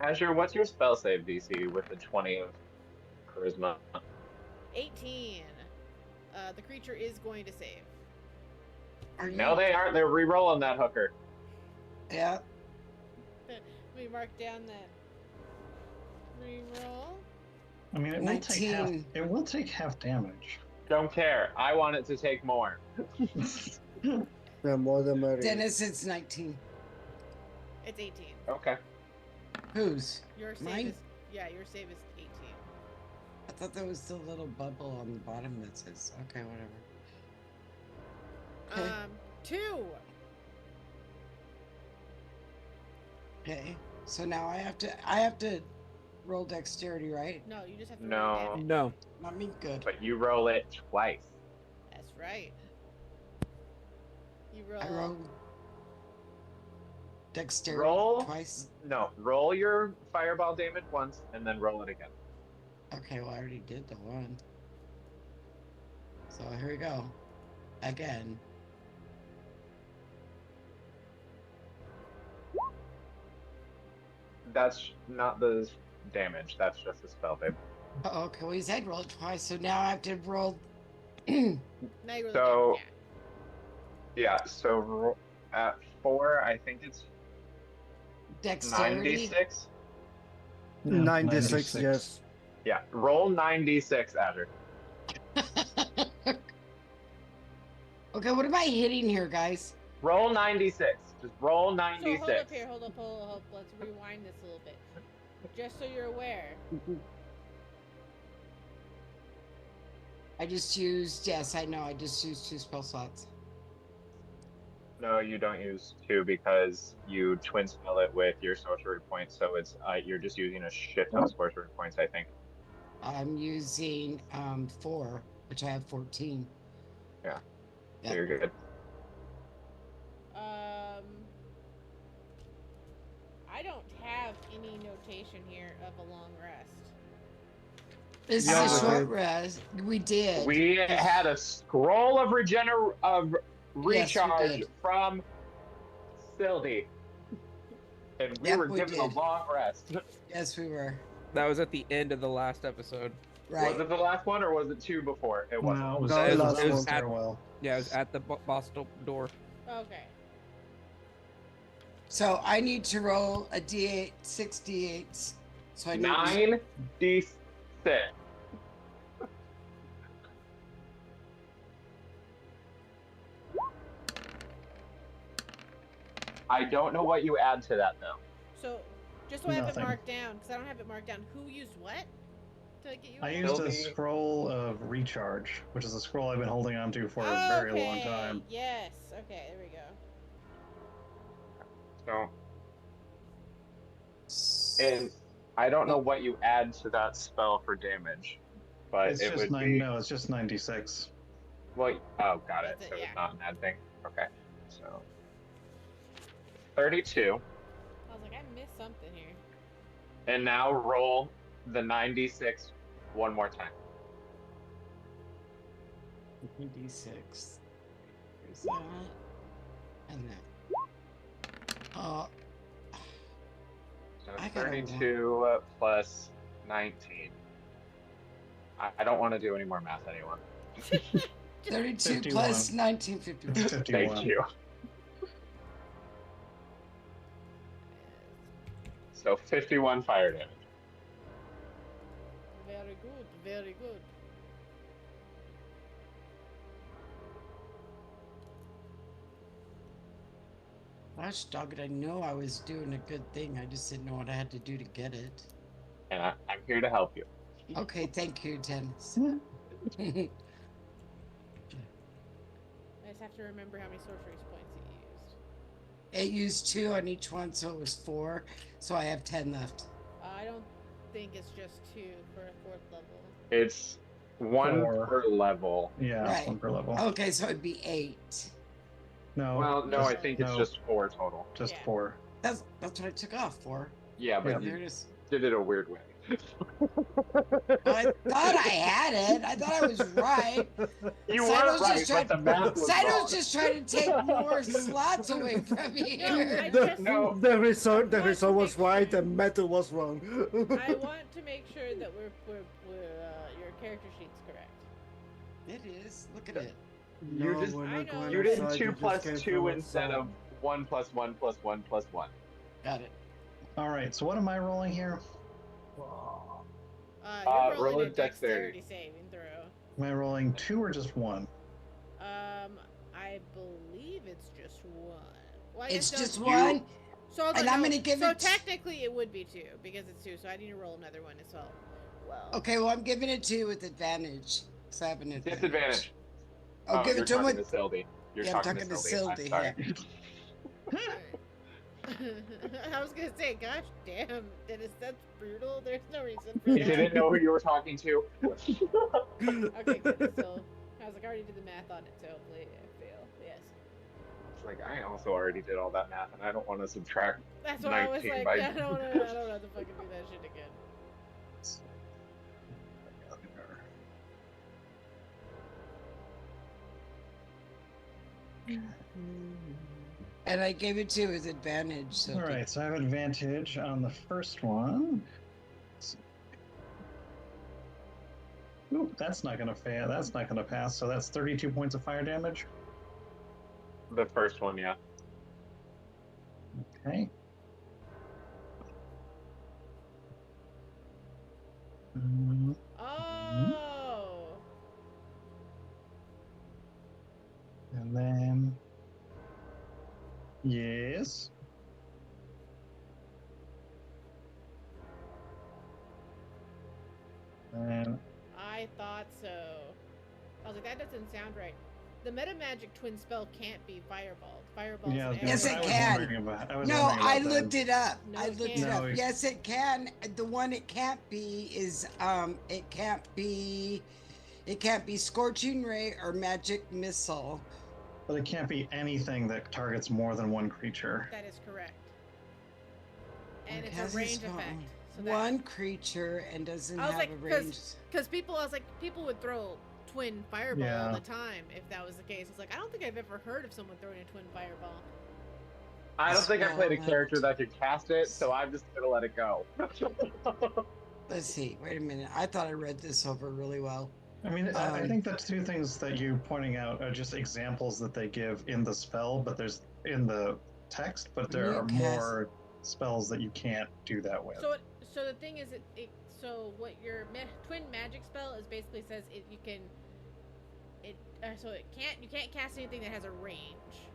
Azure, what's your spell save DC with the 20 of charisma? 18. The creature is going to save. No, they aren't. They're re-rolling that hooker. Yeah. Let me mark down that reroll. I mean, it will take half damage. Don't care. I want it to take more. Yeah, more than merrier. Dennis, it's 19. It's 18. Okay. Whose? Your save Mine? is your save is 18. I thought there was the little bubble on the bottom that says, okay, whatever. Okay. 2. Okay. So now I have to roll dexterity, right? No, you just have to No. roll damage. No. Not me, good. But you roll it twice. That's right. You roll. I rolled dexterity Roll? twice. No, roll your fireball damage once and then roll it again. Okay, well I already did the one. So here we go. Again. That's not the damage. That's just a spell, babe. Oh, okay, well, he said roll twice, so now I have to roll. Now you really So- do, Yeah, so at 4, I think it's Dexterity. 96. Yeah, 96, yes. Yeah, roll 96, Azure. Okay, what am I hitting here, guys? Roll 96. Just roll yeah. So 96. hold up here, hold up. Let's rewind this a little bit. Just so you're aware. I just used, yes, I know, I just used 2 spell slots. No, you don't use 2 because you twin spell it with your sorcery points, so it's you're just using a shit ton of sorcery points, I think. I'm using 4, which I have 14. So Yeah. you're good. I don't have any notation here of a long rest. This Yeah, is a we short did. rest. We did. We had a scroll of recharge did. from Sildy. And we Yep, were we given a did. long rest. Yes, we were. That was at the end of the last episode. Right. Was it the last one or was it 2 before? It wasn't. No, it was, No, it last was, one. was farewell. Yeah, it was at the boss door. Okay. So I need to roll a d8, 6 d8s. So I need 9d6. I don't know what you add to that though. So, just so I have it Nothing. marked down, because I don't have it marked down. Who used what to get you? I in? used a Sildy. scroll of recharge, which is a scroll I've been holding on to for a very long Okay, time. Yes. Okay. There we go. So, and I don't know what you add to that spell for damage, but It's it just would be no, it's just 96. well. Oh, got it. That's it, So yeah. it's not an add thing. Okay, so 32, I was like, I missed something here. and now roll the 96 one more time. d6. Here's that. And that. Oh, So I gotta 32 plus 19. I don't want to do any more math, anyone. 32 plus 51. 19, 51. 51. Thank you. So 51 fire damage. Very good. Very good. Gosh, dogged, I know I was doing a good thing. I just didn't know what I had to do to get it. And I'm here to help you. Okay, thank you, Dennis. I just have to remember how many sorcery points it used. It used 2 on each one, so it was 4. So I have 10 left. I don't think it's just 2 for a 4th level. It's 1 4. per level. Yeah, Right. 1 per level. Okay, so it'd be 8. No. Well, no, I think it's no, just 4 total. just Yeah. 4. That's what I took off for. Yeah, but There you it is. did it a weird way. I thought I had it. I thought I was right. You Saito's were right, just trying- but the math was wrong. Saito's just trying to take more slots away from No, here. I just, No. The result want to was make right, sure- the method was wrong. I want to make sure that your character sheet's correct. It is. Look at it. You No, just- we're I not know. going You did outside, 2 just plus came 2 from instead outside. of 1 plus 1 plus 1 plus 1. Got it. All right, so what am I rolling here? You're roll rolling a a dexterity dexterity. saving throw. Am I rolling 2 or just 1? I believe it's just 1. Well, I It's guess no, just one. So I'll and go- I'm no, gonna give so it- technically it would be 2 because it's 2. So I need to roll another one as well. Well. Okay, well, I'm giving it to you with advantage. So I have an advantage. Disadvantage. I'll give you're it to him talking with. to Sildy. You're Yeah, I'm talking to Sildy. I'm yeah. sorry. I was gonna say, gosh damn, Dennis, that's brutal. There's no reason for You that. didn't know who you were talking to. Okay, good. So I was like, I already did the math on it, so hopefully I fail. Yes. It's like I also already did all that math, and I don't want to subtract. That's why I was 19 like, by- I don't have to fucking do that shit again. And I gave it to you with advantage. So All right, so I have advantage on the first one. Oop, that's not gonna fail. That's not gonna pass. So that's 32 points of fire damage. The first one, yeah. Okay. Mm, Oh. And then, yes. And I thought so. I was like, that doesn't sound right. The meta magic twin spell can't be fireballed. Fireball's yeah, an Yes, arrow. it can. No, I looked it up. No, I it looked it can't. up. No, it- Yes, it can. The one it can't be is it can't be scorching ray or magic missile. But it can't be anything that targets more than one creature. That is correct. And it's Has a range its effect. own- So that, one creature and doesn't I was have like, a range. because people would throw twin fireball all Yeah. the time if that was the case. It's like, I don't think I've ever heard of someone throwing a twin fireball. I don't think I played a Spell character left. that could cast it, so I'm just gonna let it go. Let's see. Wait a minute. I thought I read this over really well. I mean, I Um, think the two things that you pointing out are just examples that they give in the spell, but there's in the text, but there are Newcastle. more spells that you can't do that with. So the thing is, so what your twin magic spell is basically says you can't cast anything that has a range.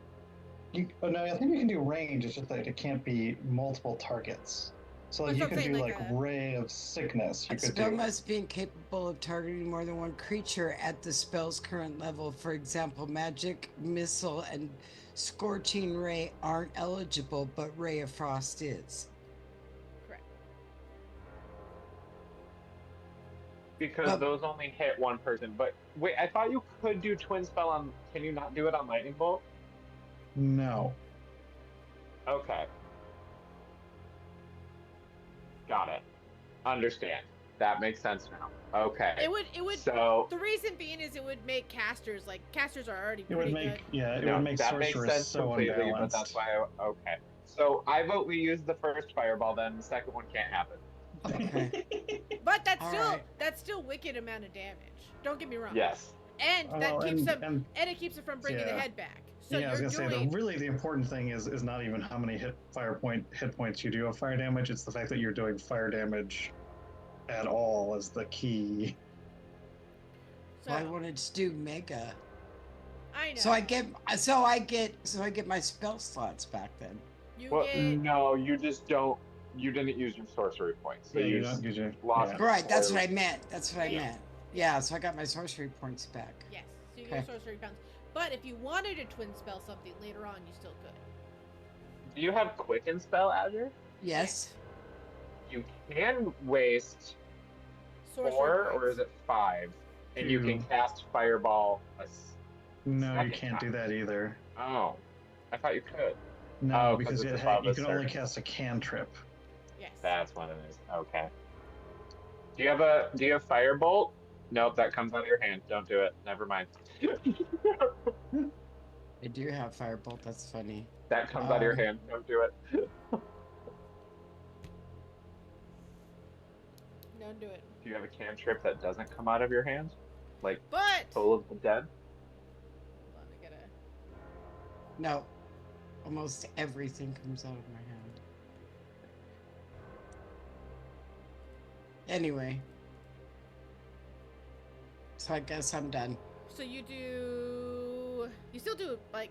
No, I think you can do range. It's just that it can't be multiple targets. So That's you what I'm can saying, do like like a- ray of sickness. You A could spell do. must be incapable of targeting more than one creature at the spell's current level. For example, magic missile and scorching ray aren't eligible, but ray of frost is. Correct. Because But- those only hit one person. But wait, I thought you could do twin spell on. Can you not do it on lightning bolt? No. Okay. Got it. Understand. That makes sense now. Okay. It would. So The reason being is it would make casters are already It pretty would make good. it no, would make that makes sorceress sense so completely, but unbalanced. that's why. Okay. So I vote we use the first fireball. Then the second one can't happen. Okay. But that's All still right. that's still wicked amount of damage. Don't get me wrong. Yes. And that Well, keeps them and it keeps it from bringing the yeah. head back. So yeah, I was you're gonna doing say the important thing is not even how many hit points you do of fire damage. It's the fact that you're doing fire damage at all is the key. so I wanted to do mega. I know. So I get my spell slots back then. you Well, get no, you just don't. You didn't use your sorcery points. So Yeah, you you just don't use your lost. yeah. Right, that's what I meant. That's what I Yeah. meant. Yeah, so I got my sorcery points back. yes, so you Okay. get sorcery pounds. But if you wanted to twin spell something later on, you still could. Do you have quicken spell, Azure? Yes. You can waste Sorcery 4 or points. is it 5? And you can Two. cast fireball. No, you Second can't do time. that either. Oh, I thought you could. No, Oh, because 'cause it's you above a can only certain- cast a cantrip. Yes. That's what it is. Okay. Do you have firebolt? Nope, that comes out of your hand. Don't do it. Never mind. I do have firebolt. That's funny. That comes out of your hand. Don't do it. Don't do it. Do you have a cantrip that doesn't come out of your hand? Like But Toll of the Dead? hold on, I gotta No. Almost everything comes out of my hand. Anyway. So I guess I'm done. So you still do like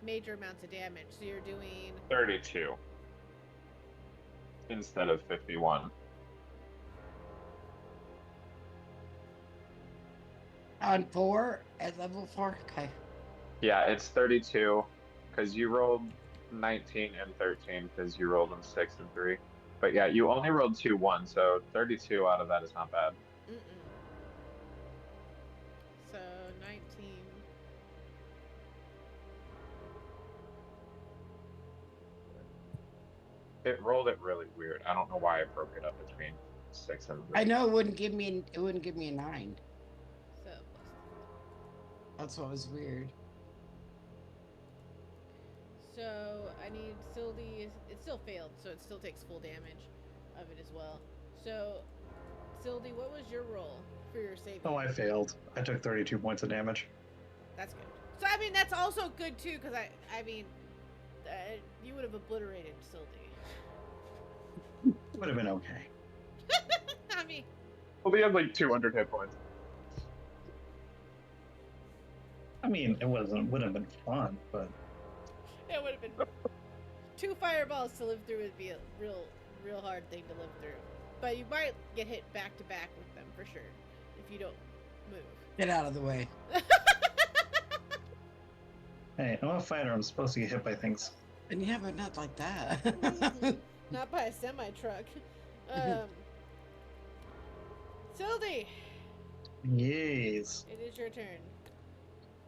major amounts of damage. So you're doing 32 instead of 51. On 4 at level 4? Okay. Yeah, it's 32 because you rolled 19 and 13 because you rolled them 6 and 3. But yeah, you only rolled 2 1, so 32 out of that is not bad. so 19. It rolled it really weird. I don't know why it broke it up between 6 and 3. I know it wouldn't give me a 9. So That's what was weird. So I need Sildy. It still failed, so it still takes full damage of it as well. So, Sildy, what was your roll for your saving. Oh, I failed. I took 32 points of damage. That's good. So I mean, that's also good too, because I mean, you would have obliterated Sildy. Would have been okay. I mean, Well, he had like 200 hit points. I mean, it would have been fun, but it would have been 2 fireballs to live through would be a real hard thing to live through. But you might get hit back to back with them for sure if you don't move. Get out of the way. hey, I'm a fighter. I'm supposed to get hit by things. And yeah, but not like that. Not by a semi truck. Sildy, Yes. it is your turn.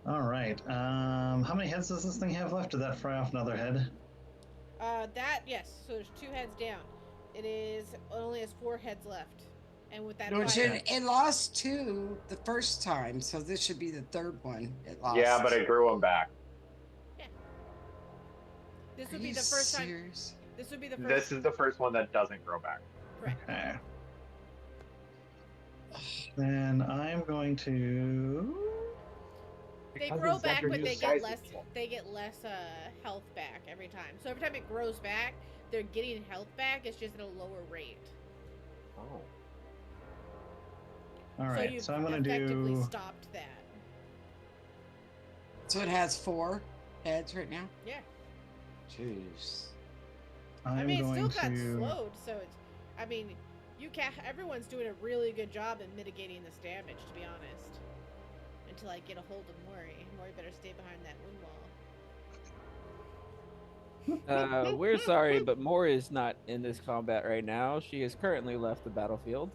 All right. How many heads does this thing have left? Did that fry off another head? Yes. So there's 2 heads down. It only has 4 heads left, and with that, No, it, fire- it lost 2 the first time, so this should be the 3rd one it lost. Yeah, but it grew him back. this Are would be you the first time. serious? This would be the first. This is the first one that doesn't grow back. Correct. Okay. Then I'm going to. They Because grow of back, Zedric but they disguise get less. people. They get less health back every time. So every time it grows back, they're getting health back. It's just at a lower rate. Oh. All So right. you've So I'm going to effectively do. stopped that. So it has 4 heads right now? Yeah. Jeez. I I'm mean, it still going got to. slowed. So it's. I mean, you can. Everyone's doing a really good job in mitigating this damage. To be honest. Until I get a hold of Mori. Mori better stay behind that wind wall. We're sorry, but Mori is not in this combat right now. She has currently left the battlefield.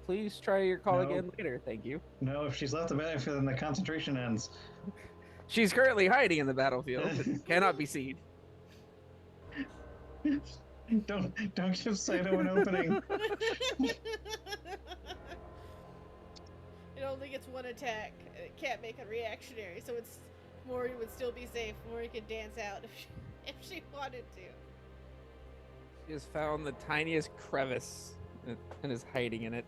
Please try your call No. again later. Thank you. No, if she's left the battlefield, then the concentration ends. She's currently hiding in the battlefield, but cannot be seen. Don't give Saito an opening. It only gets 1 attack. And it can't make a reactionary, so it's Mori would still be safe. Mori could dance out if she wanted to. She has found the tiniest crevice and is hiding in it.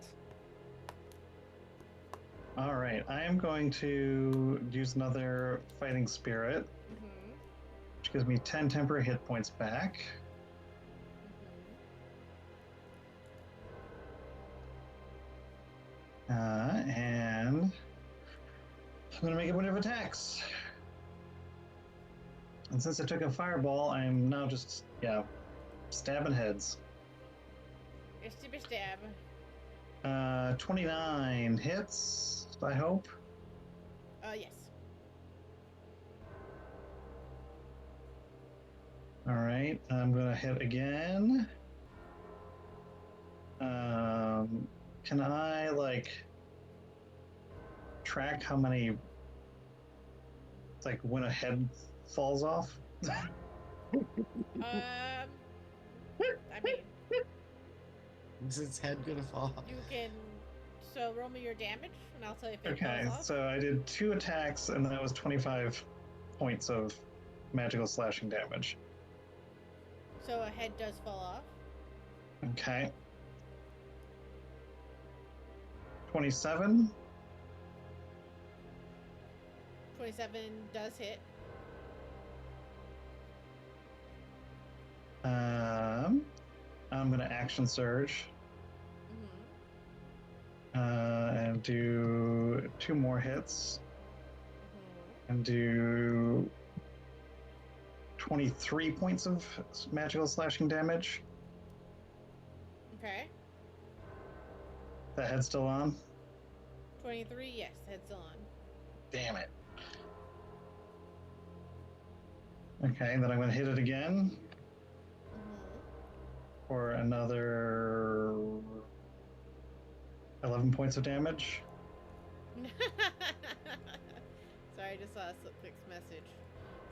All right, I am going to use another fighting spirit, Mm-hmm. which gives me 10 temporary hit points back. And I'm going to make a bunch of attacks. And since I took a fireball, I'm now just, stabbing heads. It's super stab. 29 hits, I hope. Yes. All right, I'm going to hit again. Can I, track how many, when a head falls off? I mean, Is its head gonna fall? you can. So roll me your damage, and I'll tell you if it Okay, falls off. so I did 2 attacks, and that was 25 points of magical slashing damage. So a head does fall off. Okay. 27. 27 does hit. I'm gonna action surge Mm-hmm. and do 2 more hits Mm-hmm. and do 23 points of magical slashing damage. Okay. That head's still on. 23. Yes, head's on. Damn it. Okay, then I'm gonna hit it again Mm-hmm. for another 11 points of damage. Sorry, I just saw Slipclick's message.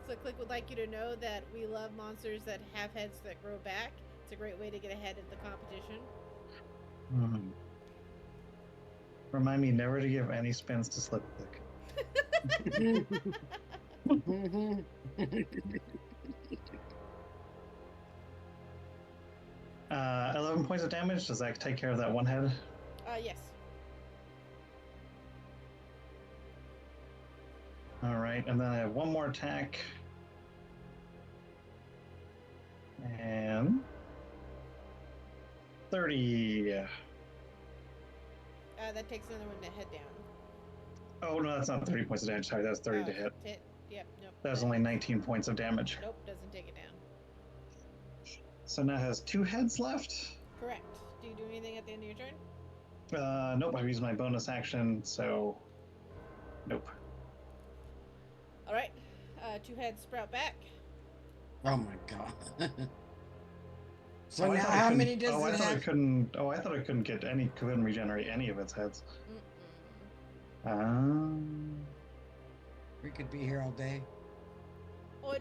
Slipclick would like you to know that we love monsters that have heads that grow back. It's a great way to get ahead of the competition. Remind me never to give any spins to Slipclick. 11 points of damage. Does that take care of that one head? Yes. All right, and then I have one more attack. And 30. That takes another one to head down. Oh, no, that's not 30 points of damage. Sorry, that's 30 to hit. Yep, nope. That's only 19 points of damage. Nope, doesn't take it down. So now it has 2 heads left. Correct. Do you do anything at the end of your turn? Nope, I've used my bonus action, so nope. All right. 2 heads sprout back. Oh my god. So Oh, I now thought I how couldn't- many does oh, I it thought I have? couldn't. Oh, I thought I couldn't couldn't regenerate any of its heads. Mm-mm. We could be here all day. Well,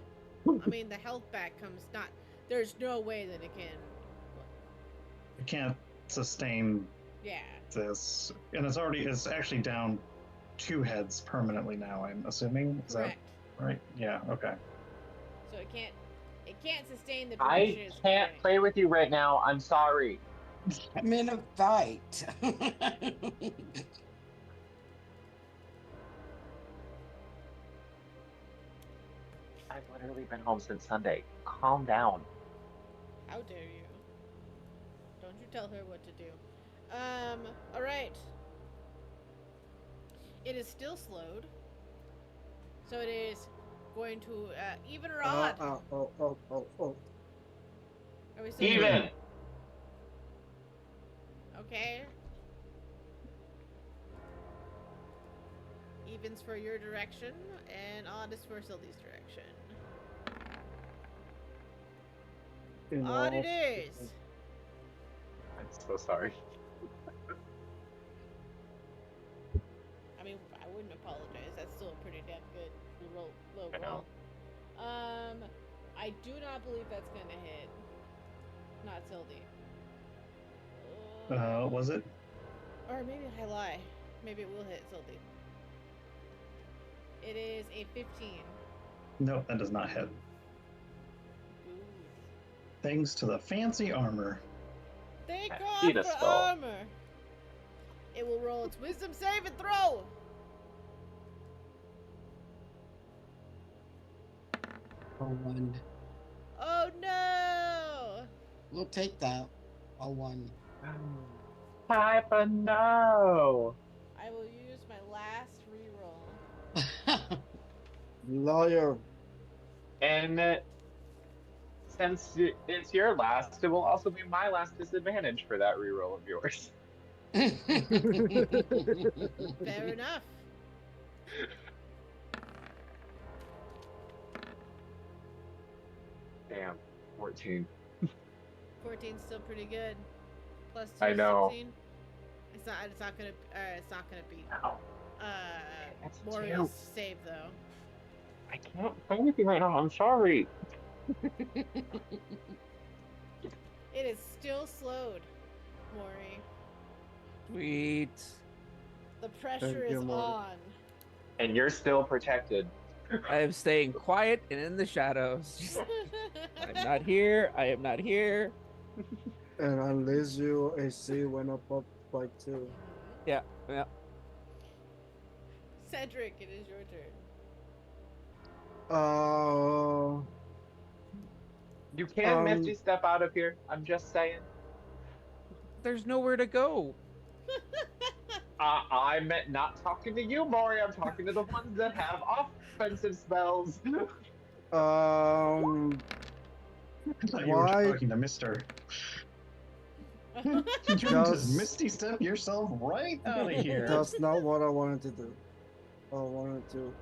I mean, the health back comes not. There's no way that it can. I can't sustain Yeah. this, and it's actually down 2 heads permanently now. I'm assuming. Is Correct. that right? Yeah. Okay. So it can't. It can't sustain the I duration it's can't carrying. play with you right now. I'm sorry. I'm in a fight. I've literally been home since Sunday. Calm down. How dare you? Don't you tell her what to do. All right. It is still slowed. So it is going to even or odd. Oh. Are we still Even. Okay. Evens for your direction, and odd is for Sylvie's direction. Odd it is. I'm so sorry. I mean, I wouldn't apologize. That's still a pretty damn good low I know. roll. I do not believe that's gonna hit. Not Sylvie. Was it? Or maybe I lie. Maybe it will hit Sylvie. It is a 15. Nope, that does not hit. Ooh. Thanks to the fancy armor. Thank Ah, God Cheetah for skull. armor. It will roll its wisdom save and throw. Oh, one. Oh no! We'll take that. A one. Papa, no. I will use my last reroll. Lawyer. And since it's your last, it will also be my last disadvantage for that reroll of yours. Fair enough. Damn, 14. 14's still pretty good. Plus 2 I know. 16. It's not gonna beat Ow. That's Moria's two. save though. I can't play with you right now. I'm sorry. It is still slowed, Mori. Sweet. The pressure Thank you, is Mori. on. And you're still protected. I am staying quiet and in the shadows. Just, I'm not here. I am not here. And unless you AC went up by 2. Yeah. Cedric, it is your turn. You can't Um, Misty step out of here. I'm just saying. There's nowhere to go. I'm not talking to you, Maury. I'm talking to the ones that have offensive spells. I thought you were Why? talking to Mister. You just Does- misty step yourself right out of here. That's not what I wanted to do. I wanted to.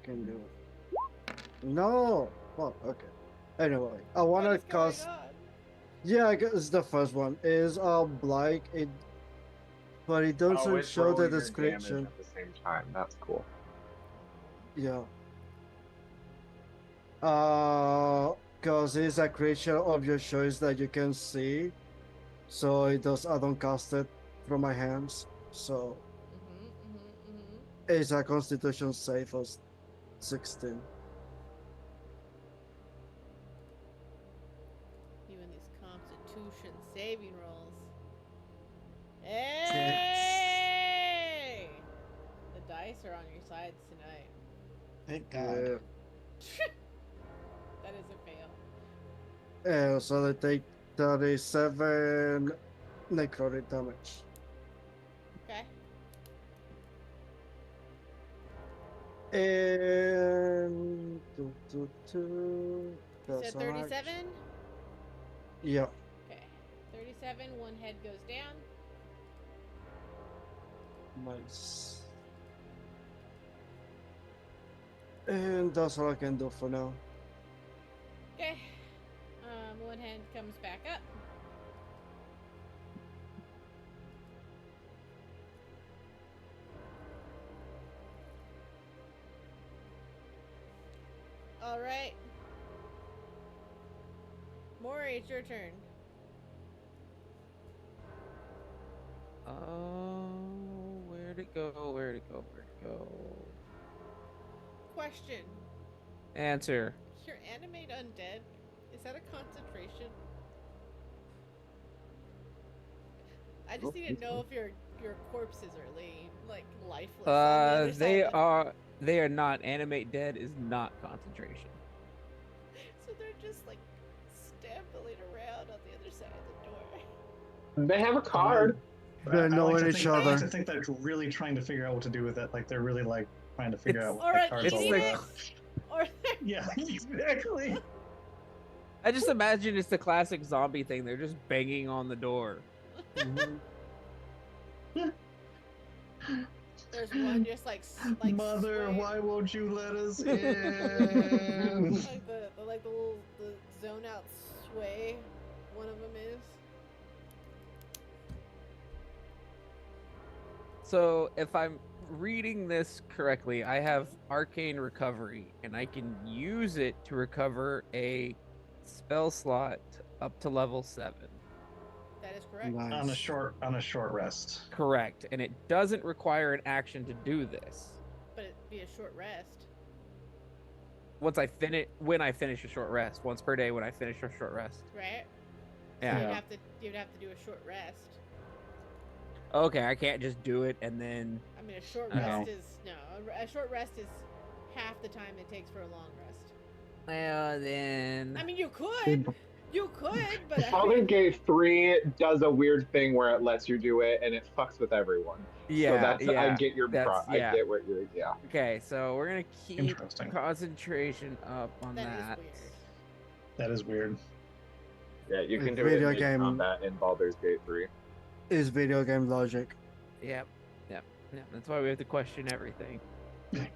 Can do it. No! Fuck, okay. Anyway, I What wanna is going cast. on? Yeah, I guess it's the first one. Is Blake it, but it doesn't Oh, it's show the rolling your damage description. at the same time. That's cool. Yeah. Cause it's a creature of your choice that you can see. So it does I don't cast it from my hands. So it's a constitution save of 16. Even these constitution saving rolls. Hey! dice are on your sides tonight. Thank God. That is a fail. Yeah, so they take 37 necrotic damage. Okay. And You that's said an action. 37? Yeah. Okay. 37, one head goes down. Nice. And that's all I can do for now. Okay. One head comes back up. All right. Maury, it's your turn. Where'd it go? Where'd it go? Where'd it go? Question. Answer. Your animate undead, is that a concentration? I just need to know if your corpses are laying like lifeless. On the other side. They are not. Animate dead is not concentration. So they're just like stambling around on the other side of the door. They have a card. They're knowing each I like other. to think they're really trying to figure out what to do with it. Like they're really like trying to figure out what Alright, the cards it's all like- about. Or Yeah, exactly. I just imagine it's the classic zombie thing. They're just banging on the door. there's one just like Mother, sway- why won't you let us in? like the little zone out sway. One of them is. So if I'm reading this correctly, I have arcane recovery, and I can use it to recover a spell slot up to level 7. That is correct. Nice. on a short rest. Correct, and it doesn't require an action to do this. But it'd be a short rest. When I finish a short rest, once per day when I finish a short rest. Right? Yeah. So you'd have to do a short rest. Okay, I can't just do it and then. I mean, a short No. rest is a short rest is half the time it takes for a long rest. Well, then. I mean, you could, but I Baldur's mean, Gate 3 does a weird thing where it lets you do it and it fucks with everyone. Yeah, so that's yeah. I get your that's- I yeah. get what you're Okay, so we're gonna keep Interesting. concentration up on that that. is weird. That is weird. Yeah, you can With do it video in game- combat in Baldur's Gate 3. Is video game logic. Yep. That's why we have to question everything. Relatable.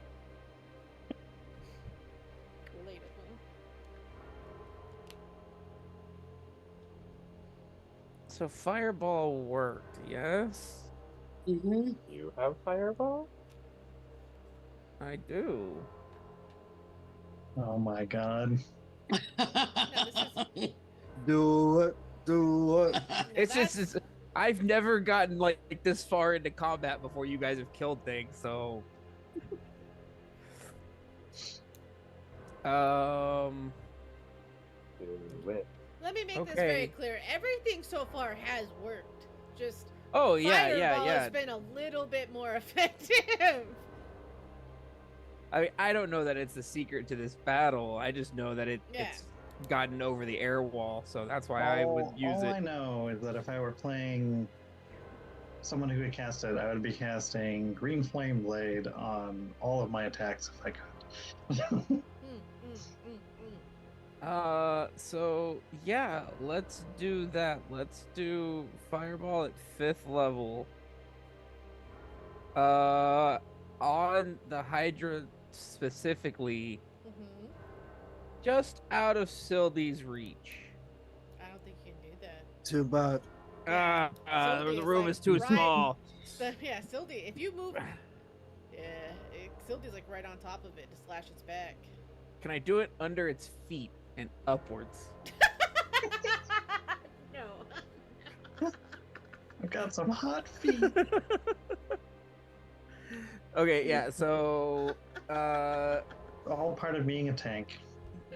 So fireball worked, yes? Mm-hmm. You have Fireball? I do. Oh my god. Do it. Do it. It's just I've never gotten like this far into combat before you guys have killed things, so Do it. Let me make this very Okay. clear. Everything so far has worked. Just oh yeah, Fireball yeah. has been a little bit more effective. I mean, I don't know that it's the secret to this battle. I just know that it's gotten over the air wall, so that's why I would use all it. I know is that if I were playing someone who could cast it, I would be casting Green Flame Blade on all of my attacks if I could. So yeah, let's do that. Let's do Fireball at 5th level. On the Hydra specifically, just out of Sylde's reach. I don't think you can do that. Too bad. Sylde The is, room like, is too right- small. Yeah, Sildy, if you move, Sildy's like right on top of it to slash its back. Can I do it under its feet and upwards? No. I've got some hot feet. Okay, yeah. So, All part of being a tank.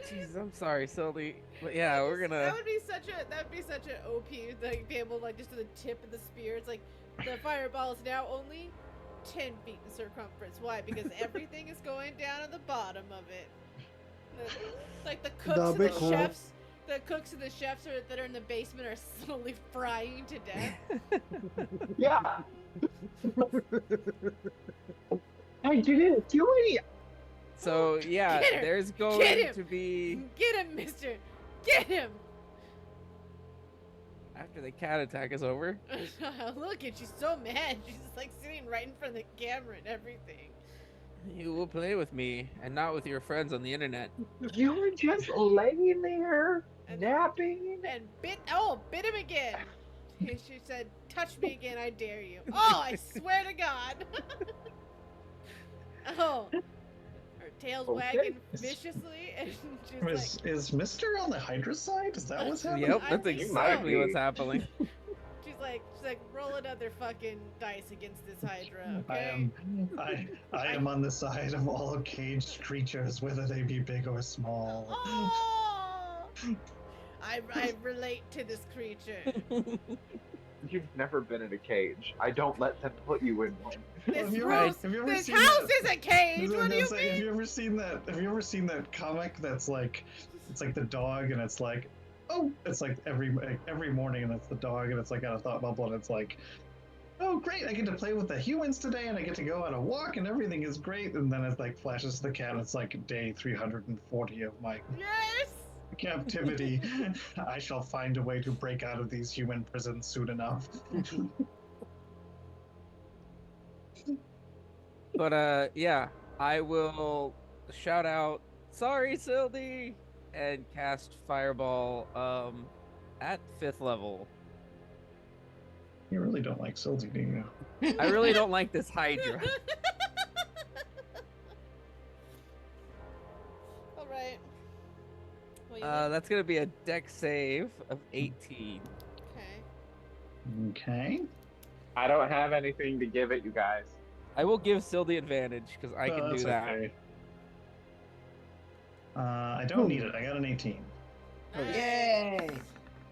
jeez, I'm sorry, Sylde, but yeah, we're That gonna. would be such an OP, like be able to, like just to the tip of the spear. It's like the fireball is now only 10 feet in circumference. Why? Because everything is going down at the bottom of it. Like the cooks That'd and be the cool. chefs. The cooks and the chefs that are in the basement are slowly frying to death. Yeah. Hey, you didn't do any. So yeah, Get her! there's Get going him! to be Get him, mister! Get him! after the cat attack is over. Look at she's so mad. She's just like sitting right in front of the camera and everything. You will play with me and not with your friends on the internet. You were just laying there, And- napping. And bit him again. She said, "Touch me again, I dare you." Oh, I swear to God. Oh, her tail's Okay. wagging viciously, and she's like, Is Mister on the Hydra side? Is that what's happening? Yep, I that's think so. exactly what's happening. she's like, roll another fucking dice against this Hydra, I okay? am on the side of all caged creatures, whether they be big or small. Oh, I relate to this creature. You've never been in a cage. I don't let them put you in one. This Have you house, ever this seen house that? is a cage. I was What do you gonna say, Have mean? you ever seen that? Have you ever seen that comic that's like, it's like the dog and it's like, oh, it's like every morning and it's the dog and it's like on a thought bubble and it's like, oh great, I get to play with the humans today and I get to go on a walk and everything is great, and then it like flashes to the cat and it's like day 340 of my Yes. captivity. I shall find a way to break out of these human prisons soon enough. But yeah, I will shout out, "Sorry, Sildy," and cast Fireball at 5th level. You really don't like Silty, do you? I really don't like this Hydra. All right. Well, you know- That's gonna be a dex save of 18. okay. Okay. I don't have anything to give it, you guys. I will give Sildy advantage because I Oh, can do that's that. okay. I don't need it. I got an 18. Yay!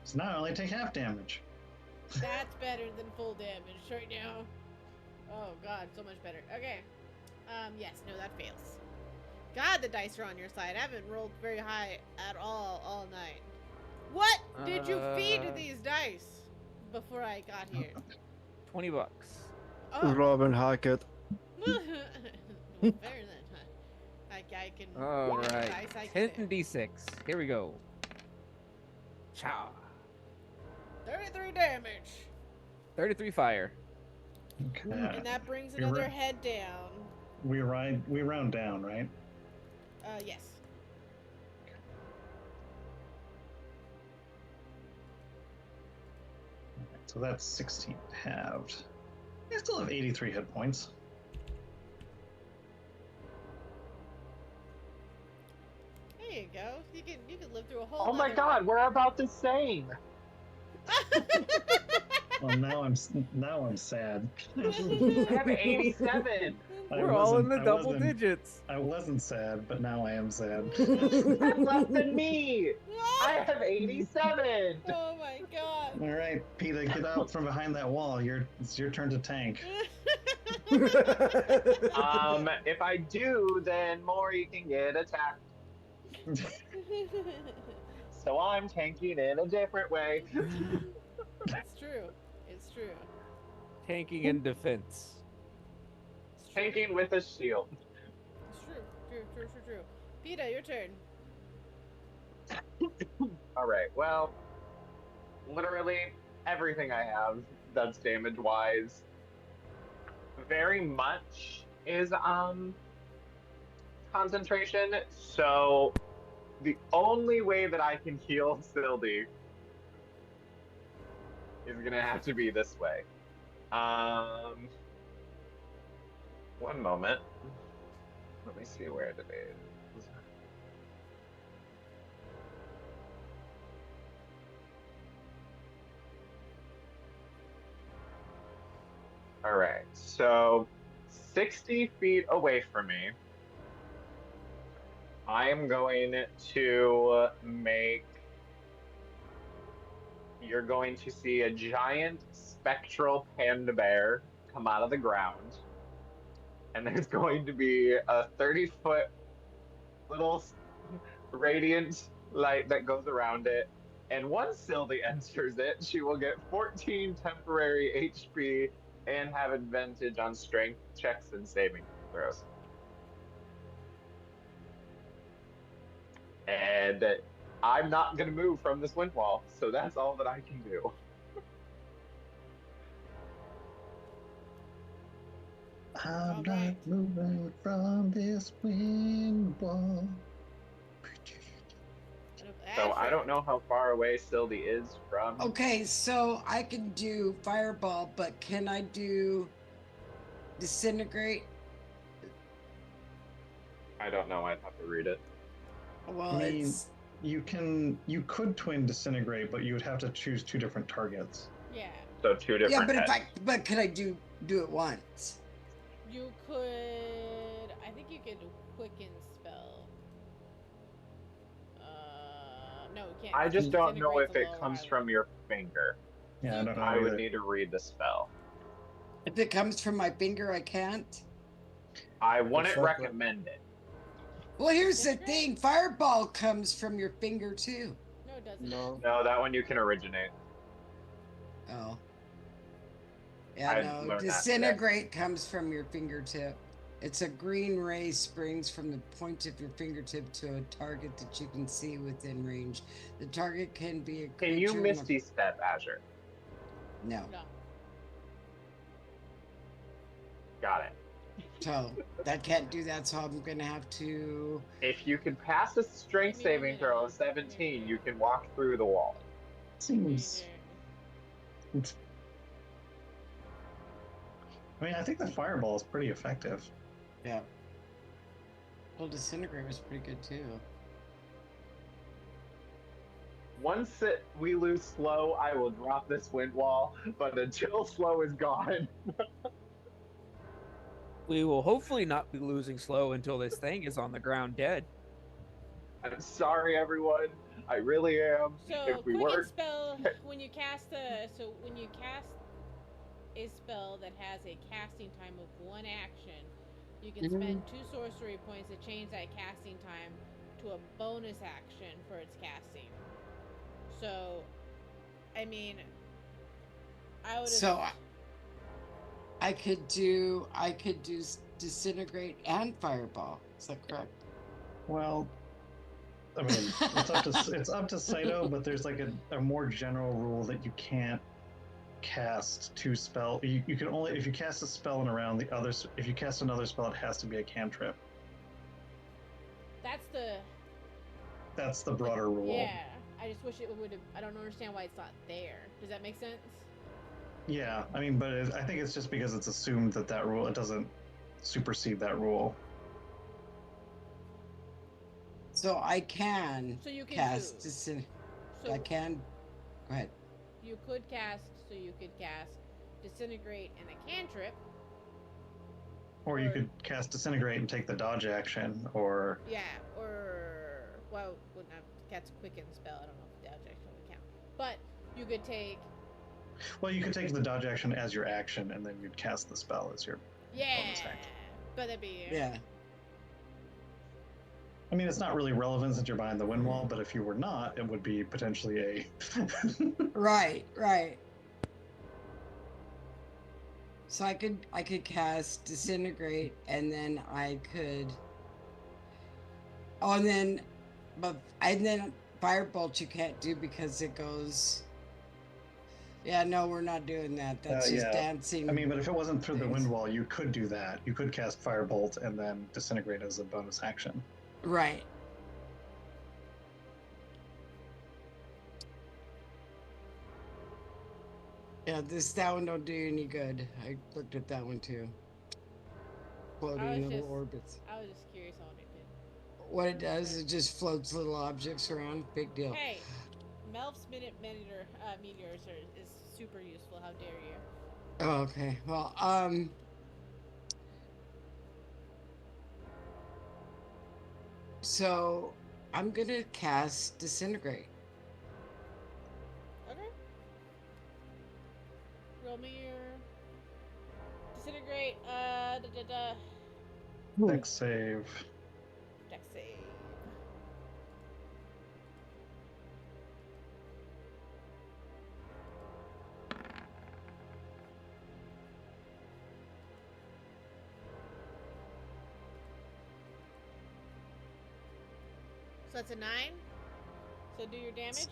So now I only take half damage. That's better than full damage right now. Oh god, so much better. Okay. Yes, no, that fails. God, the dice are on your side. I haven't rolled very high at all night. What did you feed these dice before I got here? $20. Oh, Robin Hackett. no, fair then, huh? I can. All whatever right, dice I can do. 10d6. Here we go. Cha. 33 damage. 33 fire. Okay. And that brings You're another right. head down. We round down, right? Yes. So that's 16 halved. I still have 83 hit points. There you go. You can live through a whole. Oh my nother god, we're about the same. Well, now I'm sad. I have 87. I We're all in wasn't- the I double wasn't- digits. I wasn't sad, but now I am sad. That's less than me. I have 87. Oh my god. All right, Peter, get out from behind that wall. It's your turn to tank. If I do, then Mori can get attacked. So I'm tanking in a different way. It's true. It's true. Tanking and defense. It's true. Tanking with a shield. It's true. Peta, your turn. Alright, well, literally everything I have that's damage wise very much is concentration. So the only way that I can heal Sildy is gonna have to be this way. One moment. Let me see where it is. All right, so 60 feet away from me, I am going to make. You're going to see a giant spectral panda bear come out of the ground. and there's going to be a 30-foot little radiant light that goes around it. And once Sylvie enters it, she will get 14 temporary HP and have advantage on strength checks and saving throws. And I'm not going to move from this wind wall, so that's all that I can do. I'm not Alright. moving from this wind wall. So I Asher, don't know how far away Sylvie is from. Okay, so I can do fireball, but can I do disintegrate? I don't know. I'd have to read it. Well, I mean, it's you could twin disintegrate, but you would have to choose 2 different targets. Yeah, So 2 different yeah, but heads. but could I do it once? you could. I think you could quicken spell. No, you can't. I 'cause just don't know if disintegrate's a it lower comes island. from your finger. Yeah, I don't know. I would either. need to read the spell. If it comes from my finger, I can't. I wouldn't chocolate. recommend it. Well, here's the thing: fireball comes from your finger too. No, it doesn't. No. No, that one you can originate. Oh. Yeah, I no. learned that today. Disintegrate comes from your fingertip. It's a green ray springs from the point of your fingertip to a target that you can see within range. The target can be a creature. Can you in a- Misty Step, Azure? No. No. Got it. So that can't do that. So I'm gonna have to. If you can pass a strength Give me a saving throw of minute. 17, you can walk through the wall. Seems. I mean, I think the fireball is pretty effective. Yeah. Well, disintegrate was pretty good too. Once we lose slow, I will drop this wind wall, but until slow is gone, We will hopefully not be losing slow until this thing is on the ground dead. I'm sorry, everyone. I really am. So if we quicken weren't, spell when you cast a spell that has a casting time of 1 action, you can spend 2 sorcery points to change that casting time to a bonus action for its casting. So, I mean, I would. So I could do disintegrate and fireball. Is that correct? Well, I mean, it's up to Saito, but there's like a more general rule that you can't cast 2 spell. You can only, if you cast a spell and around the others, if you cast another spell, it has to be a cantrip. That's the broader rule. Yeah, I just wish it would have. I don't understand why it's not there. Does that make sense? Yeah, I mean, but I think it's just because it's assumed that rule, it doesn't supersede that rule. So I can So you can cast choose. I can. Go ahead. You could cast. So you could cast disintegrate and a cantrip. Or you could cast disintegrate and take the dodge action, or Yeah, or well, wouldn't have cast quicken spell. I don't know if dodge action would count, but you could take. well, you could take the dodge action as your action, and then you'd cast the spell as your. Yeah, action. but that'd be. Yeah. I mean, it's not really relevant since you're behind the wind wall, but if you were not, it would be potentially a. Right. So I could cast disintegrate, and then I could. Oh, and then firebolt you can't do because it goes. Yeah, no, we're not doing that. That's just yeah. dancing. I mean, but if it wasn't through the things. wind wall, you could do that. You could cast firebolt and then disintegrate as a bonus action. Right. Yeah, that one don't do any good. I looked at that one too. Floating little orbits. I was just curious on what it did. What it does, it just floats little objects around. Big deal. Hey, Melf's meteors is super useful. How dare you? Oh, okay. Well, so I'm gonna cast disintegrate. Okay. Roll me your disintegrate. Dex save. Dex save. So that's a 9. So do your damage.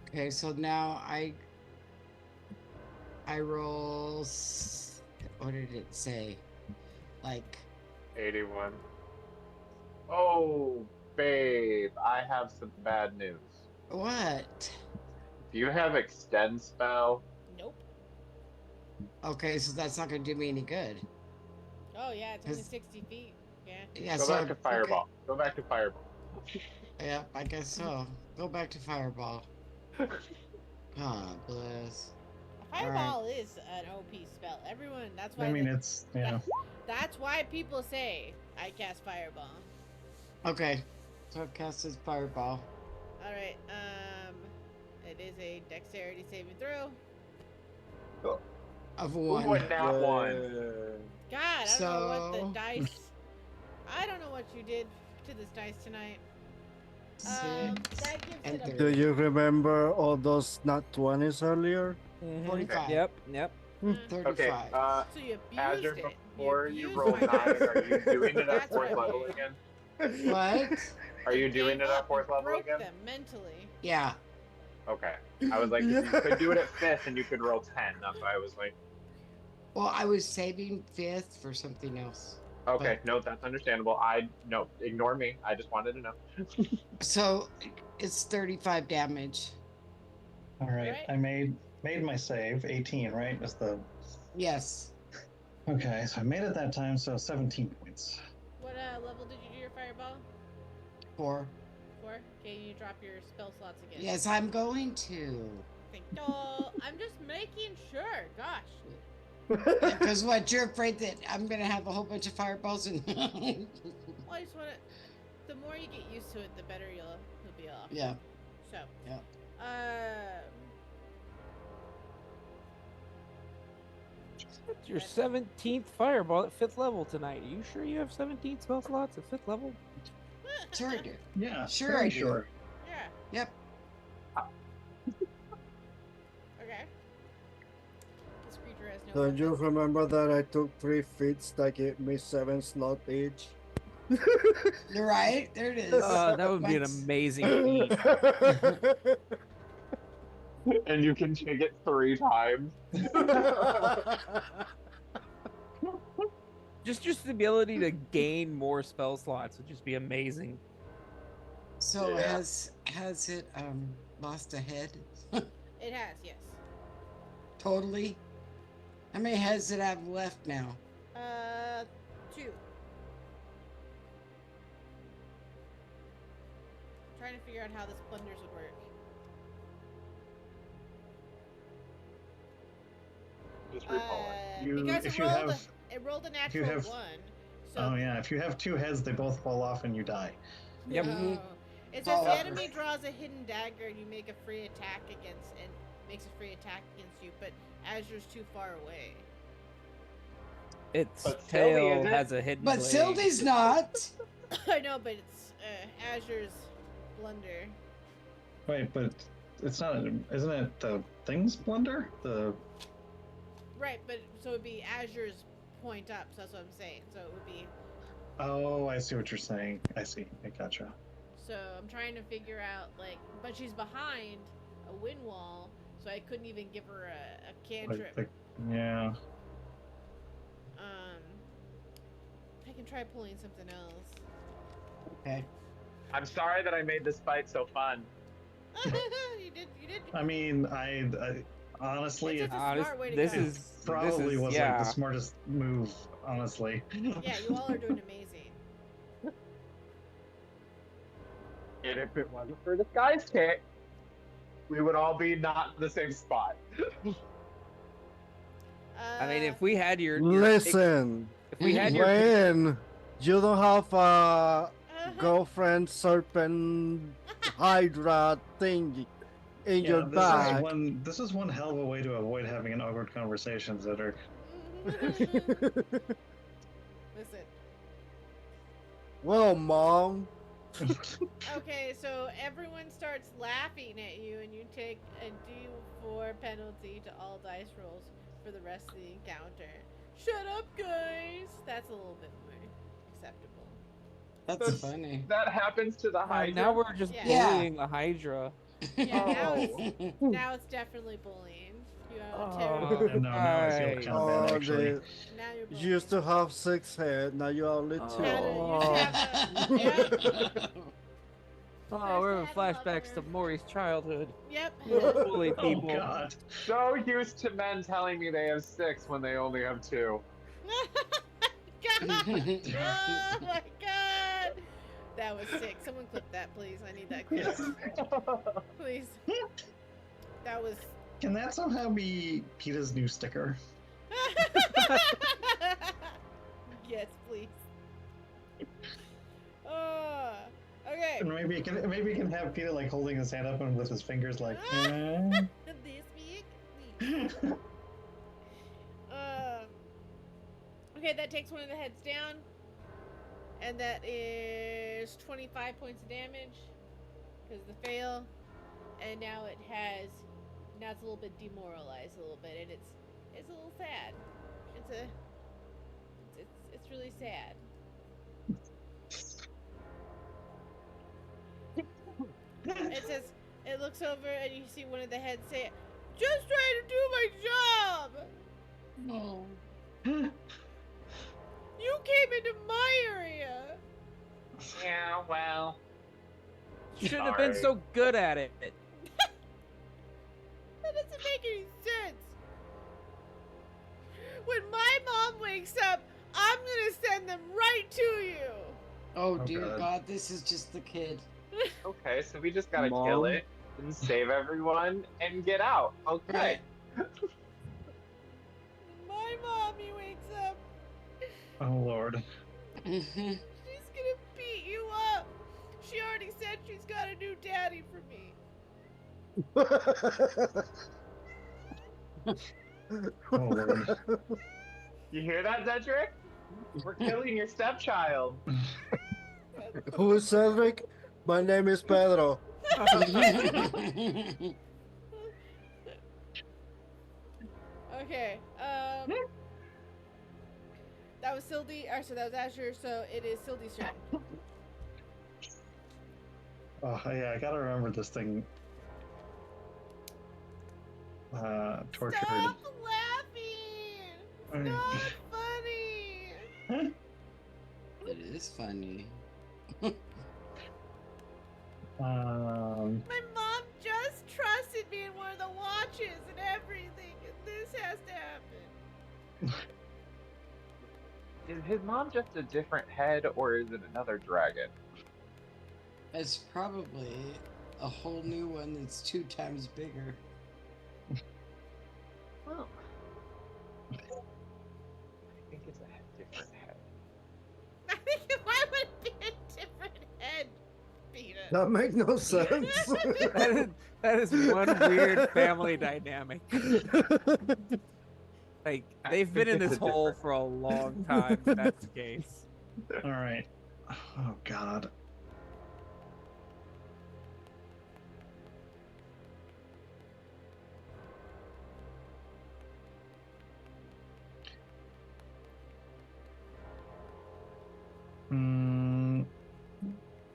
Okay, so now I roll. What did it say? Like 81. Oh, babe, I have some bad news. what? Do you have extend spell? Nope. Okay, so that's not gonna do me any good. Oh yeah, it's only Is- 60 feet. Yeah. Yeah, Go so back to fireball. Go back to fireball. Yeah, I guess so. Go back to fireball. God bless. A fireball is an OP spell. Everyone. That's why. I mean, it's yeah. That's why people say I cast fireball. Okay, so I've cast his fireball. All right. It is a dexterity saving throw. Of Who one. would not one? God, I don't know what So- the dice. I don't know what you did to this dice tonight. Six That gives and it a. Do you remember all those not 20s earlier? Mhm. 45. Yep, yep. 35. Okay, So you abused Azure, it. before you abused roll my 9, dice. are you doing it at That's what 4th I level mean. again? What? Are you I doing gave it at up and 4th level broke again? them mentally. Yeah. Okay. I was like, if you could do it at 5th and you could roll 10. That's why I was like, Well, I was saving 5th for something else. okay, no, that's understandable. No, ignore me. I just wanted to know. So it's 35 damage. All right, Right. I made my save. 18, right? Is the Yes. okay? So I made it that time. So 17 points. What level did you do your fireball? 4. 4? Okay, you drop your spell slots again. Yes, I'm going to. Thank you. I'm just making sure. Gosh. Because what? You're afraid that I'm going to have a whole bunch of fireballs and. Well, I just want to. The more you get used to it, the better you'll be off. Yeah. So. Yeah. It's your 17th fireball at 5th level tonight. Are you sure you have 17 spell slots at 5th level? Sure I do. Yeah, Sure very I do. sure. Yeah. Yep. Okay. This creature has no. Don't you weapons. remember that I took 3 feats that gave me 7 slot each? You're right. There it is. That would be an Mike's- amazing feat. And you can take it 3 times. Just the ability to gain more spell slots would just be amazing. So Yeah. has it lost a head? It has, yes. Totally. How many heads did I have left now? 2. Trying to figure out how this blunders would work. Just recall it. Because if it you rolled, have- it rolled a you natural have- 1. So Oh yeah, if you have 2 heads, they both fall off and you die. Yep. No. It says Oh. the enemy draws a hidden dagger and you make a free attack against and makes a free attack against you, but Azure's too far away. Its But Sylvie tail isn't. has a hidden But blade. Sylvie's not. I know, but it's Azure's blunder. Wait, but it's not. Isn't it the thing's blunder? The Right, but so it'd be Azure's point up, so that's what I'm saying. So it would be oh, I see what you're saying. I see. I gotcha. so I'm trying to figure out but she's behind a wind wall, so I couldn't even give her a cantrip. Yeah. I can try pulling something else. Okay. I'm sorry that I made this fight so fun. you did. I mean, I honestly, It's it a This, smart way to this go. is probably this is, wasn't yeah. the smartest move. Honestly. Yeah, you all are doing amazing. And if it wasn't for this guy's kick, we would all be not in the same spot. I mean, if we had your Listen, if we had your when you don't have a girlfriend serpent hydra thing in your this back. This is one hell of a way to avoid having an awkward conversation, Zitter. Listen, Well, mom. Okay, so everyone starts laughing at you, and you take a D4 penalty to all dice rolls for the rest of the encounter. Shut up, guys! That's a little bit more acceptable. That's funny. That happens to the Hydra. Now we're just Yeah. bullying the Hydra. Yeah, Oh. now it's definitely bullying. You have Oh. terrible. No, now I feel Right. kind of bad, Oh, actually. they Now you're bullying. you used to have 6 head. Now you only 2. You should have a, yep. Oh, we're in Sad flashbacks to lover. Maury's childhood. Yep. Bully Oh, people. God. So used to men telling me they have 6 when they only have 2. God. Oh my god. That was sick. Someone clip that, please. I need that clip. Please. That was. Can that somehow be PETA's new sticker? Yes, please. Okay. And maybe you can have PETA like holding his hand up and with his fingers like. eh? This week, please. Okay, that takes one of the heads down. And that is 25 points of damage. Because of the fail. And now it has. Now it's a little bit demoralized a little bit. And it's a little sad. It's really sad. It says, it looks over and you see one of the heads say, "Just trying to do my job! Oh. You came into my area!" Yeah, well. Shouldn't have been Sorry. so good at it. That doesn't make any sense. When my mom wakes up, I'm gonna send them right to you. Oh Oh, dear God. God, this is just the kid. Okay, so we just gotta kill Mom? it and save everyone and get out. Okay. Right. When my mommy wakes up, Oh Lord. Mhm. she's gonna beat you up. She already said she's got a new daddy for me. Oh Lord. You hear that, Cedric? We're killing your stepchild. Who is Cedric? My name is Pedro. Okay, that was Sildy, or so that was Azure, so it is Sildy's turn. Oh yeah, I gotta remember this thing. Tortured. Stop laughing! It's not funny! It is funny. My mom just trusted me in one of the watches and everything, and this has to happen. Is his mom just a different head, or is it another dragon? It's probably a whole new one that's 2 times bigger. Well, I think it's a different head. I think why would it be a different head, Peter? That makes no sense. That is one weird family dynamic. Like, I they've been think in it's this a hole different- for a long time, if that's the case. All right. Oh God.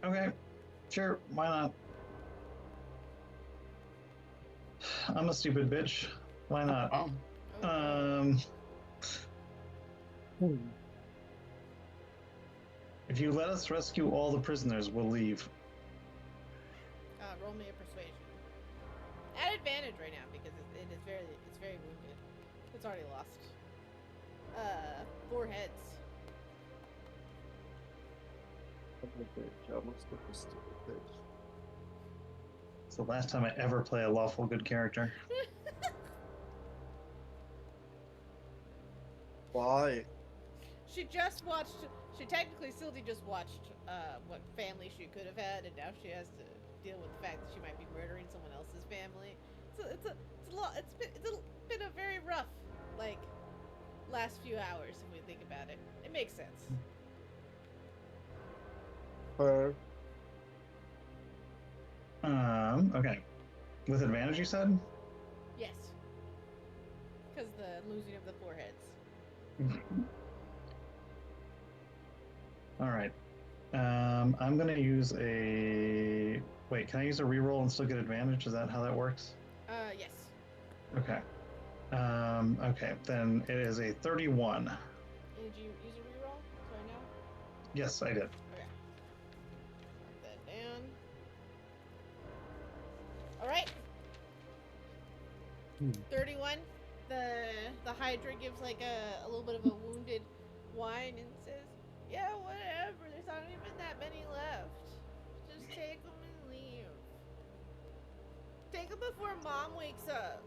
Okay. Sure. Why not? I'm a stupid bitch. Why not? Oh. If you let us rescue all the prisoners, we'll leave. Roll me a persuasion. At advantage right now because it's very wounded. It's already lost. 4 heads. It's the last time I ever play a lawful good character. Why? She just watched. She technically Sildy just watched what family she could have had, and now she has to deal with the fact that she might be murdering someone else's family. So it's been a very rough last few hours if we think about it. It makes sense. Or Okay. With advantage, you said? Yes. Because the losing of the foreheads. All right. I'm gonna use a. Wait, can I use a reroll and still get advantage? Is that how that works? Yes. Okay. Okay, then it is a 31. Did you use a reroll? So I know? Yes, I did. Okay. Mark that down. Alright. 31. The Hydra gives like a little bit of a wounded whine and says, yeah, whatever. There's not even that many left. Just take them and leave. Take them before Mom wakes up.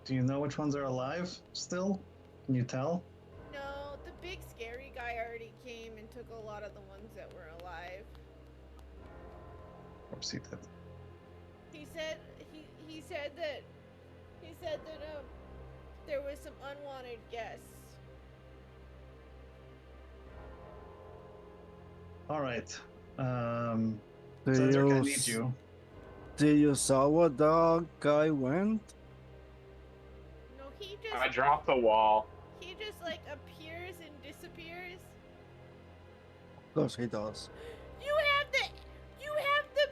Do you know which ones are alive still? Can you tell? No, the big scary guy already came and took a lot of the ones that were alive. Oopsie. He said he said that there was some unwanted guests. All right. do Cedric, I you need you. do you saw what the guy went? No, I dropped the wall. he just like appears and disappears. Of course he does. You have the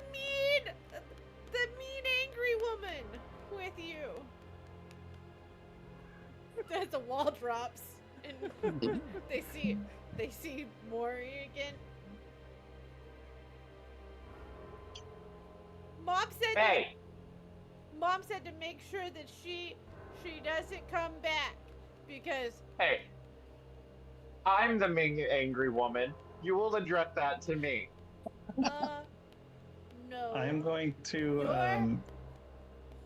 mean angry woman with you. As the wall drops and they see Mori again. Hey, Mom said to make sure that she doesn't come back because hey. I'm the mean, angry woman. You will address that to me. no. I'm going to.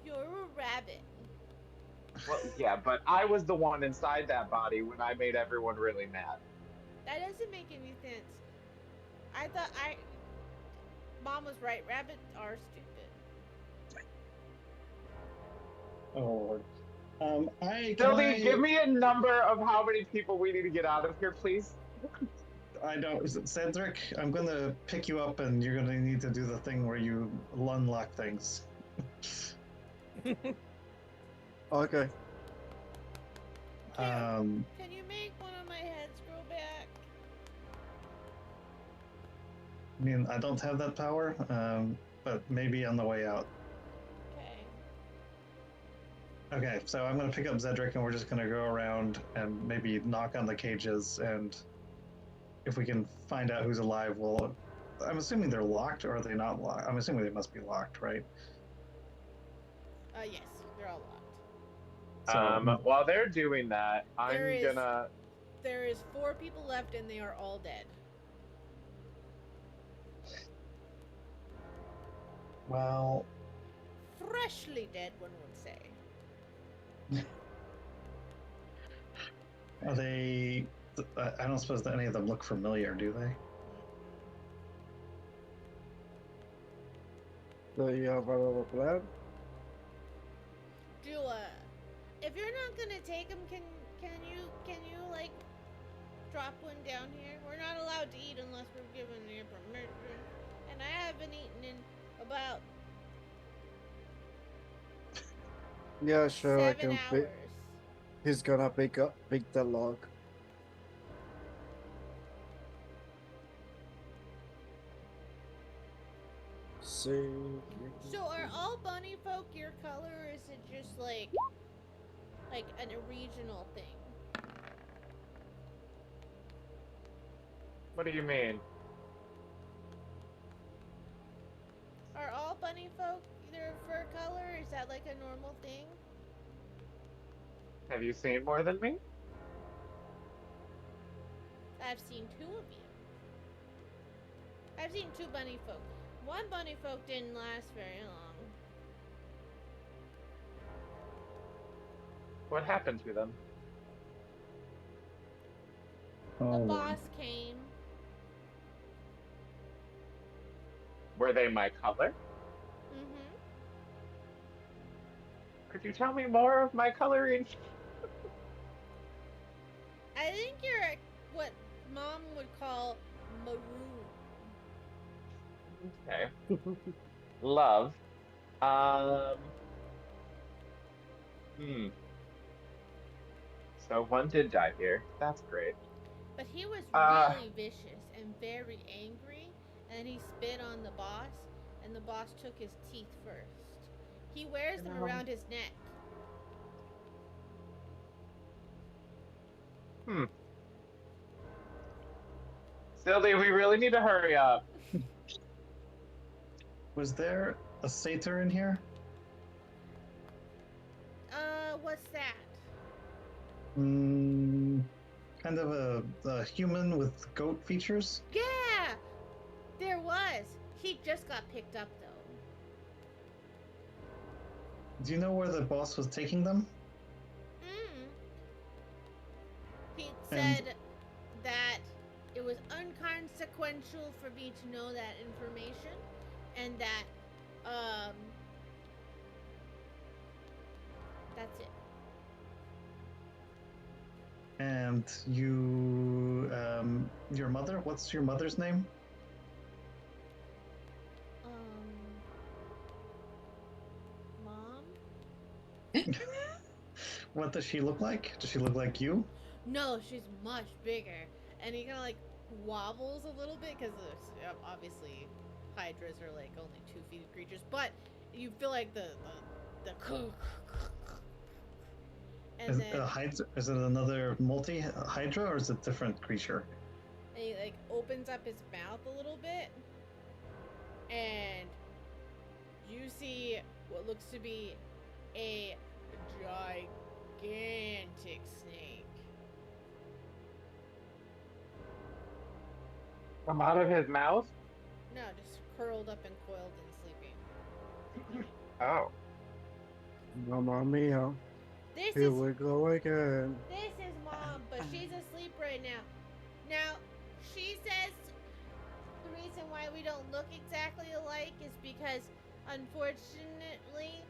You're a rabbit. Well, yeah, but I was the one inside that body when I made everyone really mad. That doesn't make any sense. Mom was right. Rabbits are stupid. Oh Lord. Sylvie, give me a number of how many people we need to get out of here, please. I don't. Cedric, I'm going to pick you up, and you're going to need to do the thing where you unlock things. Okay. Um. Can you make one of my heads grow back? I mean, I don't have that power. But maybe on the way out. Okay. Okay, so I'm going to pick up Zedric, and we're just going to go around and maybe knock on the cages, and if we can find out who's alive, we'll. I'm assuming they're locked, or are they not locked? I'm assuming they must be locked, right? Yes, they're all locked. So, While they're doing that, There is 4 people left, and they are all dead. well, Freshly dead, one would say. are they? I don't suppose that any of them look familiar, do they? Do you have another plan? If you're not gonna take them, can you like drop one down here? We're not allowed to eat unless we're given the permission, and I haven't eaten in about Yeah, sure. I 7 can hours. pick. He's gonna pick the lock. See. So are all bunny folk your color, or is it just like a regional thing? What do you mean? Are all bunny folk their fur color? Is that like a normal thing? Have you seen more than me? I've seen 2 of you. I've seen 2 bunny folk. One bunny folk didn't last very long. What happened to them? The boss came. Were they my color? Mm-hmm. Could you tell me more of my coloring? I think you're what Mom would call maroon. Okay. Love. Um. Hmm. So one did die here. That's great. But he was Uh. really vicious and very angry, and he spit on the boss, and the boss took his teeth first. He wears them around his neck. Hmm. Sylvie, we really need to hurry up. Was there a satyr in here? What's that? Kind of a human with goat features? Yeah! There was. He just got picked up, though. Do you know where the boss was taking them? He And- said that it was unconsequential for me to know that information, and that, that's it. And you, your mother? What's your mother's name? Mom? What does she look like? Does she look like you? No, she's much bigger. And he kind of like wobbles a little bit because obviously hydras are like only 2-feet creatures, but you feel like the and then Is it another multi-hydra or is it a different creature? and he like opens up his mouth a little bit, and you see what looks to be a gigantic snake. Come out of his mouth? No, just curled up and coiled and sleeping. Oh. Mamma mia. This Here is we go again. This is Mom, but she's asleep right now. Now, she says the reason why we don't look exactly alike is because, unfortunately,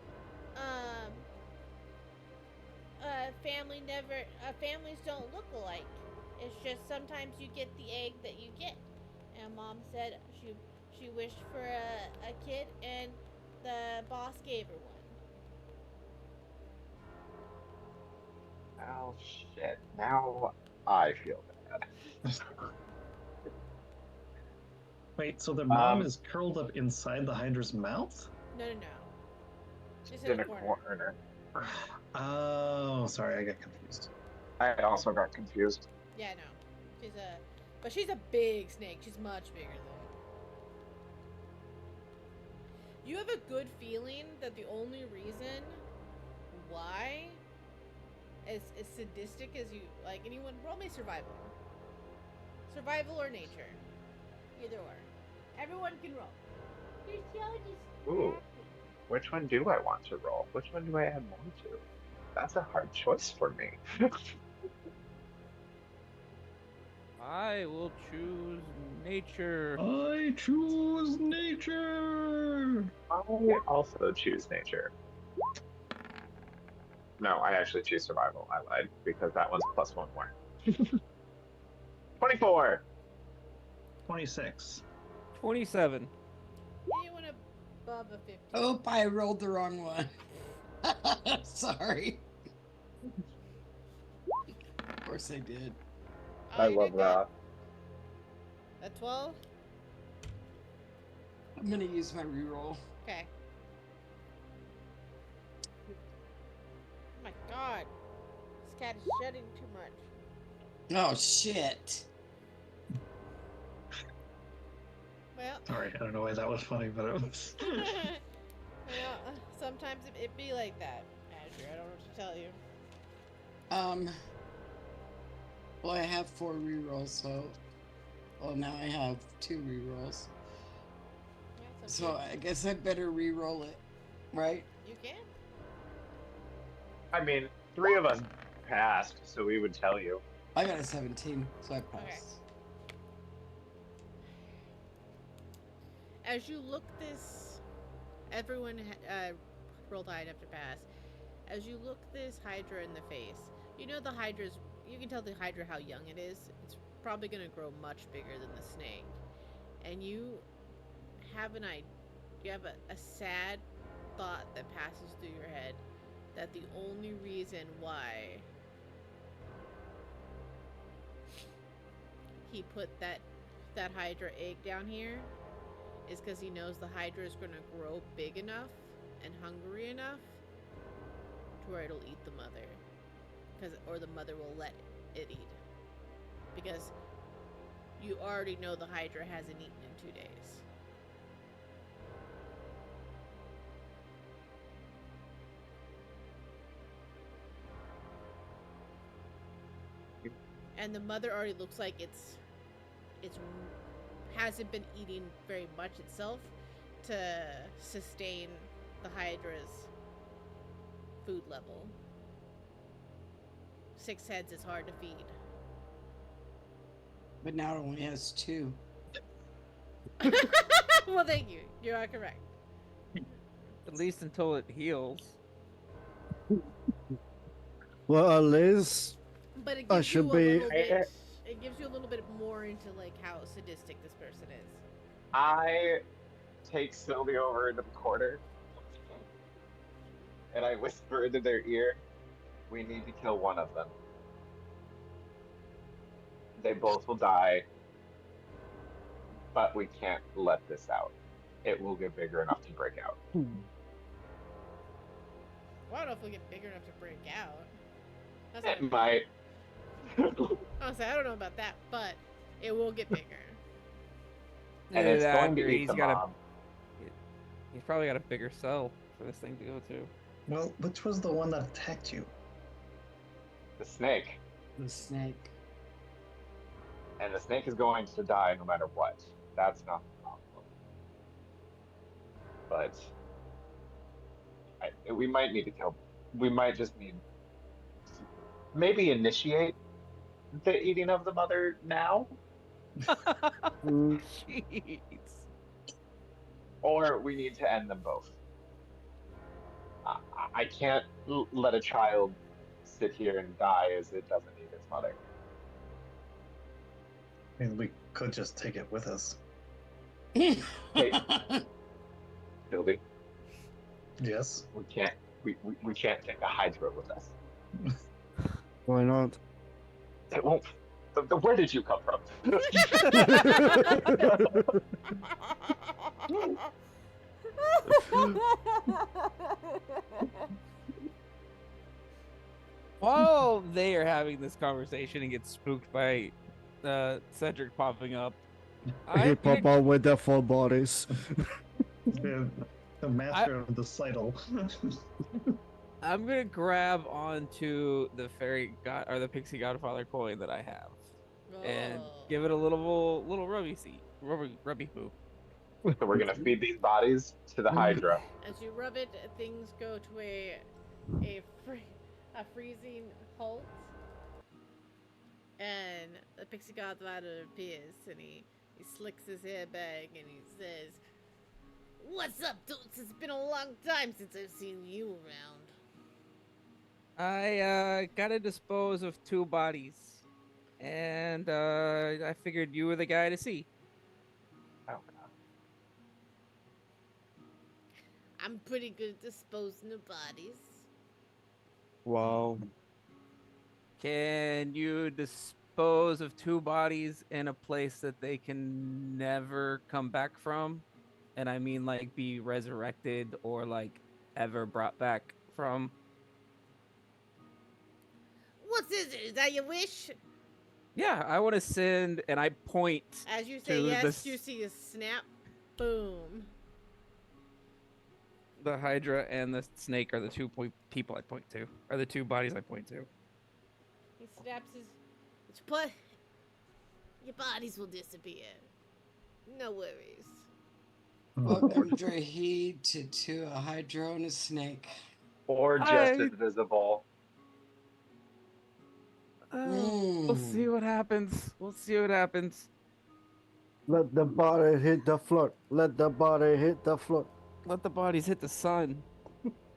families don't look alike. It's just sometimes you get the egg that you get. And Mom said she wished for a kid, and the boss gave her one. Oh shit. Now I feel bad. Wait, so the mom is curled up inside the hydra's mouth? No. Just in a corner. Oh, sorry, I got confused. I also got confused. Yeah, no. She's a big snake. She's much bigger though. You have a good feeling that the only reason why, as sadistic as you like, anyone roll me survival. Survival or nature. Either or. Everyone can roll. You're so Ooh. Which one do I want to roll? Which one do I add more to? That's a hard choice for me. I will choose nature. I choose nature! I also choose nature. No, I actually choose survival. I lied because that one's plus one more. 24! 26. 27. Anyone above a 50? Oh, I rolled the wrong one. Sorry. Of course I did. I you love did that. A 12? I'm gonna use my reroll. Okay. Oh my god. This cat is shedding too much. Oh shit. Well, Sorry, I don't know why that was funny, but it was. well, sometimes it be like that, Azure. I don't know what to tell you. Well, I have 4 rerolls, so. Well, now I have 2 rerolls. Yeah, So I guess I better reroll it, right? you can. I mean, 3 of us passed, so we would tell you. I got a 17, so I passed. As you look this, everyone rolled high enough to pass. As you look this Hydra in the face, you know the Hydra's. You can tell the Hydra how young it is. It's probably going to grow much bigger than the snake. And you have you have a sad thought that passes through your head that the only reason why he put that Hydra egg down here is because he knows the Hydra is going to grow big enough and hungry enough to where it'll eat the mother, or the mother will let it eat. Because you already know the Hydra hasn't eaten in 2 days. And the mother already looks like it's hasn't been eating very much itself to sustain the Hydra's food level. 6 heads is hard to feed. But now it only has 2. Well, thank you. You are correct. At least until it heals. Well, at least But it I gives you should a be- little bit. It gives you a little bit more into like how sadistic this person is. I take Sylvie over into the corner and I whisper into their ear, "We need to kill one of them. They both will die, but we can't let this out. It will get bigger enough to break out." Well, I don't know if we'll get bigger enough to break out. That's It not, might. honestly, I don't know about that, but it will get bigger. And Either it's that going to or eat the mom. He's probably got a bigger cell for this thing to go to. Well, which was the one that attacked you? The snake. The snake. And the snake is going to die no matter what. That's not the problem. But we might need to kill. We might just need maybe initiate the eating of the mother now, Mm, Jeez. or we need to end them both. I can't let a child sit here and die as it doesn't eat its mother. I mean, we could just take it with us. Sylvie, Yes. we can't. We can't take a Hydra with us. why not? It won't. Where did you come from? While they are having this conversation and get spooked by Cedric popping up, He I'm pop gonna, out with their full bodies. The master of the Seidel. I'm gonna grab onto the fairy god or the pixie godfather coin that I have and Oh. give it a little rubby seat, rubby poo. So we're gonna feed these bodies to the Hydra. As you rub it, things go to a freezing halt, and the pixie godfather appears, and he slicks his hair back, and he says, "What's up, dudes? It's been a long time since I've seen you around." I gotta dispose of 2 bodies, and I figured you were the guy to see. Oh god. I'm pretty good at disposing of bodies. Wow. Can you dispose of 2 bodies in a place that they can never come back from? And I mean like be resurrected or like ever brought back from? What is it? Is that your wish? Yeah, I want to send, and I point. As you say To yes, this- you see a snap. Boom. The Hydra and the snake are the 2 people I point to, are the 2 bodies I point to. He snaps his butt. Your bodies will disappear. No worries. Welcome, Drahid, to a Hydra and a snake. Or just I- as visible. We'll see what happens. We'll see what happens. Let the body hit the floor. Let the body hit the floor. Let the bodies hit the sun.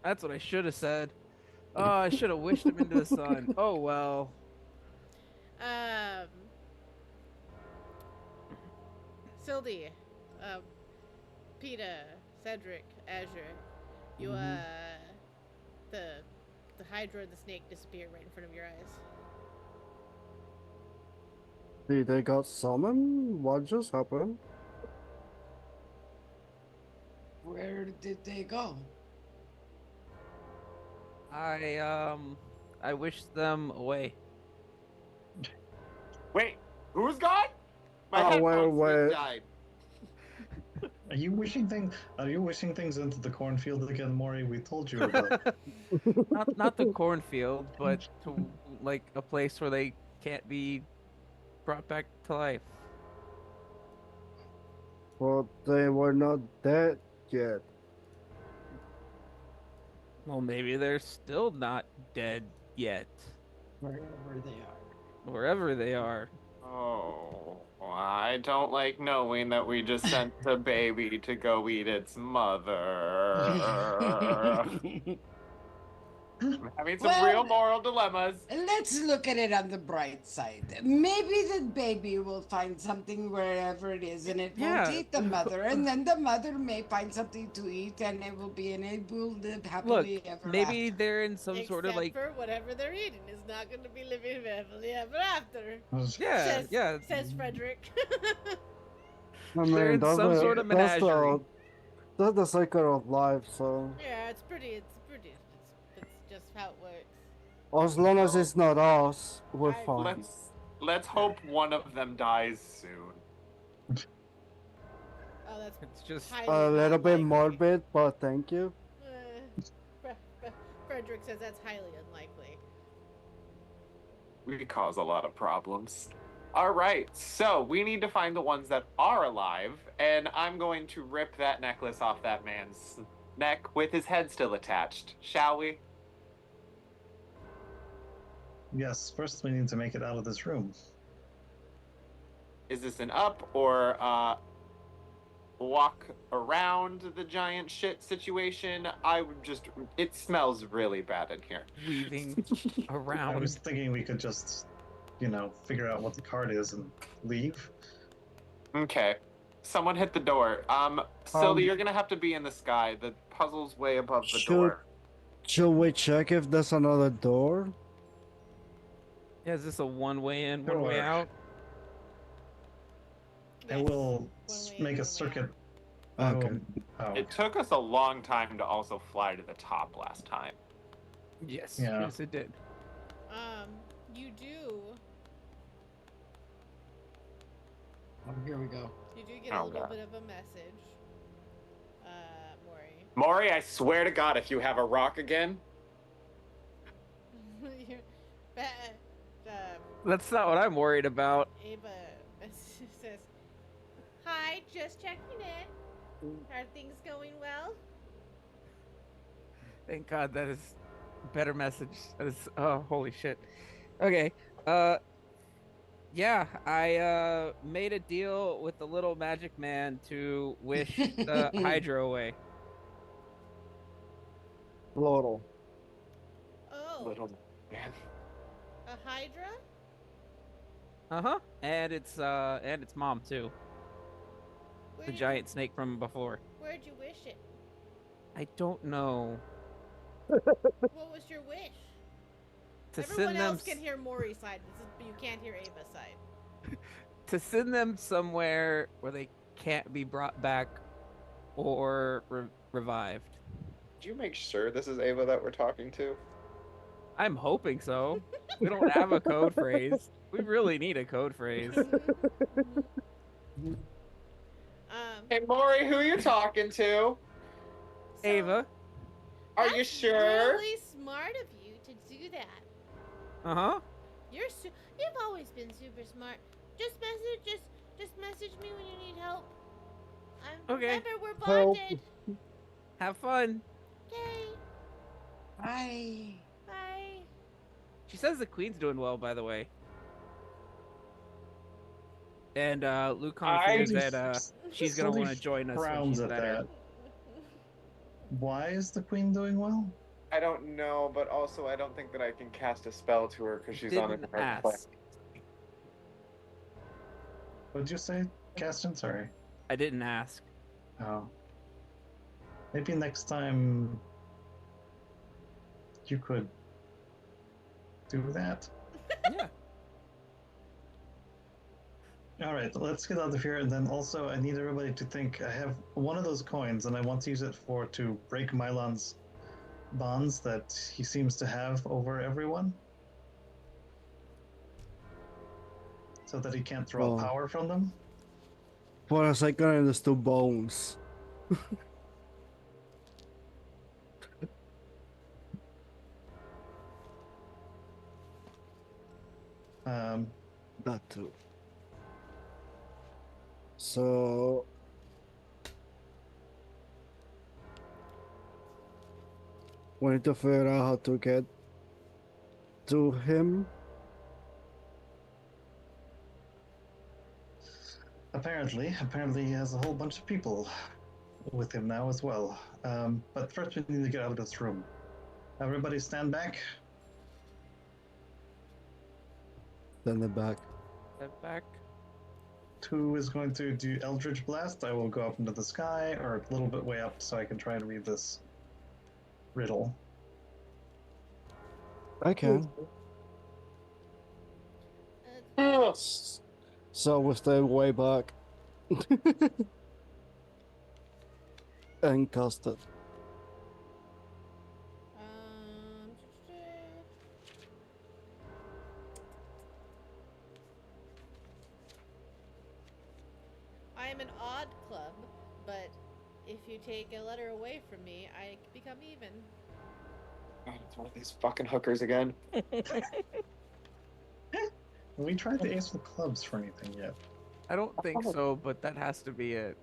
That's what I should have said. Oh, I should have wished them into the sun. Oh well. Sildy, Peta, Cedric, Azure, you Mhm. the Hydra and the snake disappear right in front of your eyes. They got summoned? What just happened? Where did they go? I wish them away. Wait, who's gone? My Oh, headphones wait. died. Are you wishing things? Are you wishing things into the cornfield again, Maury? We told you about. Not the cornfield, but to like a place where they can't be brought back to life. But they were not dead yet. Well, maybe they're still not dead yet. Wherever they are. Wherever they are. Oh, I don't like knowing that we just sent the baby to go eat its mother. I'm having some Well, real moral dilemmas. Let's look at it on the bright side. Maybe the baby will find something wherever it is and it won't Yeah. eat the mother, and then the mother may find something to eat and it will be and it will live happily Look, ever maybe after. they're in some sort of Except like for whatever they're eating is not going to be living happily ever after. yeah, yeah. Says Frederick. I They're mean, in that's some the, sort of that's menagerie. that's the cycle of life, so Yeah, it's just how it works. as long as it's not us, we're I- fine. Let's hope one of them dies soon. Oh, that's It's just highly A little not bit likely. morbid, but thank you. Frederick says that's highly unlikely. We cause a lot of problems. All right, so we need to find the ones that are alive, and I'm going to rip that necklace off that man's neck with his head still attached. Shall we? Yes. First, we need to make it out of this room. Is this an up or walk around the giant shit situation? I would just. It smells really bad in here. weaving I around. was thinking we could just, figure out what the card is and leave. Okay. Someone hit the door. Sylvie, you're gonna have to be in the sky. The puzzle's way above the Should- door. Should we check if there's another door? Yeah, is this a one way in, one way Sure. out? And Yes. we'll One way in, make one way a circuit. Okay. Oh, It took us a long time to also fly to the top last time. Yes. Yeah. Yes, it did. You do. Oh, here we go. You do get Oh, a little God. bit of a message. Maury. Maury, I swear to God, if you have a rock again, You're- ba- That's not what I'm worried about. Ava says, "Hi, just checking in. Are things going well?" Thank God that is a better message. That is holy shit. Okay. Yeah, I made a deal with the little magic man to wish the Hydra away. Laurel. Oh, little man. a Hydra? Uh-huh. And it's mom too. Where The did giant snake from before. Where'd you wish it? I don't know. What was your wish? To Everyone send them else can hear Maury's side, but you can't hear Ava's side. to send them somewhere where they can't be brought back or revived. Did you make sure this is Ava that we're talking to? I'm hoping so. We don't have a code phrase. We really need a code phrase. Hey, Maury, who you talking to? so Ava. Are you that's sure? Really smart of you to do that. Uh-huh. You've always been super smart. Just message me when you need help. Okay. Remember, we're Help. bonded. Have fun. Okay. Bye. Bye. She says the queen's doing well, by the way. And Lucan figures that she's gonna Sylvie want to join us when frowns she's at better. that. Why is the queen doing well? I don't know, but also I don't think that I can cast a spell to her because she's on a Didn't different planet. ask. What did you say, Caston? Sorry. I didn't ask. Oh. Maybe next time you could do that. Yeah. All right, let's get out of here. And then also, I need everybody to think. I have one of those coins, and I want to use it to break Mylon's bonds that he seems to have over everyone, so that he can't draw Oh. power from them. For a second, I understood bones. That too. So we need to figure out how to get to him. Apparently he has a whole bunch of people with him now as well. But first, we need to get out of this room. Everybody, stand back. Send it back. Step back. 2 is going to do Eldritch Blast. I will go up into the sky, or a little bit way up, so I can try and read this riddle. I can. So we stay way back. And cast it. I am an odd club, but if you take a letter away from me, I become even. God, it's one of these fucking hookers again. Have we tried the Ace of Clubs for anything yet? I don't think so, but that has to be it.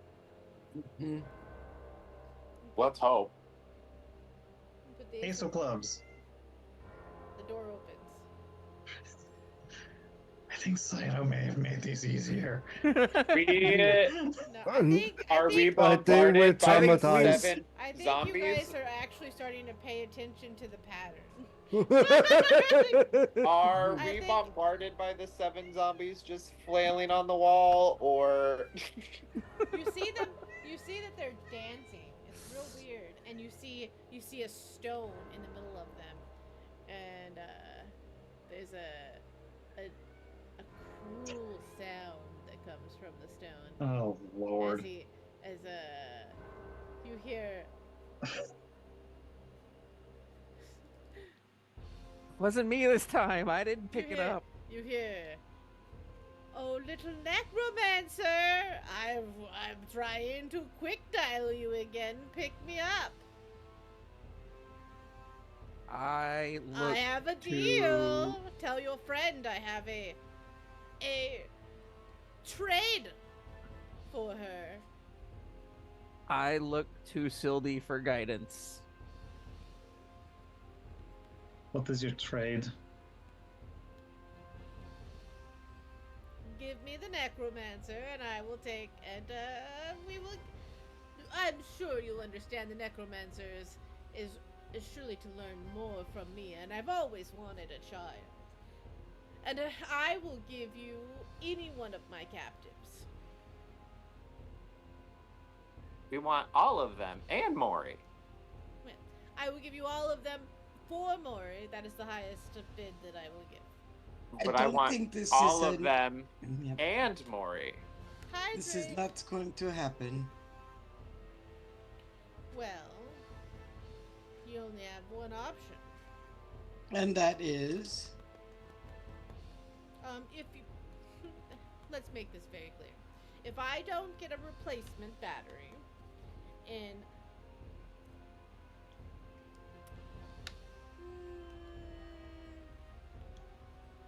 Mhm. Let's hope. Put the Ace of Clubs. The door opens. I think Saito may have made these easier. No, I think, Are we I think bombarded we're by traumatized. 7 I think zombies? you guys are actually starting to pay attention to the pattern. Are I we think- bombarded by the 7 zombies just flailing on the wall, or You see them. You see that they're dancing. It's real weird, and you see a stone in the middle of them, and there's a cruel sound that comes from the stone. Oh, Lord. You hear. Wasn't me this time. I didn't You pick it hear- up. You hear. Oh, little necromancer! I'm trying to quick dial you again. Pick me up. I I look. have a deal. Tell your friend I have a trade for her. I look to Sildy for guidance. What is your trade? Give me the necromancer, and I will take. And we will. I'm sure you'll understand the necromancer is surely to learn more from me, and I've always wanted a child. And I will give you any one of my captives. we want all of them and Mori? Well, I will give you all of them for Mori. That is the highest bid that I will give. But I I don't want think this all is of them Yep. and Mori. This is Hydrate. not going to happen. Well, you only have one option. And that is. If you let's make this very clear. If I don't get a replacement battery in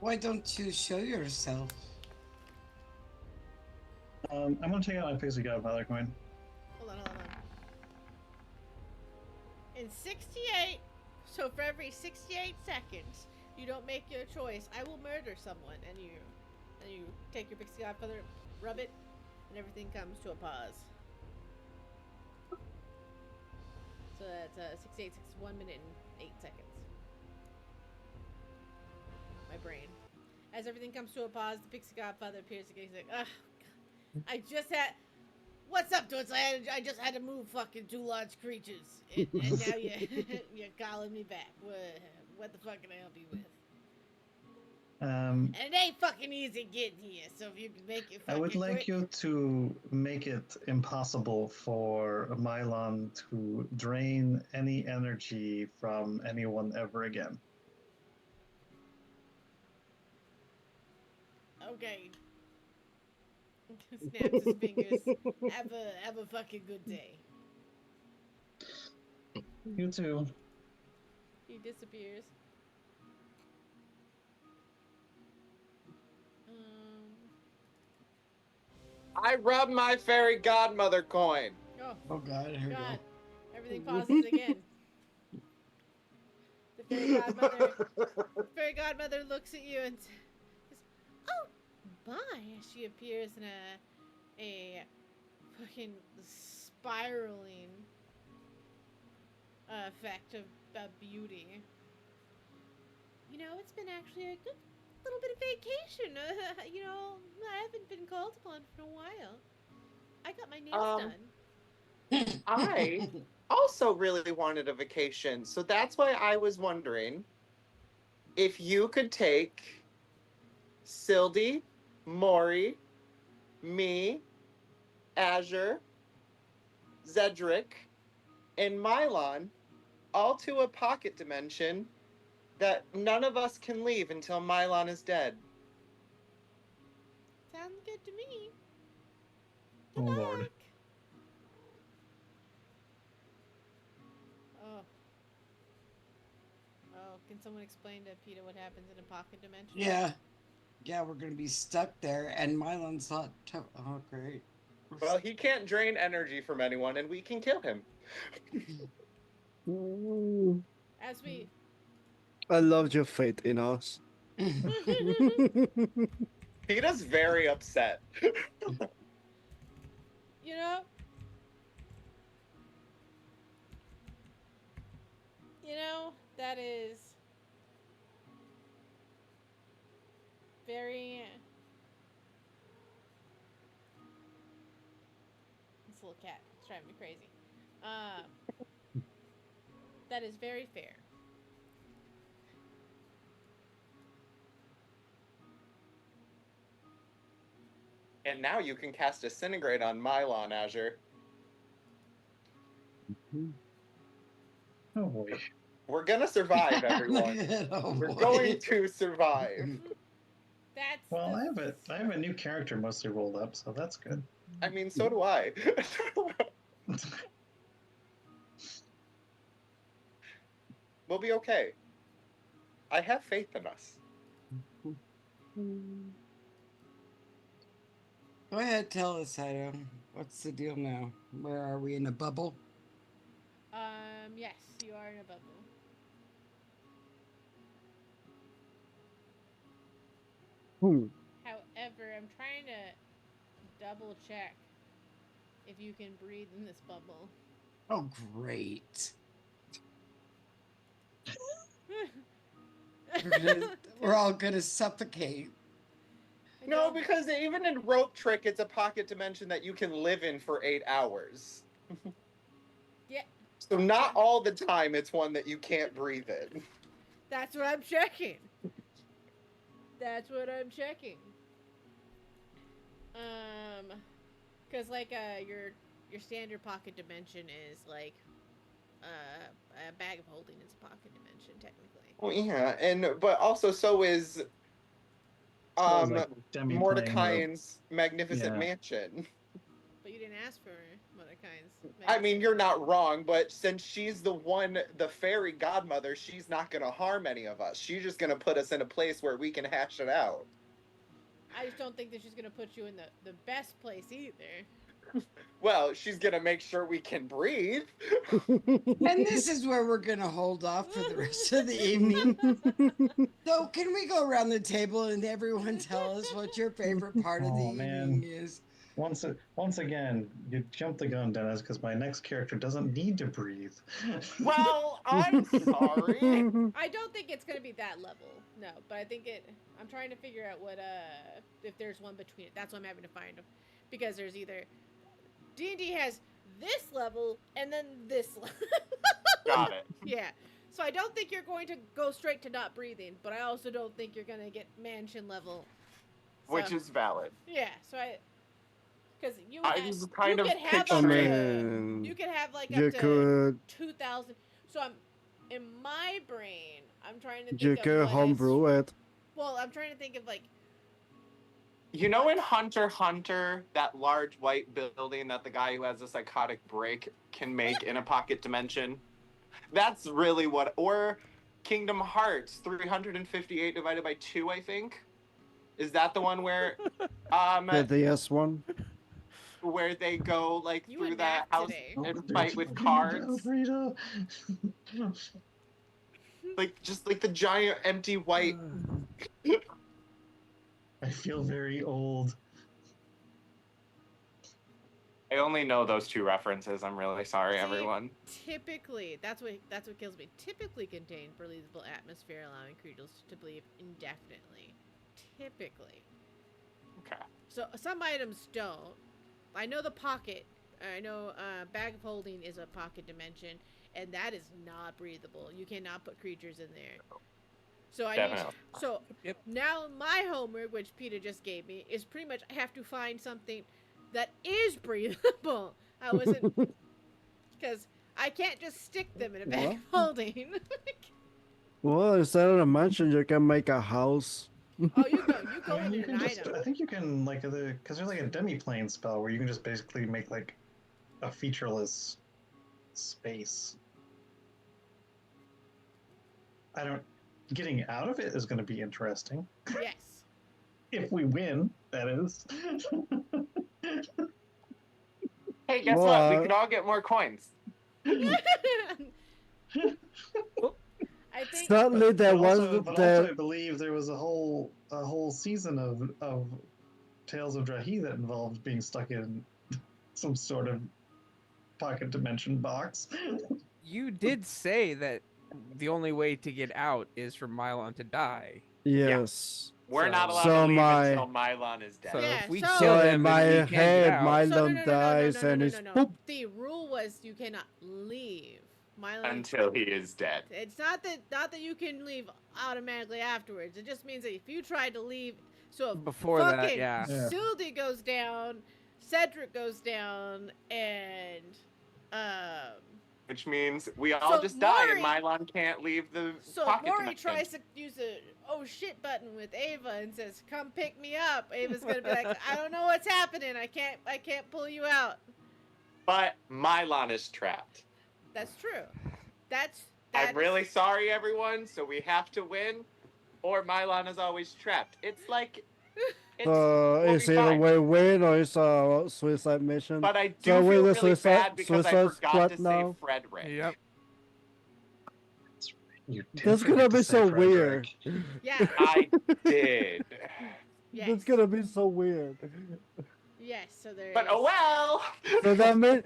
Why don't you show yourself? I'm gonna take out my Pixie Godfather coin. hold on. In 68, so for every 68 seconds you don't make your choice, I will murder someone, and you take your Pixie Godfather, rub it, and everything comes to a pause. So that's 68, 1 minute and 8 seconds. My brain. As everything comes to a pause, the Pixie Godfather appears again. He's like, ugh, I just had. What's up, Toots? I just had to move fucking 2 large creatures, and now you're calling me back. What the fuck can I help you with? And it ain't fucking easy getting here, so if you can make it I fucking would like quick. you to make it impossible for Mylon to drain any energy from anyone ever again. Okay. Snaps his fingers. Have a fucking good day. You too. He disappears. I rubbed my fairy godmother coin. Oh, Oh God, here we God. go. Everything pauses again. The fairy godmother looks at you and says, "Oh, my!" She appears in a fucking spiraling effect of beauty. You know, it's been actually a good little bit of vacation. You know, I haven't been called upon for a while. I got my nails done. I also really wanted a vacation, so that's why I was wondering if you could take Sildy, Maury, me, Azure, Zedric, and Mylon all to a pocket dimension that none of us can leave until Mylon is dead. Sounds good to me. Oh Good Lord. luck. Oh. Oh, can someone explain to Peter what happens in a pocket dimension? Yeah, we're gonna be stuck there, and Mylon's not. Oh, great. Well, he can't drain energy from anyone, and we can kill him. As we I loved your faith in us. Peter's very upset. You know, that is very. This little cat is driving me crazy. That is very fair. And now you can cast Disintegrate on Mylon, Azure. Oh boy. We're gonna survive, everyone. Oh, We're boy. going to survive. That's Well, the- I have a new character mostly rolled up, so that's good. I mean, so do I. We'll be okay. I have faith in us. Go ahead, tell us, Adam. What's the deal now? Where are we in a bubble? Yes, you are in a bubble. However, I'm trying to double check if you can breathe in this bubble. Oh, great. We're all gonna suffocate. I No, don't- because even in Rope Trick, it's a pocket dimension that you can live in for 8 hours. Yeah. So not all the time it's one that you can't breathe in. That's what I'm checking. That's what I'm checking. Cause like your standard pocket dimension is like a bag of holding is a pocket dimension technically. Well, yeah, but also so is Well, like Demi playing Mordecai's Magnificent Yeah. Mansion. But you didn't ask for Mordecai's. I mean, you're not wrong, but since she's the fairy godmother, she's not gonna harm any of us. She's just gonna put us in a place where we can hash it out. I just don't think that she's gonna put you in the best place either. Well, she's gonna make sure we can breathe. And this is where we're gonna hold off for the rest of the evening. So, can we go around the table and everyone tell us what your favorite part of the Oh, man. evening is? Once again, you jumped the gun, Dennis, because my next character doesn't need to breathe. Well, I'm sorry. I don't think it's gonna be that level. No, but I think I'm trying to figure out what if there's one between it. That's what I'm having to find, because there's either D&D has this level and then this level. Got it. Yeah. So I don't think you're going to go straight to not breathing, but I also don't think you're gonna get mansion level. Which So- is valid. Yeah. So because you I have, was kind you of could have up picturing- to, you could have like You up to could 2,000. So I'm in my brain. I'm trying to think you of could what is- homebrew it. Well, I'm trying to think of like You know in Hunter x Hunter, that large white building that the guy who has a psychotic break can make in a pocket dimension? That's really what... Or Kingdom Hearts, 358 divided by 2, I think? Is that the one where... The DS one. where they go, like, You through and the Mac house today. and fight with cards? Rita. Like, just like the giant empty white... I feel very old. I only know those 2 references. I'm really sorry, See, everyone. typically that's what kills me. Typically contain breathable atmosphere, allowing creatures to breathe indefinitely. Typically. Okay. So some items don't. I know the pocket. I know bag of holding is a pocket dimension, and that is not breathable. You cannot put creatures in there. So I need. Definitely. So Yep. now my homework, which Peter just gave me, is pretty much I have to find something that is breathable. I wasn't because I can't just stick them in a bag of holding. Well, instead of a mansion, you can make a house. Oh, you go Yeah, in you an can just, item. I think you can like because there's like a demi-plane spell where you can just basically make like a featureless space. I don't. Getting out of it is going to be interesting Yes. if we win. That is. Hey, guess Well, what? We could all get more coins. I think Sadly, there was But also, I the believe there was a whole season of Tales of Drahi that involved being stuck in some sort of pocket dimension box. You did say that the only way to get out is for Mylon to die. yes. We're not allowed So to leave my- until Mylon is dead. So Yeah, if we so- kill So him, in then my we can't get head, out. So Mylon dies and it's boop. The rule was you cannot leave. Mylon. Until he is dead. It's not that you can leave automatically afterwards. It just means that if you try to leave, so if Before that, fucking yeah. Yeah. Sildy goes down, Cedric goes down, and Which means we all So just die and Maury- Mylon can't leave the so if pocket Maury dimension. tries to use a oh shit button with Ava and says, "Come pick me up," Ava's gonna be like, "I don't know what's happening. I can't pull you out." But Mylon is trapped. That's true. That's I'm really sorry, everyone. So we have to win, or Mylon is always trapped. It's like, we'll It's be either fine. win or it's a suicide mission. But I do So feel we're the really Suicide- bad because I Suicide forgot Squad to now? save Frederick. Yep. You did That's gonna forget to be say so Frederick. weird. Yeah. I did. Yes. That's gonna be so weird. Yes. So there. But is. oh well. So that means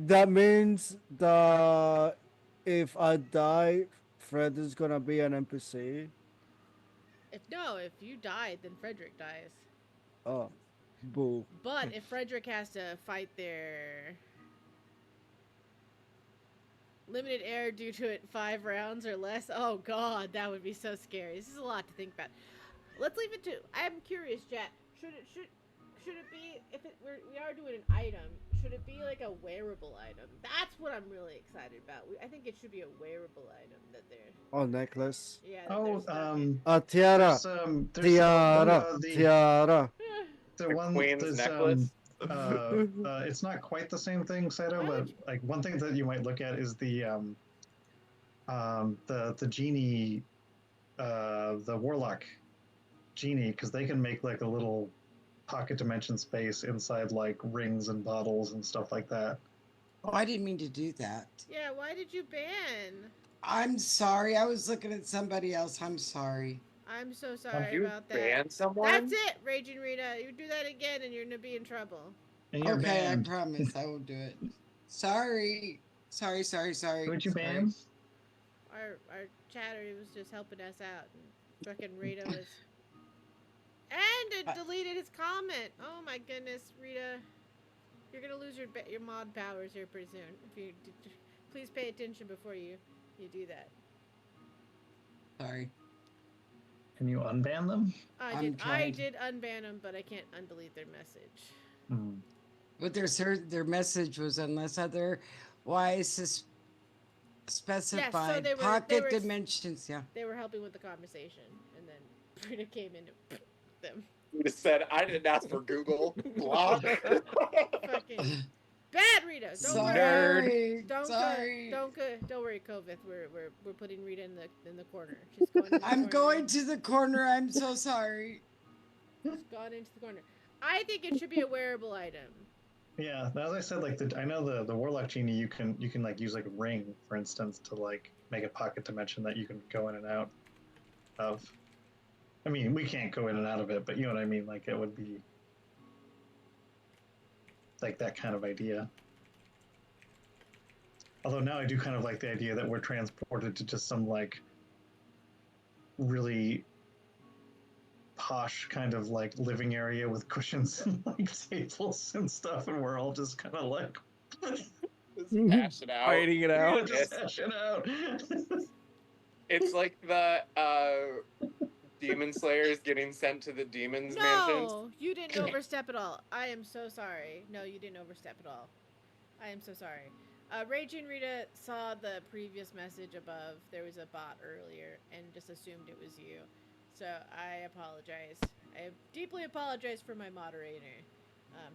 that means if I die, Fred is gonna be an NPC. If you die, then Frederick dies. Oh, boo. But if Frederick has to fight their limited air due to it 5 rounds or less, oh god, that would be so scary. This is a lot to think about. Let's leave it to. I'm curious, Jack. Should it be if we are doing an item? Should it be like a wearable item? That's what I'm really excited about. I think it should be a wearable item that they're. Oh, necklace. Yeah. that Oh, they're stuck in. A tiara. there's Tiara. the Tiara. the one Queen's there's, necklace. it's not quite the same thing, Saito, but like one thing that you might look at is the genie, the warlock genie, because they can make like a little pocket dimension space inside like rings and bottles and stuff like that. Oh, I didn't mean to do that. Yeah. Why did you ban? I'm sorry. I was looking at somebody else. I'm sorry. I'm so sorry you about that. ban someone? That's it, Raging Rita. You do that again, and you're gonna be in trouble. And you're Okay, banned. I promise I will do it. Sorry. Sorry. Who'd you Sorry. ban? Our chatter was just helping us out, and fucking Rita was. And it deleted his comment. Oh my goodness, Rita. You're gonna lose your mod powers here pretty soon. If you please pay attention before you do that. Sorry. Can you unban them? I I'm trying. did unban them, but I can't undelete their message. Hmm. But their message was unless otherwise specified they were- pocket were- dimensions. Yeah. They were helping with the conversation, and then Frida came in and them. You just said I didn't ask for Google. Block. Fucking bad Rita. Don't worry. Sorry. Don't worry, Kovith. We're putting Rita in the corner. She's going. In the I'm corner. going to the corner. I'm so sorry. She's gone into the corner. I think it should be a wearable item. Yeah, as I said, like I know the Warlock Genie, you can like use like a ring, for instance, to like make a pocket dimension that you can go in and out of. I mean, we can't go in and out of it, but you know what I mean. Like it would be like that kind of idea. Although now I do kind of like the idea that we're transported to just some like really posh kind of like living area with cushions and like tables and stuff, and we're all just kind of like Just hash it out. Fighting it out. just hashing out. It's like the demon slayers getting sent to the demons mansions. No, you didn't overstep at all. I am so sorry. No, you didn't overstep at all. I am so sorry. Raging Rita saw the previous message above. There was a bot earlier and just assumed it was you. So I apologize. I deeply apologize for my moderator.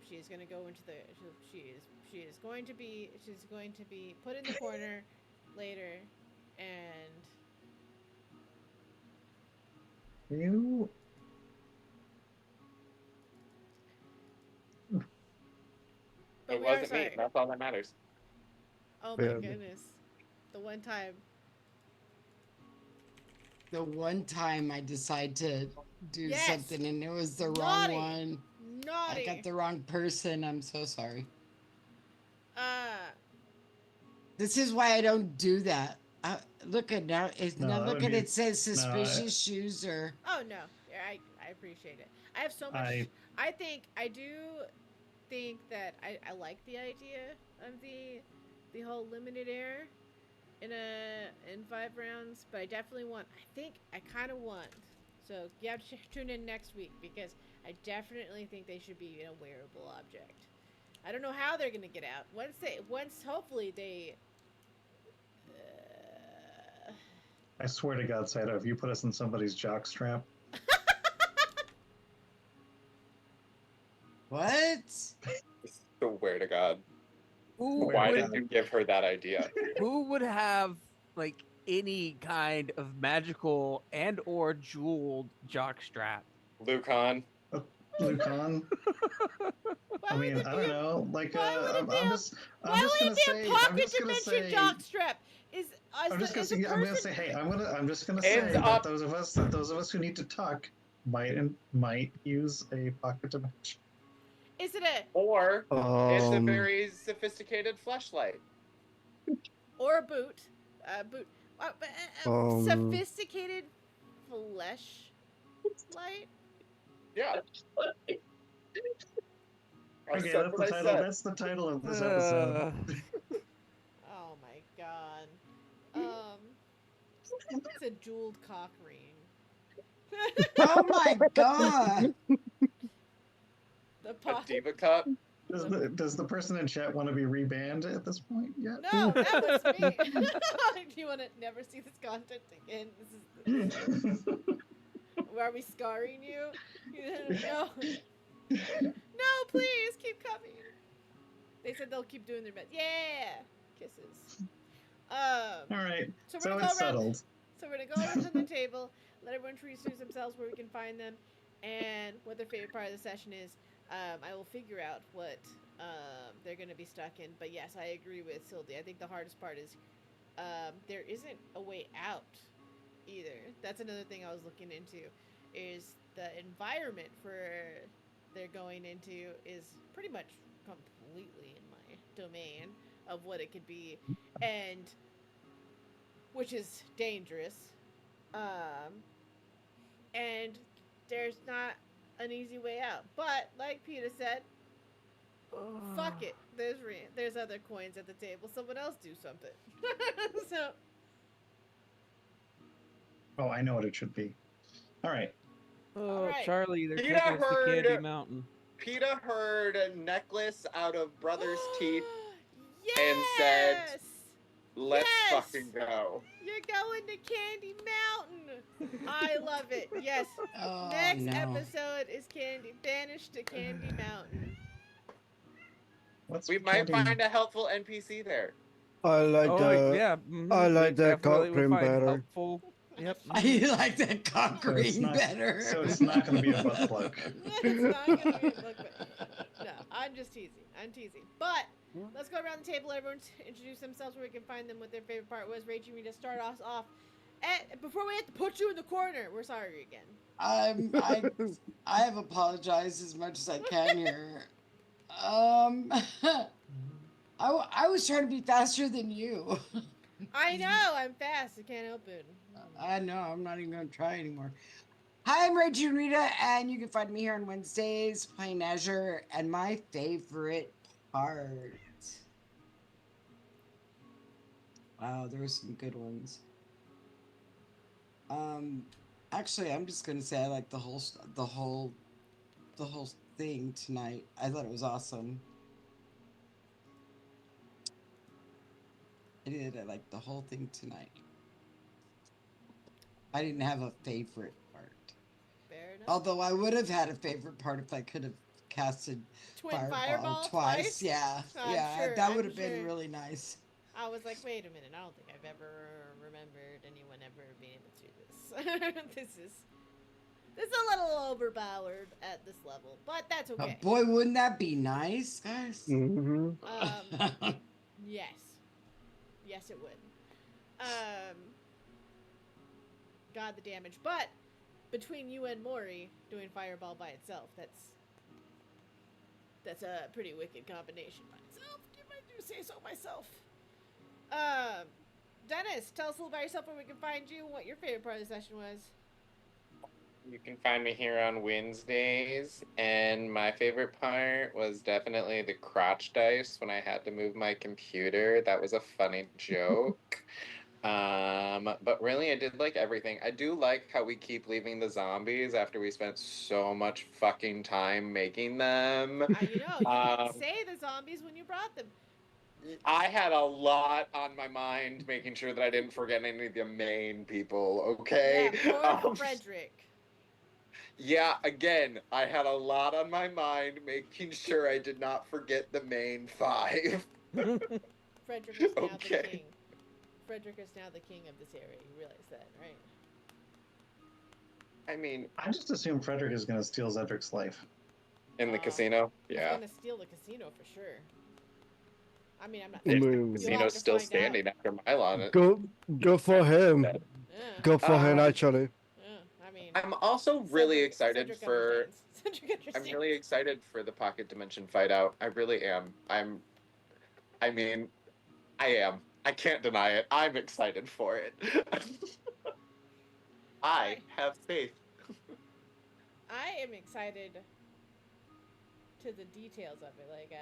She is going to go into the. She's going to be put in the corner later, and You but It we are wasn't me. sorry. That's all that matters. Oh my Yeah. goodness, the one time. The one time I decide to do Yes. something and it was the Naughty. wrong one. Naughty. I got the wrong person. I'm so sorry. This is why I don't do that. Look at now. No, Now that look would at be- it says suspicious I- user. Oh no, yeah, I appreciate it. I have so much. I do think that I like the idea of the whole limited air in 5 rounds, but I definitely want. I kind of want. So you have to tune in next week because I definitely think they should be a wearable object. I don't know how they're gonna get out. Once hopefully they. I swear to God, Saito, if you put us in somebody's jock strap, What? Swear to God. Who Why would, did you give her that idea? who would have like any kind of magical and or jeweled jockstrap? Lucan. Lucan. I mean, I don't know. Like, Why would it be I'm a- just Why gonna would it say, be a I'm pocket just gonna dimension say, jockstrap? I'm just gonna say, is a I'm gonna person- say, hey, I'm just gonna say Ends that up- those of us who need to talk might use a pocket dimension. Is it a Or it's a Um, very sophisticated fleshlight. or a boot? Boot. Um, Sophisticated flesh light. Yeah. I Okay, said that's the what I title. said. That's the title of this episode. Oh my god. It's a jeweled cock ring. Oh my god! The A pot. diva cup. Does the person in chat want to be rebanned at this point yet? No, that was me. Do you want to never see this content again? This is. Are we scarring you? No. No, please keep coming. They said they'll keep doing their best. Yeah, kisses. All right, So we're so gonna it's go around. settled. So we're gonna go around the table, let everyone introduce themselves, where we can find them, and what their favorite part of the session is. I will figure out what they're gonna be stuck in. But yes, I agree with Sildy. I think the hardest part is there isn't a way out either. That's another thing I was looking into. Is the environment for they're going into is pretty much completely in my domain of what it could be, and which is dangerous. And there's not an easy way out. But like Peter said, Fuck it. There's other coins at the table. Someone else do something. So Oh, I know what it should be. All right. Oh, Alright. Charlie, they're Peter taking us to Candy heard- Mountain. PETA heard a necklace out of Brother's teeth. yes! and said, Let's Yes! fucking go. You're going to Candy Mountain. I love it. Yes. Oh, Next no. episode is Banished to Candy Mountain. What's We might Candy? find a helpful NPC there. I like Oh, the. yeah. I we like that definitely cock will ring find better. helpful- Yep. I like that cock So it's ring not- better. So it's not going to be a butt plug. It's not gonna be a look back. No, I'm just teasing. I'm teasing. But let's go around the table. Everyone introduce themselves where we can find them. What their favorite part was. Rachel, we just start us off. And before we have to put you in the corner, we're sorry again. I have apologized as much as I can here. I was trying to be faster than you. I know. I'm fast. I can't help it. I know. I'm not even going to try anymore. Hi, I'm Rachel Rita, and you can find me here on Wednesdays playing Azure. And my favorite part. Wow, there were some good ones. Actually, I'm just gonna say I like the whole thing tonight. I thought it was awesome. I did. I liked the whole thing tonight. I didn't have a favorite part. Fair enough. Although I would have had a favorite part if I could have casted Twin Fireball fireball twice. Yeah, I'm yeah, sure, that I'm would have been sure. really nice. I was like, wait a minute. I don't think I've ever remembered anyone ever being able to do this. This is a little overpowered at this level, but that's Oh, okay. boy, wouldn't that be nice, guys? Mm-hmm. Yes. Yes, it would. God, the damage. But between you and Mori doing Fireball by itself, that's a pretty wicked combination by itself, if I do say so myself. Dennis, tell us a little about yourself, where we can find you, and what your favorite part of the session was. You can find me here on Wednesdays, and my favorite part was definitely the crotch dice when I had to move my computer. That was a funny joke. But really, I did like everything. I do like how we keep leaving the zombies after we spent so much fucking time making them. You didn't Um, say the zombies when you brought them. I had a lot on my mind, making sure that I didn't forget any of the main people, okay? Yeah, poor Frederick. Yeah, again, I had a lot on my mind, making sure I did not forget the main five. Frederick is now the Okay. king. Frederick is now the king of this area. You realize that, right? I mean, I just assume Frederick is going to steal Zedric's life. in the Uh, casino, He's yeah. gonna steal the casino for sure. I mean, I'm not. There's the Move. You'll have casino's to still find out. standing after mile on it. Go for him. Yeah, Go for him, Uh, actually. yeah. I mean, I'm also really Cedric- excited Cedric for. understands. Cedric I'm understands. really excited for the Pocket Dimension fight out. I really am. I mean, I am. I can't deny it. I'm excited for it. I have faith. I am excited to the details of it. Like,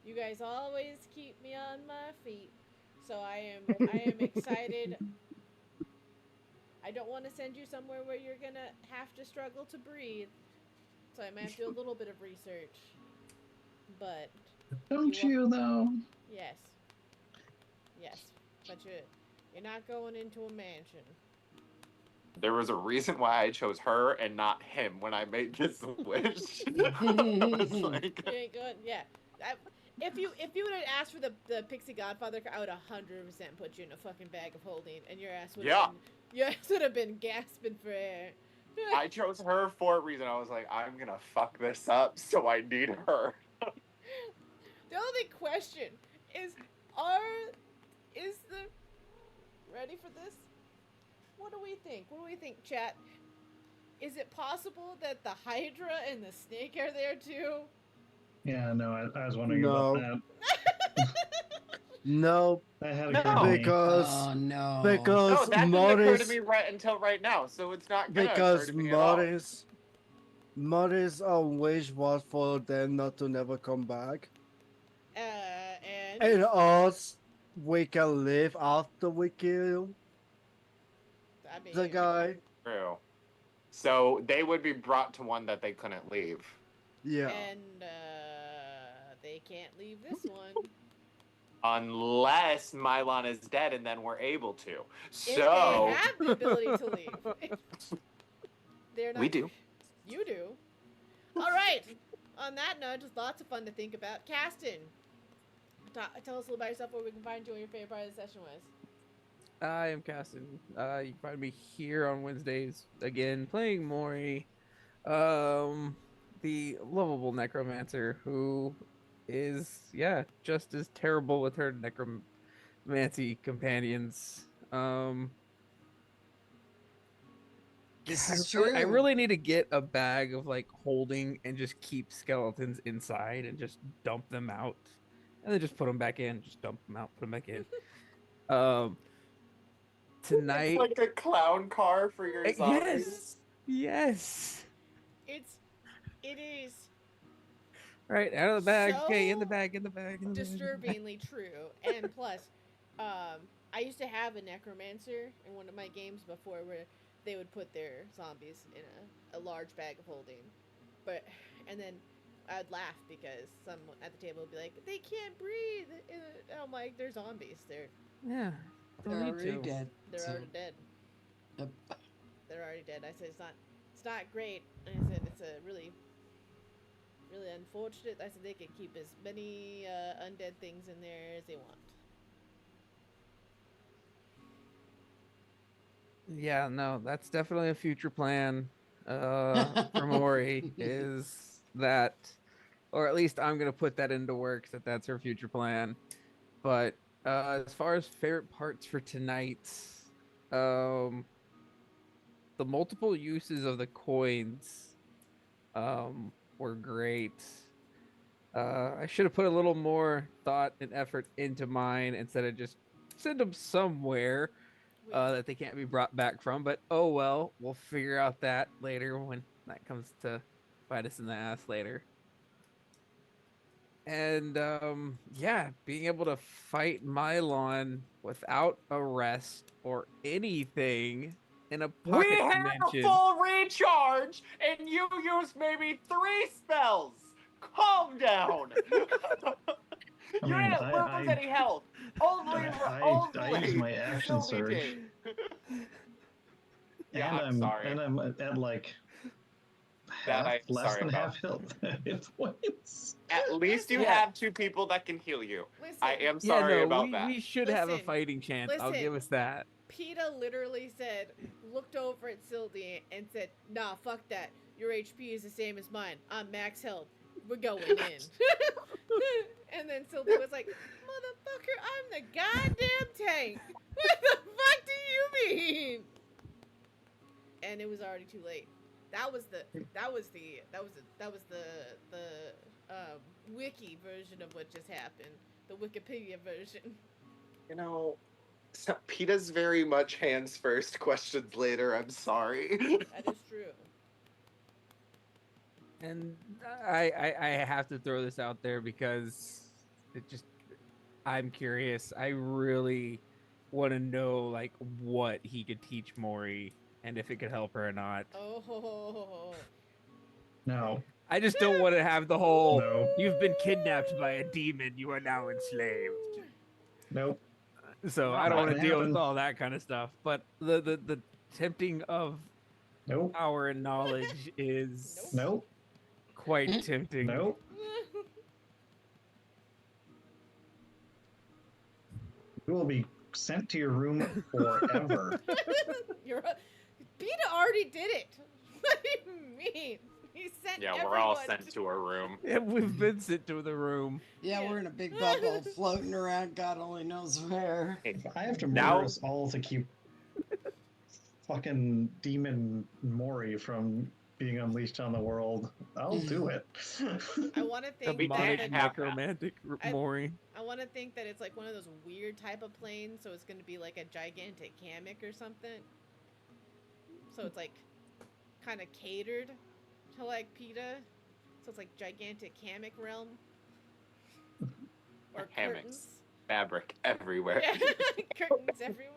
you guys always keep me on my feet, so I am excited. I don't want to send you somewhere where you're gonna have to struggle to breathe, so I might have to do a little bit of research. But Don't You you, though? yes, but you're not going into a mansion. There was a reason why I chose her and not him when I made this wish. I was like, You ain't going. Yeah. If you would have asked for the Pixie Godfather, I would 100% put you in a fucking bag of holding, and your ass would have been gasping for air. I chose her for a reason. I was like, I'm gonna fuck this up, so I need her. The only question is, ready for this? What do we think? What do we think, chat? Is it possible that the Hydra and the Snake are there too? Yeah, no, I was wondering No. about No, that. That had No. occurred to me. because Oh no. No, because that didn't occur to Morris me until right now, so it's not gonna because occur to me at all. Morris wish was for them not to never come back. And us, we can live after we kill I mean, the guy. True. So they would be brought to one that they couldn't leave. Yeah. and they can't leave this one. Unless Mylon is dead and then we're able to. If So they have the ability to leave. They're not. we do. You do. All right. On that note, just lots of fun to think about. Caston, tell us a little about yourself, where we can find you, and your favorite part of the session was. I am Caston. You can find me here on Wednesdays again, playing Mori, the lovable necromancer who is just as terrible with her necromancy companions. This is true. I really need to get a bag of like holding and just keep skeletons inside and just dump them out, and then just put them back in. Just dump them out, put them back in. Tonight, It's like a clown car for your zombies. yes. It is Right, out of the bag. Okay, in So the bag, in the bag. In the bag. disturbingly true. And plus, I used to have a necromancer in one of my games before where they would put their zombies in a large bag of holding. And then I'd laugh because someone at the table would be like, they can't breathe. And I'm like, they're zombies. They're Yeah. don't They're need already to. dead. they're so- already dead. Yep. They're already dead. I said it's not great. And I said it's a really unfortunate. I said they can keep as many undead things in there as they want. Yeah, no, that's definitely a future plan for Mori is that, or at least I'm gonna put that into work that's her future plan. But as far as favorite parts for tonight, the multiple uses of the coins were great. I should have put a little more thought and effort into mine instead of just send them somewhere that they can't be brought back from. But oh well, we'll figure out that later when that comes to bite us in the ass later. And being able to fight Mylon without arrest or anything in a We pocket had dimension. a full recharge, and you used maybe 3 spells. Calm down. You mean, didn't lose any health. Only, I used my action Sylvie surge. did. Yeah, I'm and sorry. I'm at like That half, I'm less sorry than about. half health hit points. At least you Listen. have 2 people that can heal you. Listen, I am Yeah, sorry no, about we, that. we should have a Listen, fighting chance. I'll listen. give us that. PETA literally looked over at Sylvie and said, "Nah, fuck that. Your HP is the same as mine. I'm max health. We're going in." And then Sylvie was like, "Motherfucker, I'm the goddamn tank. What the fuck do you mean?" And it was already too late. That was the wiki version of what just happened. The Wikipedia version. You know, PETA's very much hands first, questions later. I'm sorry. That is true. And I have to throw this out there because I'm curious. I really want to know like what he could teach Mori and if it could help her or not. Oh. No. I just don't want to have the whole No. "you've been kidnapped by a demon, you are now enslaved." Nope. So Not I don't want to gonna deal happen. with all that kind of stuff. But the tempting of Nope. power and knowledge is Nope. quite tempting. Nope. You will be sent to your room forever. PETA already did it. What do you mean? He sent Yeah, everyone we're all sent to a room. Yeah, we've been sent to the room. Yeah, we're in a big bubble floating around, God only knows where. I have to Now- murder us all to keep fucking demon Mori from being unleashed on the world. I'll do it. I want to think Demonic that have that. necromantic I- Mori. I want to think that it's like one of those weird type of planes, so it's going to be like a gigantic hammock or something. So it's like kind of catered to like PETA. So it's like gigantic hammock realm. Or Hammocks. curtains. Fabric everywhere. Yeah, curtains everywhere.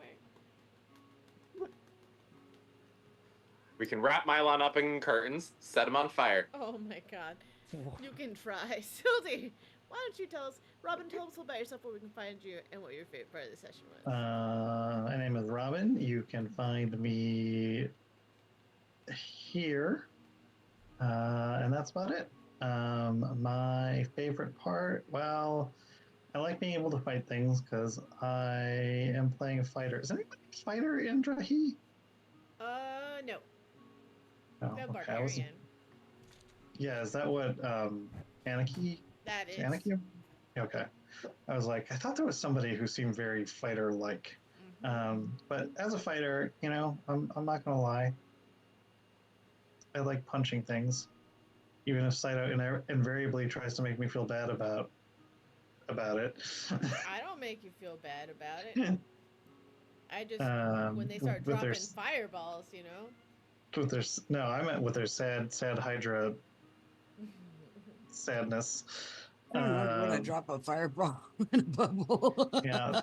We can wrap Mylon up in curtains, set him on fire. Oh my god. You can try. Sildy, why don't you tell us, Robin, tell us about yourself, where we can find you, and what your favorite part of the session was. My name is Robin. You can find me here, and that's about it. My favorite part, well, I like being able to fight things because I am playing a fighter. Is anybody a fighter in Drahi? No. No, No okay, barbarian. yeah, is that what Anarchy? That is. Anarchy? Okay. I was like, I thought there was somebody who seemed very fighter-like. But as a fighter, you know, I'm not gonna lie. I like punching things, even if Saito invariably tries to make me feel bad about it. I don't make you feel bad about it. I just, when they start with dropping their, fireballs, you know? with their, no, I meant with their sad Hydra sadness. I don't know when I drop a fireball in a bubble. Yeah.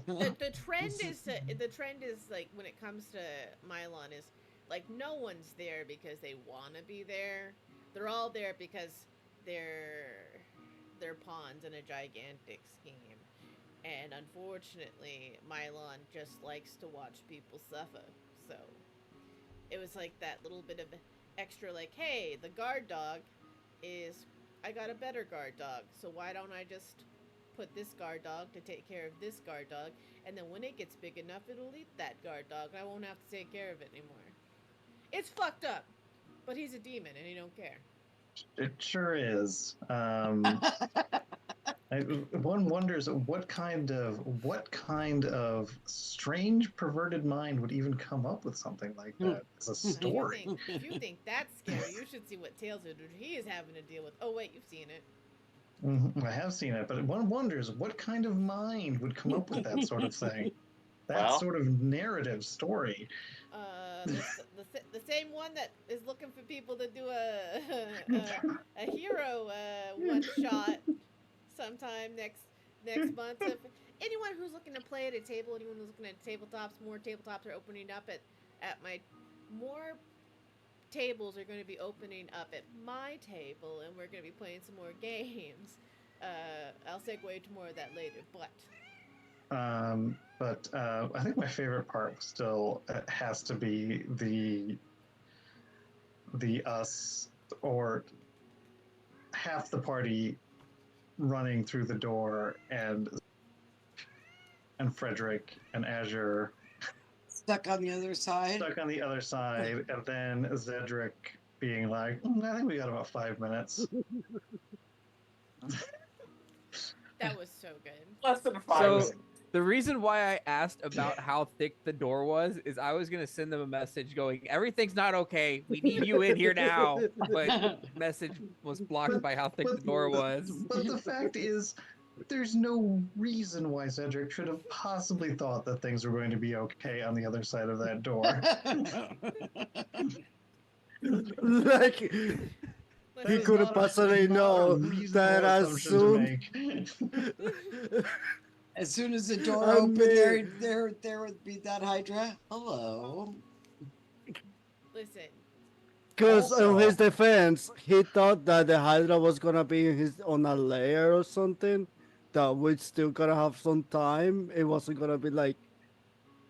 The trend is like, when it comes to Mylon, is like no one's there because they want to be there. They're all there because they're pawns in a gigantic scheme. And unfortunately, Mylon just likes to watch people suffer. So it was like that little bit of extra, like, hey, the guard dog is, I got a better guard dog, so why don't I just put this guard dog to take care of this guard dog, and then when it gets big enough, it'll eat that guard dog, and I won't have to take care of it anymore. It's fucked up, but he's a demon, and he don't care. It sure is. One wonders what kind of strange perverted mind would even come up with something like that as a story. If you think that's scary, you should see what Tales of he is having to deal with. Oh wait, you've seen it. I have seen it, but one wonders what kind of mind would come up with that sort of thing, sort of narrative story. The same one that is looking for people to do a hero one shot sometime next month. If anyone who's looking to play at a table, anyone who's looking at tabletops, more tabletops are opening up at my more tables are going to be opening up at my table, and we're going to be playing some more games. I'll segue to more of that later, but I think my favorite part still has to be the us or half the party running through the door and Frederick and Azure stuck on the other side, and then Zedric being like, I think we got about 5 minutes. That was so good. Less than 5. So the reason why I asked about how thick the door was is I was gonna send them a message going, everything's not okay. We need you in here now. But message was blocked by how thick the door was. But the fact is, there's no reason why Cedric should have possibly thought that things were going to be okay on the other side of that door. Like, he couldn't possibly know that as soon as the door opened, there would be that Hydra. Hello. Listen. Because in his defense, he thought that the Hydra was gonna be on a layer or something. That we're still gonna have some time. It wasn't gonna be like,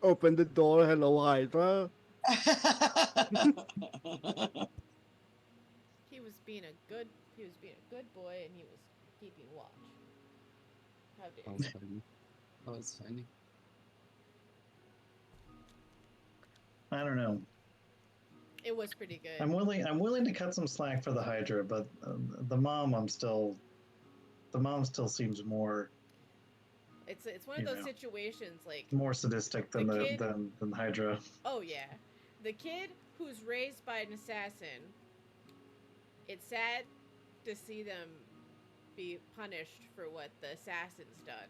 open the door, hello Hydra. He was being a good boy, and he was keeping watch. How dare you? That was funny. I don't know. It was pretty good. I'm willing to cut some slack for the Hydra, but the mom still seems more. It's one of those situations like more sadistic than than Hydra. Oh yeah, the kid who's raised by an assassin. It's sad to see them be punished for what the assassin's done,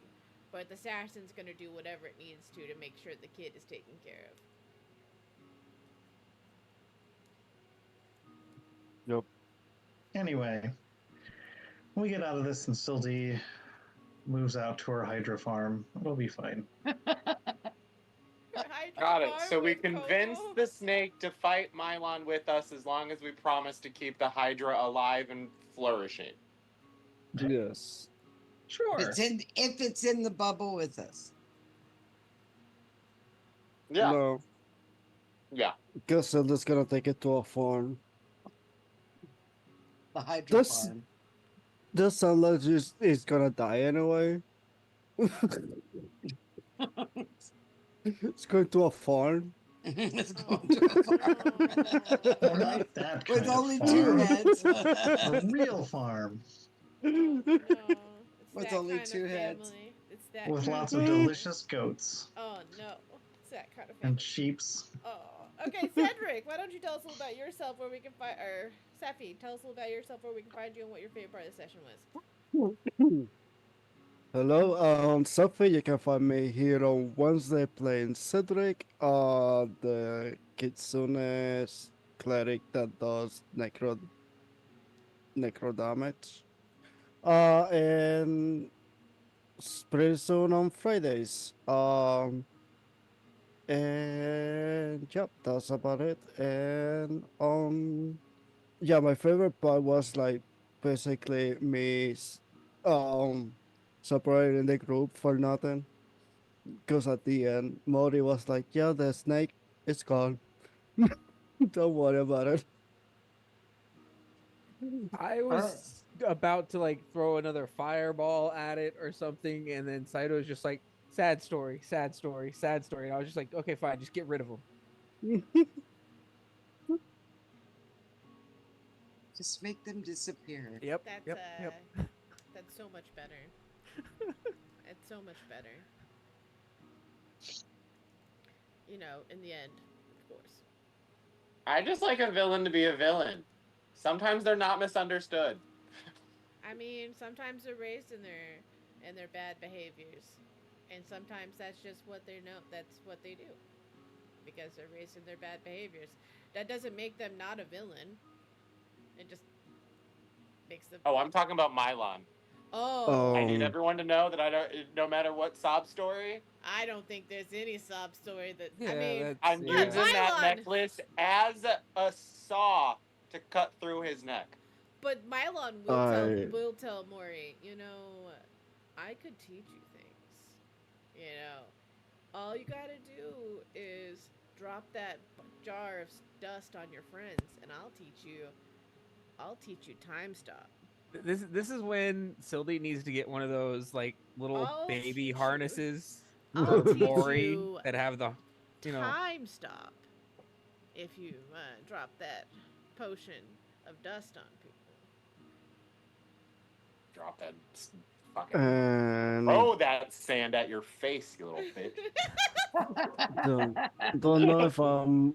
but the assassin's gonna do whatever it needs to make sure the kid is taken care of. Yep. Anyway, When we get out of this and Sildy moves out to her Hydra farm, it'll be fine. Got it. So we convince the snake to fight Mylon with us as long as we promise to keep the Hydra alive and flourishing. Yes. Sure. If it's in the bubble with us. Yeah. No. Yeah. Guess I'm just gonna take it to a farm. The Hydra This- farm. This sounds like it's gonna die anyway. It's going to a farm. It's going to a farm. Well, not that kind With of only farm. two heads. A real farm No, it's With that only kind of two heads. family. It's that with kind lots of of family. delicious goats Oh no, it's that kind of and family. sheeps. Oh, okay, Cedric, why don't you tell us a little about yourself, where we can find, or Safi, tell us a little about yourself, where we can find you, and what your favorite part of the session was. Hello, Sophie, you can find me here on Wednesday playing Cedric, the Kitsune cleric that does necro damage. And pretty soon on Fridays. And yep, that's about it. And yeah, my favorite part was like basically me separating the group for nothing. Because at the end, Mori was like, "Yeah, the snake is gone. Don't worry about it." I was about to like throw another fireball at it or something, and then Saito was just like, sad story, sad story, sad story. And I was just like, okay, fine, just get rid of him. Just make them disappear. Yep. That's yep. that's so much better. It's so much better. You know, in the end, of course. I just like a villain to be a villain. Sometimes they're not misunderstood. I mean, sometimes they're raised in their bad behaviors, and sometimes that's just what they know. That's what they do, because they're raised in their bad behaviors. That doesn't make them not a villain. It just makes them. Oh, I'm talking about Mylon. Oh, I need everyone to know that I don't. No matter what sob story, I don't think there's any sob story that. I Yeah, mean, that's- I'm yeah. using that Mylon- necklace as a saw to cut through his neck. but Mylon will tell Mori, you know, I could teach you things. You know, all you gotta do is drop that jar of dust on your friends, and I'll teach you time stop. This is when Sildy needs to get one of those like little I'll baby teach you. harnesses I'll for teach Mori you that have the, you know. time stop if you drop that potion of dust on people. Drop that fucking. And Throw that sand at your face, you little bitch. don't know if I'm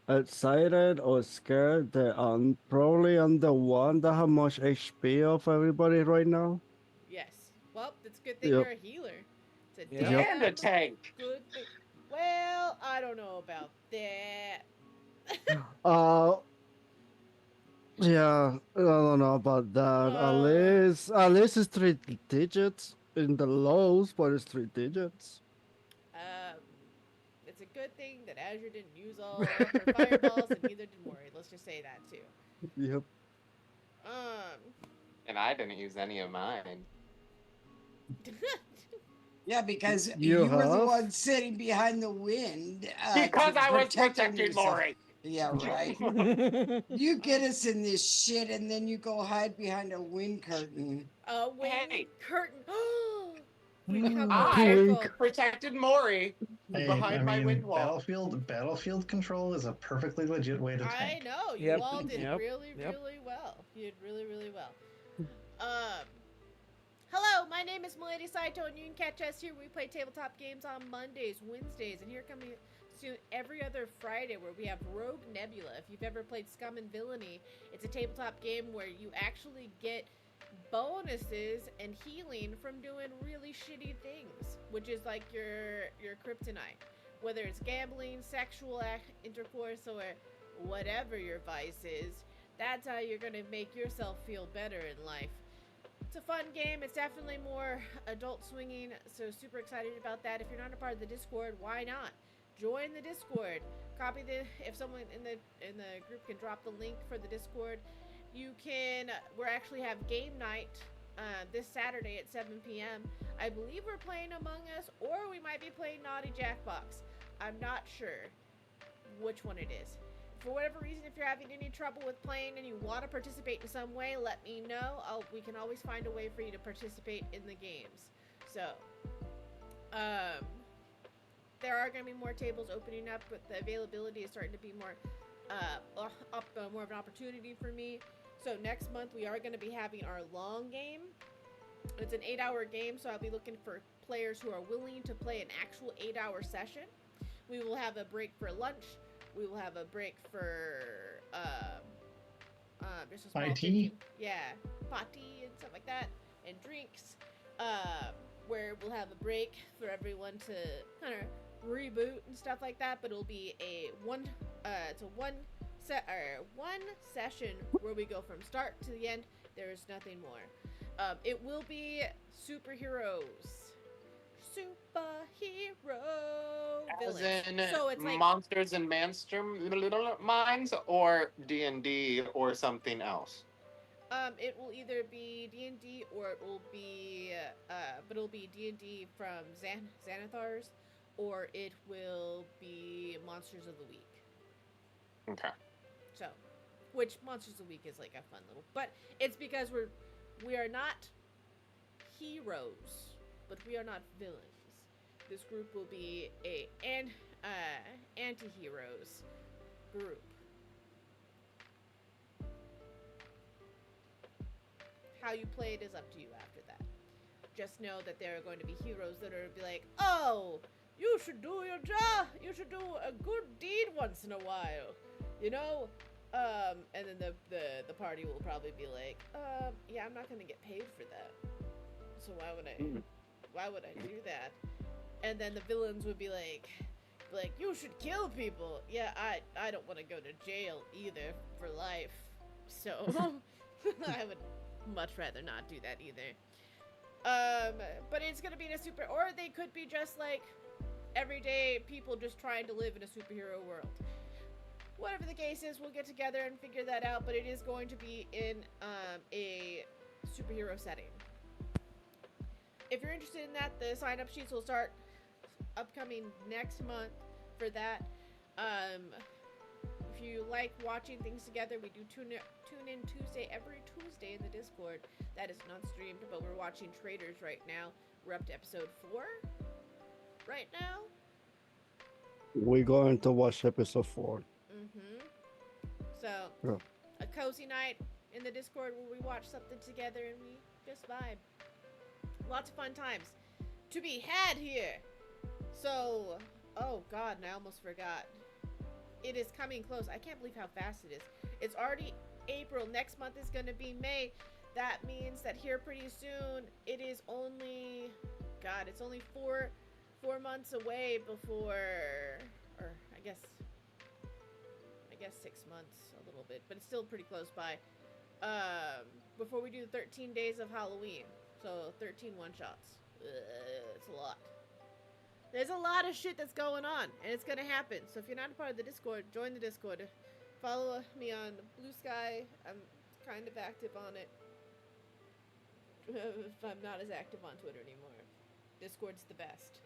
excited or scared that I'm probably I'm the one that have much HP of everybody right now. Yes. Well, it's a good thing Yep. you're a healer. It's a Yeah. damn And a tank. good thing. Well, I don't know about that. Yeah, I don't know about that. At least it's 3 digits in the lows, but it's 3 digits. It's a good thing that Azure didn't use all her fireballs, and neither did Mori. Let's just say that too. Yep. And I didn't use any of mine. Yeah, because You you were the have? one sitting behind the wind. Because I was protecting protecting yourself. Mori. Yeah, right. You get us in this shit, and then you go hide behind a wind curtain. Wind Hey. curtain. We become I magical. protected Mori Hey, behind my I mean, wind wall. battlefield control is a perfectly legit way to I tank. know you Yep, all did yep, really, yep. really well. You did really, really well. Hello, my name is Milady Saito, and you can catch us here. We play tabletop games on Mondays, Wednesdays, and here coming soon every other Friday, where we have Rogue Nebula. If you've ever played Scum and Villainy, it's a tabletop game where you actually get bonuses and healing from doing really shitty things, which is like your kryptonite. Whether it's gambling, sexual intercourse, or whatever your vice is, that's how you're gonna make yourself feel better in life. It's a fun game. It's definitely more adult swinging, so super excited about that. If you're not a part of the Discord, why not? Join the Discord. Copy the if someone in the group can drop the link for the Discord. You can. We actually have game night this Saturday at 7 p.m. I believe we're playing Among Us, or we might be playing Naughty Jackbox. I'm not sure which one it is. For whatever reason, if you're having any trouble with playing and you want to participate in some way, let me know. We can always find a way for you to participate in the games. So, there are going to be more tables opening up, but the availability is starting to be more of an opportunity for me. So next month we are going to be having our long game. It's an 8-hour game, so I'll be looking for players who are willing to play an actual 8-hour session. We will have a break for lunch. We will have a break for just a small IT? 15 potty and stuff like that, and drinks. Where we'll have a break for everyone to kind of reboot and stuff like that. But it'll be one session where we go from start to the end. There's nothing more. It will be superhero As village. in So it's like Monsters and Minds, or D&D, or something else. it will either be D&D or it will be but it'll be D&D from Xanathars, or it will be Monsters of the Week. Okay. So, which Monsters of the Week is like a fun little, but it's because we are not heroes, but we are not villains. This group will be an anti-heroes group. How you play it is up to you after that. Just know that there are going to be heroes that are be like, oh, you should do your job. You should do a good deed once in a while, you know. And then the party will probably be like, yeah, I'm not gonna get paid for that. So why would I do that? And then the villains would be like, you should kill people. Yeah, I don't want to go to jail either for life. So I would much rather not do that either. But it's gonna be in a super, or they could be just like everyday people just trying to live in a superhero world. Whatever the case is, we'll get together and figure that out, but it is going to be in a superhero setting. If you're interested in that, the sign-up sheets will start upcoming next month for that. If you like watching things together, we do tune in every Tuesday in the Discord. That is not streamed, but we're watching Traitors right now. We're up to episode 4 right now. We're going to watch episode 4. So, Yeah. a cozy night in the Discord where we watch something together and we just vibe. Lots of fun times to be had here. So, oh god, and I almost forgot. It is coming close. I can't believe how fast it is. It's already April. Next month is going to be May. That means that here pretty soon, it is only, god, it's only four months away before, or I guess 6 months, a little bit, but it's still pretty close by, before we do 13 days of Halloween. So 13 one-shots. It's a lot. There's a lot of shit that's going on, and it's gonna happen. So if you're not a part of the Discord, join the Discord. Follow me on Blue Sky. I'm kind of active on it. I'm not as active on Twitter anymore. Discord's the best.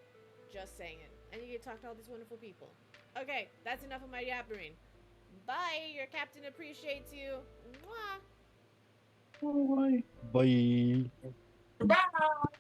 Just saying. And you get to talk to all these wonderful people. Okay, that's enough of my yappering. Bye. Your captain appreciates you. Mwah. Bye. Bye.